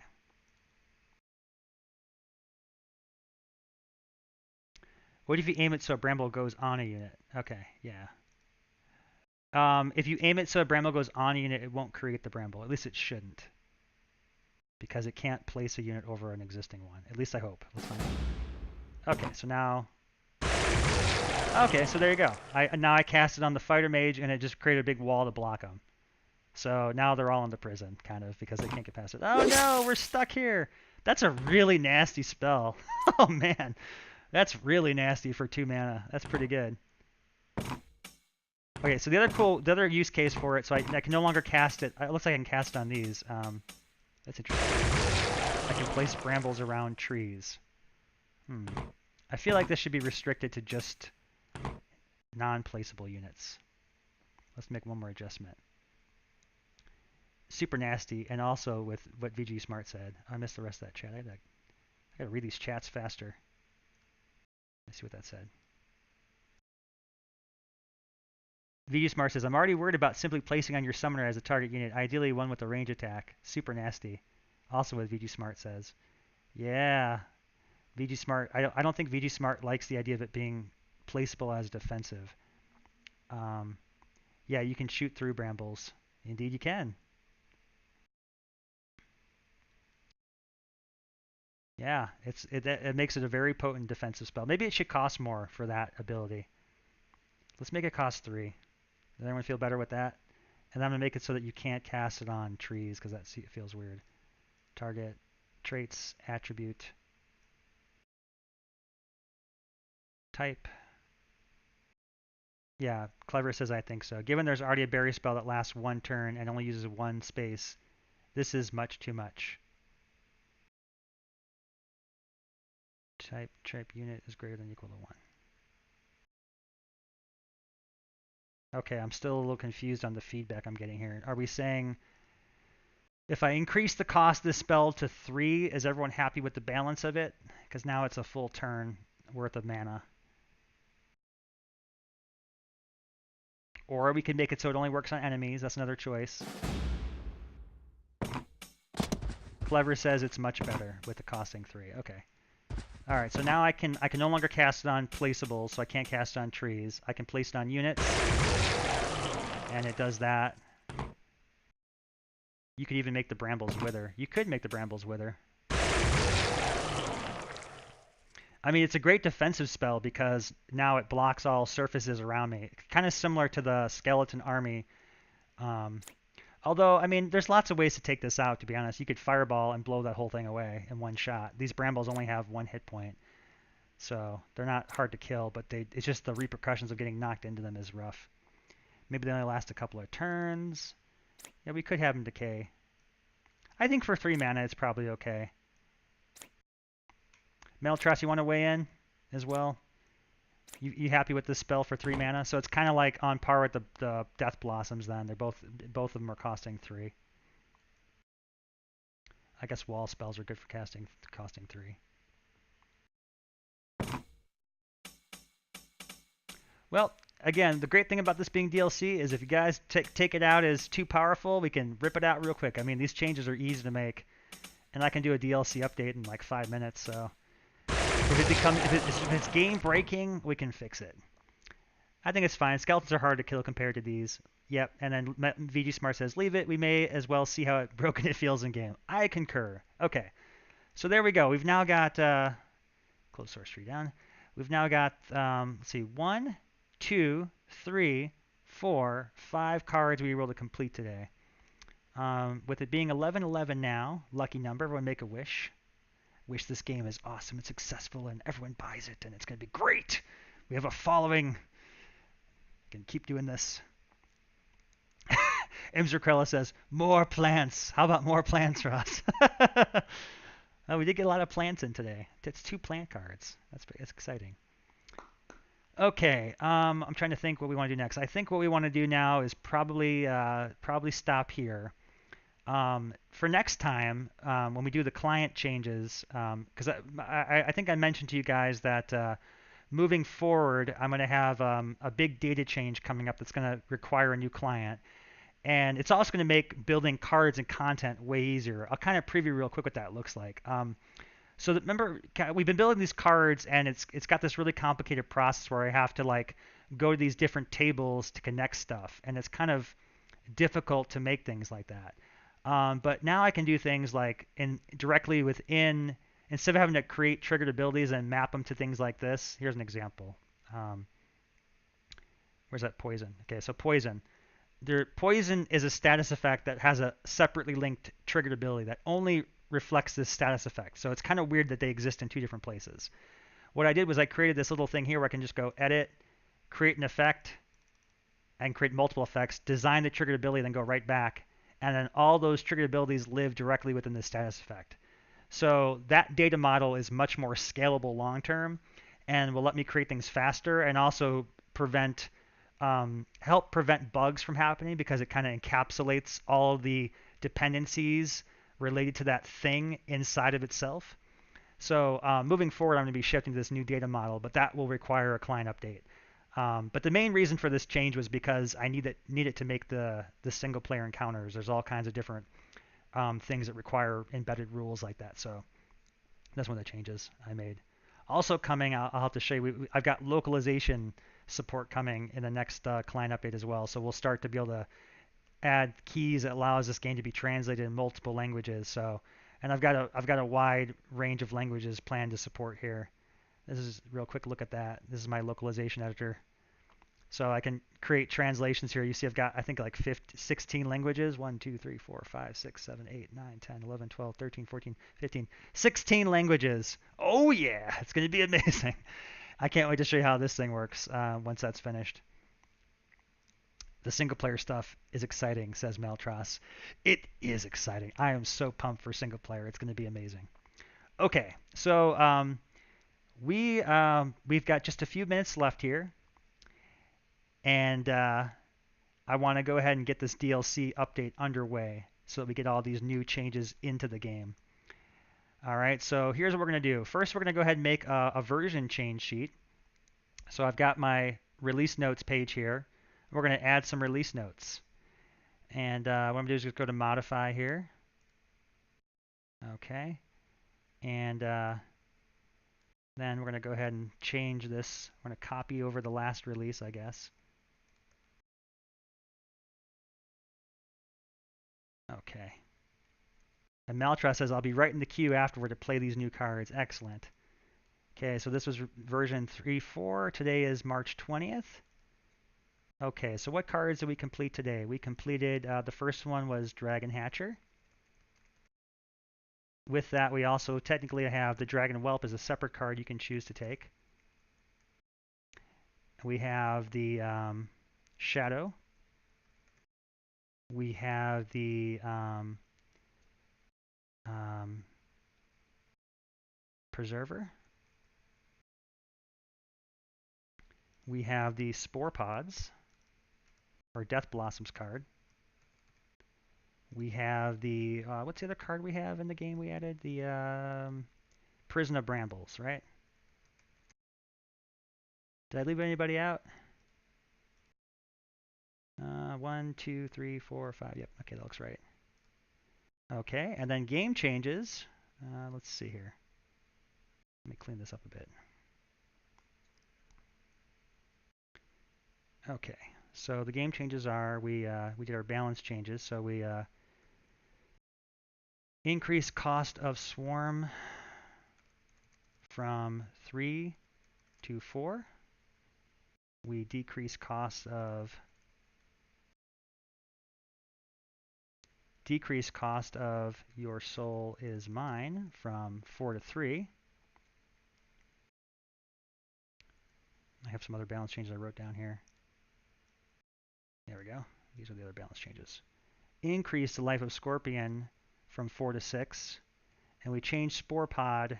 What if you aim it so a bramble goes on a unit? Okay, yeah. If you aim it so a bramble goes on a unit, it won't create the bramble. At least it shouldn't. Because it can't place a unit over an existing one. At least I hope. Let's find out. Okay, so now... Okay, so there you go. Now I cast it on the fighter mage, and it just created a big wall to block them. So now they're all in the prison, kind of, because they can't get past it. Oh no, we're stuck here! That's a really nasty spell. Oh man. That's really nasty for 2 mana. That's pretty good. Okay, so the other use case for it, so I can no longer cast it. It looks like I can cast it on these. That's interesting. I can place brambles around trees. I feel like this should be restricted to just non-placeable units. Let's make one more adjustment. Super nasty, and also with what VG Smart said. I missed the rest of that chat. I gotta read these chats faster. Let's see what that said. VG Smart says, I'm already worried about simply placing on your summoner as a target unit, ideally one with a range attack. Super nasty. Also what VG Smart says. Yeah. VG Smart, I don't think VG Smart likes the idea of it being placeable as defensive. Um, yeah, you can shoot through brambles. Indeed, you can. Yeah, it makes it a very potent defensive spell. Maybe it should cost more for that ability. Let's make it cost 3. Does anyone feel better with that? And I'm gonna make it so that you can't cast it on trees because that feels weird. Target, traits, attribute, type. Yeah, Clever says I think so. Given there's already a berry spell that lasts 1 turn and only uses 1 space, this is much too much. Type unit is greater than or equal to 1. Okay, I'm still a little confused on the feedback I'm getting here. Are we saying if I increase the cost of this spell to 3, is everyone happy with the balance of it? Because now it's a full turn worth of mana. Or we can make it so it only works on enemies. That's another choice. Clever says it's much better with the costing 3. Okay. All right, so now I can no longer cast it on placeables, so I can't cast it on trees. I can place it on units, and it does that. You could even make the brambles wither. You could make the brambles wither. I mean, it's a great defensive spell because now it blocks all surfaces around me. Kind of similar to the skeleton army. Although, I mean, there's lots of ways to take this out, to be honest. You could fireball and blow that whole thing away in one shot. These brambles only have 1 hit point. So they're not hard to kill, but it's just the repercussions of getting knocked into them is rough. Maybe they only last a couple of turns. Yeah, we could have them decay. I think for 3 mana, it's probably okay. Meltras, you want to weigh in as well? You happy with this spell for 3 mana? So it's kind of like on par with the Death Blossoms then. They're both of them are costing 3. I guess wall spells are good for costing 3. Well, again, the great thing about this being DLC is if you guys take it out as too powerful, we can rip it out real quick. I mean, these changes are easy to make, and I can do a DLC update in like 5 minutes. So if it's game breaking, we can fix it. I think it's fine. Skeletons are hard to kill compared to these. Yep. And then VG Smart says, leave it. We may as well see how broken it feels in game. I concur. Okay. So there we go. We've now got close source tree down. We've now got let's see, 1, 2, 3, 4, 5 cards we were able to complete today. With it being 11/11 now, lucky number. Everyone make a wish. Wish this game is awesome and successful and everyone buys it and it's going to be great. We have a following. Can keep doing this. Imzerkrella says, more plants. How about more plants for us? Oh, we did get a lot of plants in today. It's 2 plant cards. That's exciting. Okay, I'm trying to think what we want to do next. I think what we want to do now is probably stop here. For next time, when we do the client changes, because I think I mentioned to you guys that moving forward, I'm going to have a big data change coming up that's going to require a new client. And it's also going to make building cards and content way easier. I'll kind of preview real quick what that looks like. So remember, we've been building these cards, and it's got this really complicated process where I have to like go to these different tables to connect stuff, and it's kind of difficult to make things like that. But now I can do things like directly within, instead of having to create triggered abilities and map them to things like this. Here's an example. Where's that poison? Okay, so poison. Poison is a status effect that has a separately linked triggered ability that only reflects this status effect. So it's kind of weird that they exist in 2 different places. What I did was I created this little thing here where I can just go edit, create an effect, and create multiple effects, design the triggered ability, then go right back. And then all those triggered abilities live directly within the status effect. So that data model is much more scalable long term and will let me create things faster and also help prevent bugs from happening because it kind of encapsulates all the dependencies related to that thing inside of itself. So moving forward, I'm going to be shifting to this new data model, but that will require a client update. But the main reason for this change was because I need it to make the single player encounters. There's all kinds of different things that require embedded rules like that. So that's one of the changes I made. Also coming, I'll have to show you, I've got localization support coming in the next client update as well. So we'll start to be able to add keys that allows this game to be translated in multiple languages. So, and I've got a wide range of languages planned to support here. This is a real quick look at that. This is my localization editor. So I can create translations here. You see I've got, I think, like 16 languages. 1, 2, 3, 4, 5, 6, 7, 8, 9, 10, 11, 12, 13, 14, 15, 16 languages. Oh yeah, it's going to be amazing. I can't wait to show you how this thing works once that's finished. The single player stuff is exciting, says Meltros. It is exciting. I am so pumped for single player. It's going to be amazing. Okay, so we've got just a few minutes left here, and I want to go ahead and get this DLC update underway so that we get all these new changes into the game. All right, so here's what we're going to do. First, we're going to go ahead and make a version change sheet. So I've got my release notes page here. We're going to add some release notes. And what I'm going to do is just go to modify here. Okay. And then we're going to go ahead and change this. We're going to copy over the last release, I guess. Okay. And Maltras says, I'll be right in the queue afterward to play these new cards. Excellent. Okay, so this was version 3.4. Today is March 20th. Okay, so what cards did we complete today? We completed, the first one was Dragon Hatcher. With that, we also technically have the Dragon Whelp as a separate card you can choose to take. We have the Shadow. We have the Preserver. We have the Spore Pods, or Death Blossoms card. We have the, what's the other card we have in the game we added? The Prison of Brambles, right? Did I leave anybody out? 1, 2, 3, 4, 5. Yep, okay, that looks right. Okay, and then game changes. Let's see here. Let me clean this up a bit. Okay, so the game changes are we did our balance changes. So we increase cost of swarm from 3 to 4. We decrease cost of your soul is mine from 4 to 3. I have some other balance changes I wrote down here. There we go. These are the other balance changes. Increase the life of Scorpion from 4 to 6. And we change Spore Pod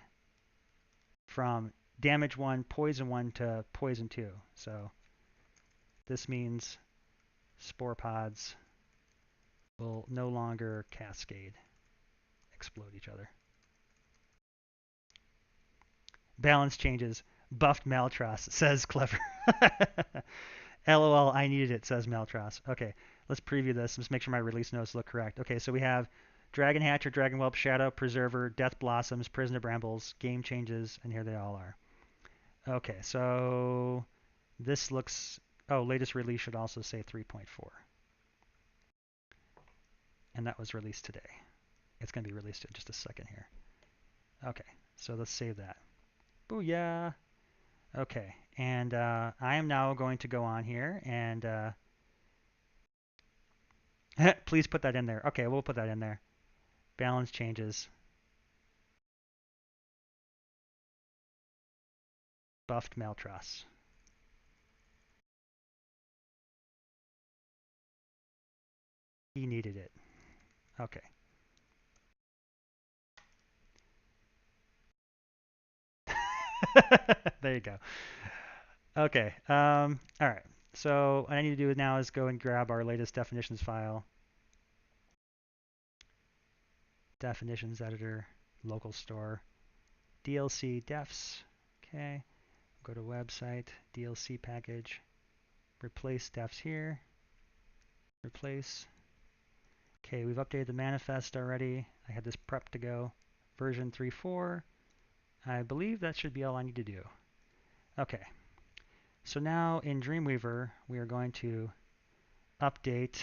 from damage 1, poison 1 to poison 2. So this means Spore Pods will no longer cascade, explode each other. Balance changes. Buffed Maltras, says Clever. LOL, I needed it, says Maltras. Okay, let's preview this. Let's make sure my release notes look correct. Okay, so we have Dragon Hatcher, Dragon Whelp, Shadow, Preserver, Death Blossoms, Prison of Brambles, game changes, and here they all are. Okay, so this looks, oh, latest release should also say 3.4. And that was released today. It's going to be released in just a second here. Okay, so let's save that. Booyah! Okay, and I am now going to go on here and please put that in there. Okay, we'll put that in there. Balance changes. Buffed Maltras. He needed it. Okay. There you go. Okay. All right. So what I need to do now is go and grab our latest definitions file. Definitions editor, local store, DLC defs. Okay. Go to website, DLC package, replace defs here, replace. Okay, we've updated the manifest already. I had this prep to go. Version 3.4. I believe that should be all I need to do. Okay, so now in Dreamweaver, we are going to update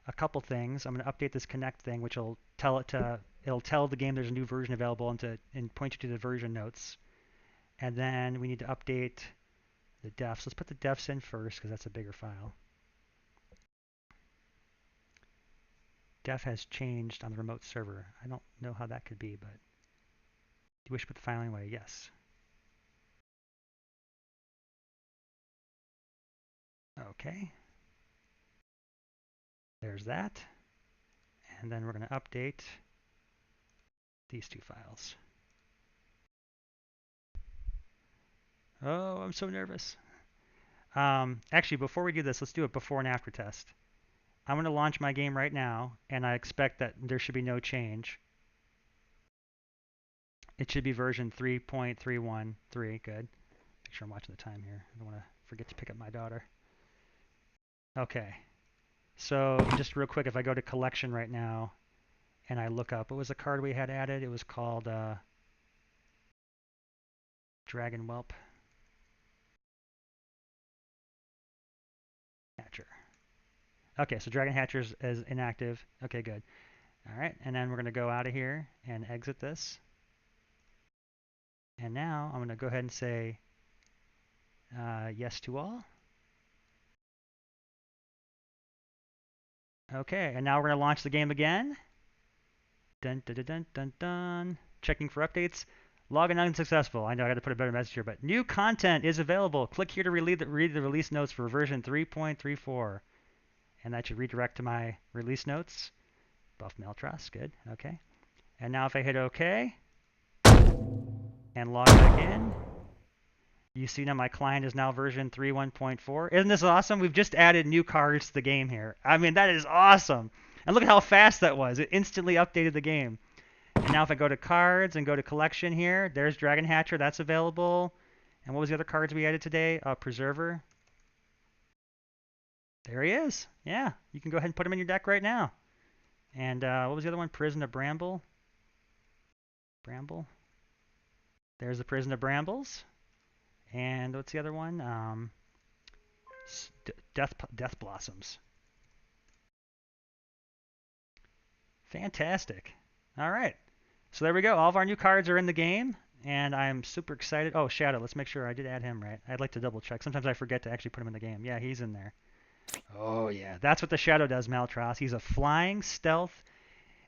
a couple things. I'm going to update this connect thing, which will tell it to, it'll tell the game there's a new version available and point you to the version notes. And then we need to update the defs. Let's put the defs in first because that's a bigger file. Def has changed on the remote server. I don't know how that could be, but do you wish to put the file anyway? Yes. Okay. There's that. And then we're going to update these two files. Oh, I'm so nervous. Actually, before we do this, let's do a before and after test. I'm going to launch my game right now, and I expect that there should be no change. It should be version 3.313. Good. Make sure I'm watching the time here. I don't want to forget to pick up my daughter. Okay. So just real quick, if I go to collection right now and I look up, what was the card we had added? It was called Dragon Whelp Hatcher. Okay, so Dragon Hatcher is inactive. Okay, good. All right, and then we're going to go out of here and exit this. And now I'm going to go ahead and say yes to all. Okay, and now we're going to launch the game again. Dun, dun, dun, dun, dun, dun. Checking for updates. Login unsuccessful. I know I got to put a better message here, but new content is available. Click here to read the release notes for version 3.34. And that should redirect to my release notes. Buff Meltras, good, okay. And now if I hit OK and log back in, you see now my client is now version 3.1.4. Isn't this awesome? We've just added new cards to the game here. I mean, that is awesome. And look at how fast that was. It instantly updated the game. And now if I go to cards and go to collection here, there's Dragon Hatcher. That's available. And what was the other cards we added today? Preserver. There he is. Yeah, you can go ahead and put him in your deck right now. And what was the other one? Prison of Bramble. Bramble. There's the Prison of Brambles. And what's the other one? Death Blossoms. Fantastic. All right. So there we go. All of our new cards are in the game, and I'm super excited. Oh, Shadow. Let's make sure I did add him right. I'd like to double check. Sometimes I forget to actually put him in the game. Yeah, he's in there. Oh, yeah. That's what the Shadow does, Maltras. He's a flying stealth,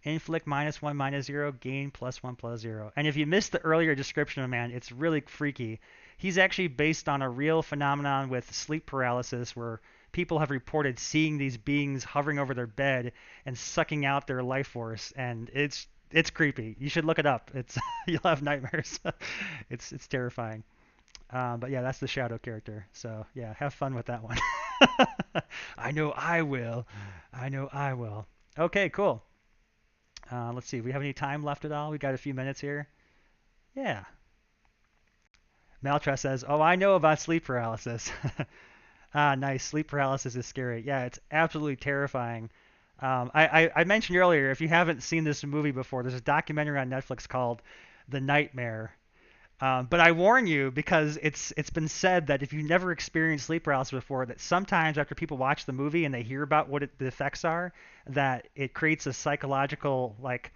inflict -1, -0, gain +1, +0. And if you missed the earlier description of man, it's really freaky. He's actually based on a real phenomenon with sleep paralysis where people have reported seeing these beings hovering over their bed and sucking out their life force, and it's creepy. You should look it up. It's you'll have nightmares. It's terrifying. But yeah, that's the Shadow character. So yeah, have fun with that one. I know I will. I know I will. Okay, cool. Let's see. We have any time left at all? We got a few minutes here. Yeah. Maltra says, "Oh, I know about sleep paralysis." Ah, nice. Sleep paralysis is scary. Yeah, it's absolutely terrifying. I mentioned earlier, if you haven't seen this movie before, there's a documentary on Netflix called The Nightmare. But I warn you because it's been said that if you've never experienced sleep paralysis before, that sometimes after people watch the movie and they hear about what the effects are, that it creates a psychological like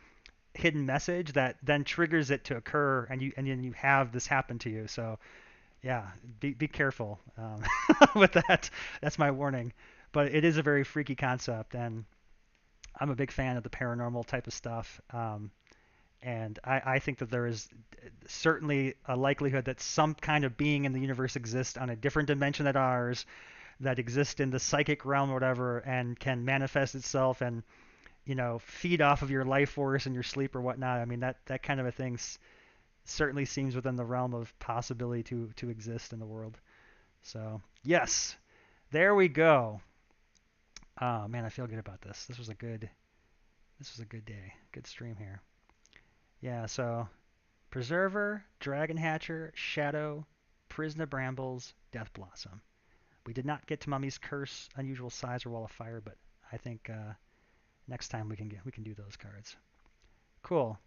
hidden message that then triggers it to occur, and then you have this happen to you. So yeah, be careful with that. That's my warning. But it is a very freaky concept, and I'm a big fan of the paranormal type of stuff. And I think that there is certainly a likelihood that some kind of being in the universe exists on a different dimension than ours, that exists in the psychic realm or whatever, and can manifest itself and feed off of your life force and your sleep or whatnot. I mean that kind of a thing certainly seems within the realm of possibility to exist in the world. So yes, there we go. Oh man, I feel good about this. This was a good day, good stream here. Yeah, so Preserver, Dragon Hatcher, Shadow, Prison of Brambles, Death Blossom. We did not get to Mummy's Curse, Unusual Size, or Wall of Fire, but I think next time we can do those cards. Cool.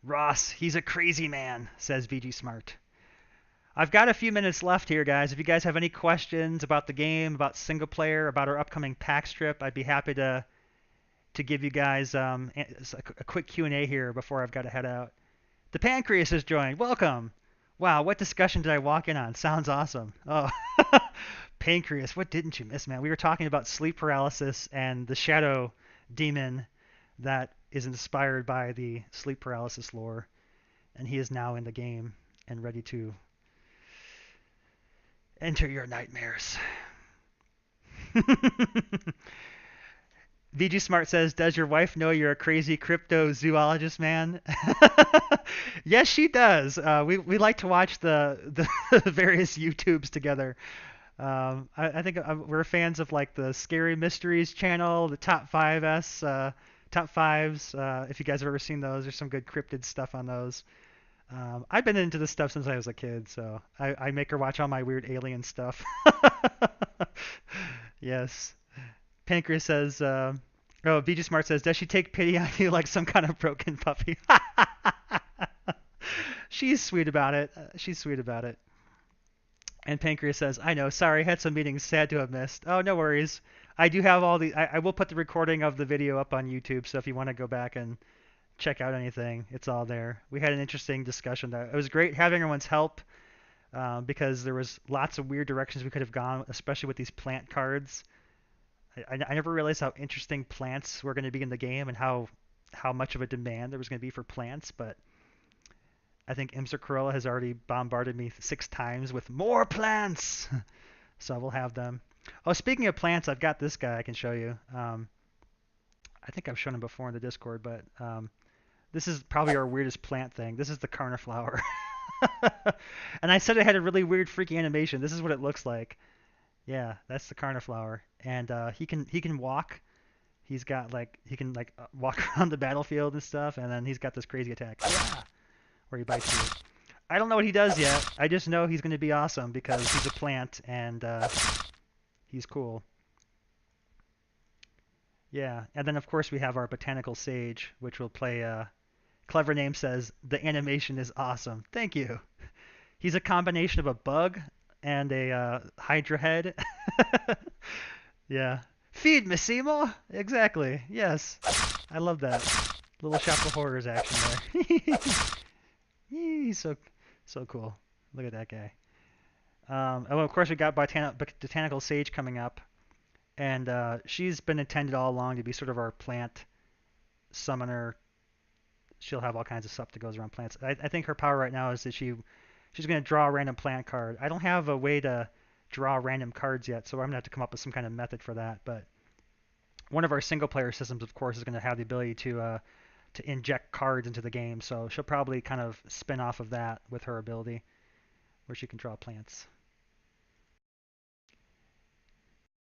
Ross, he's a crazy man, says VG Smart. I've got a few minutes left here, guys. If you guys have any questions about the game, about single player, about our upcoming pack strip, I'd be happy to give you guys a quick Q&A here before I've got to head out. The Pancreas has joined. Welcome. Wow, what discussion did I walk in on? Sounds awesome. Oh, Pancreas, what didn't you miss, man? We were talking about sleep paralysis and the shadow demon that is inspired by the sleep paralysis lore, and he is now in the game and ready to enter your nightmares. VG Smart says, "Does your wife know you're a crazy cryptozoologist, man?" Yes, she does. We like to watch the various YouTubes together. I think we're fans of like the Scary Mysteries channel, the Top 5S, Top Fives. If you guys have ever seen those, there's some good cryptid stuff on those. I've been into this stuff since I was a kid, so I make her watch all my weird alien stuff. Yes. Pancreas says, VG Smart says, does she take pity on you like some kind of broken puppy? She's sweet about it. She's sweet about it. And Pancreas says, I know, sorry, had some meetings, sad to have missed. Oh, no worries. I do have all the, I will put the recording of the video up on YouTube, so if you want to go back and check out anything, it's all there. We had an interesting discussion there. It was great having everyone's help because there was lots of weird directions we could have gone, especially with these plant cards. I never realized how interesting plants were going to be in the game and how much of a demand there was going to be for plants, but I think Imser Corolla has already bombarded me 6 times with more plants. So we'll have them. Oh, speaking of plants, I've got this guy I can show you. I think I've shown him before in the Discord, but this is probably our weirdest plant thing. This is the Carniflower. And I said it had a really weird, freaky animation. This is what it looks like. Yeah, that's the Carniflower. And he can walk. He's got like he can like walk around the battlefield and stuff, and then he's got this crazy attack. Yeah, where he bites you. I don't know what he does yet. I just know he's going to be awesome because he's a plant and he's cool. Yeah, and then of course we have our Botanical Sage, which will play. Clever Name says the animation is awesome. Thank you. He's a combination of a bug and a Hydra head. Yeah. Feed me, Seymour. Exactly. Yes. I love that. Little Shop of Horrors action there. He's so cool. Look at that guy. And of course, we got Botanical Sage coming up, and she's been intended all along to be sort of our plant summoner. She'll have all kinds of stuff that goes around plants. I think her power right now is that she's going to draw a random plant card. I don't have a way to draw random cards yet, so I'm going to have to come up with some kind of method for that. But one of our single-player systems, of course, is going to have the ability to inject cards into the game, so she'll probably kind of spin off of that with her ability, where she can draw plants.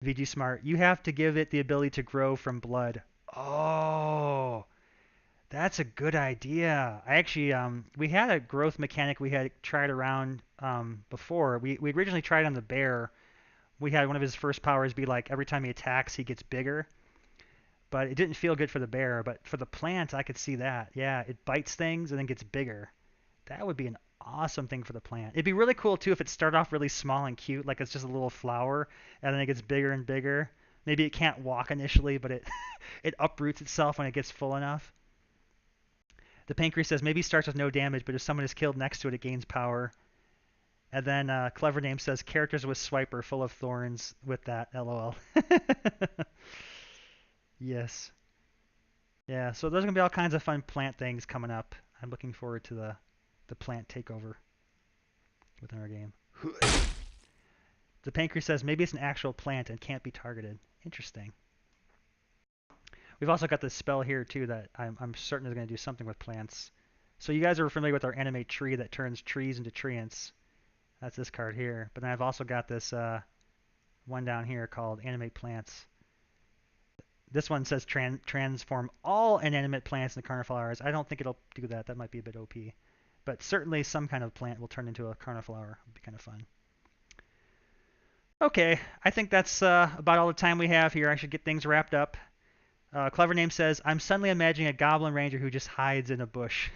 VG Smart, you have to give it the ability to grow from blood. Oh, that's a good idea. I actually, we had a growth mechanic we had tried around before. We originally tried on the bear. We had one of his first powers be like every time he attacks, he gets bigger. But it didn't feel good for the bear. But for the plant, I could see that. Yeah, it bites things and then gets bigger. That would be an awesome thing for the plant. It'd be really cool too if it started off really small and cute, like it's just a little flower, and then it gets bigger and bigger. Maybe it can't walk initially, but it it uproots itself when it gets full enough. The Pancreas says maybe starts with no damage, but if someone is killed next to it, it gains power. And then Clever Name says characters with Swiper full of thorns with that. LOL. Yes. Yeah. So there's gonna be all kinds of fun plant things coming up. I'm looking forward to the plant takeover within our game. The Pancreas says maybe it's an actual plant and can't be targeted. Interesting. We've also got this spell here too that I'm certain is going to do something with plants. So you guys are familiar with our animate tree that turns trees into treants. That's this card here. But then I've also got this one down here called Animate Plants. This one says transform all inanimate plants into carniflowers. I don't think it'll do that. That might be a bit OP. But certainly some kind of plant will turn into a carniflower. It would be kind of fun. Okay, I think that's about all the time we have here. I should get things wrapped up. Clever Name says, I'm suddenly imagining a Goblin Ranger who just hides in a bush.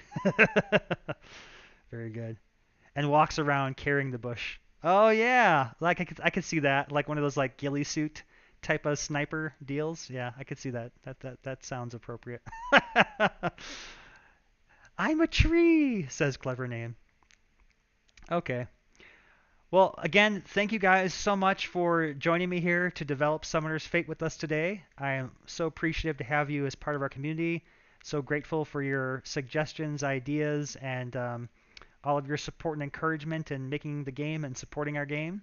Very good. And walks around carrying the bush. Oh yeah, like I could see that, like one of those like ghillie suit type of sniper deals. Yeah, I could see that. That sounds appropriate. I'm a tree, says Clever Name. Okay. Well, again, thank you guys so much for joining me here to develop Summoner's Fate with us today. I am so appreciative to have you as part of our community. So grateful for your suggestions, ideas, and all of your support and encouragement in making the game and supporting our game.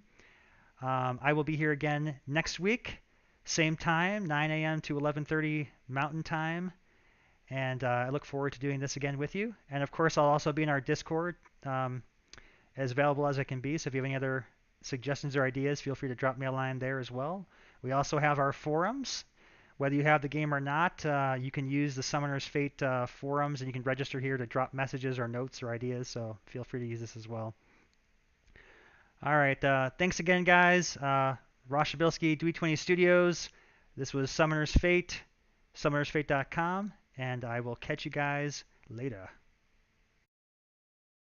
I will be here again next week, same time, 9 a.m. to 11:30 Mountain Time, and I look forward to doing this again with you. And of course, I'll also be in our Discord, as available as I can be. So if you have any other suggestions or ideas, feel free to drop me a line there as well. We also have our forums. Whether you have the game or not, you can use the Summoner's Fate forums, and you can register here to drop messages or notes or ideas. So feel free to use this as well. All right. Thanks again, guys. Ross Shabilsky, Dewey20 Studios. This was Summoner's Fate, summonersfate.com, and I will catch you guys later.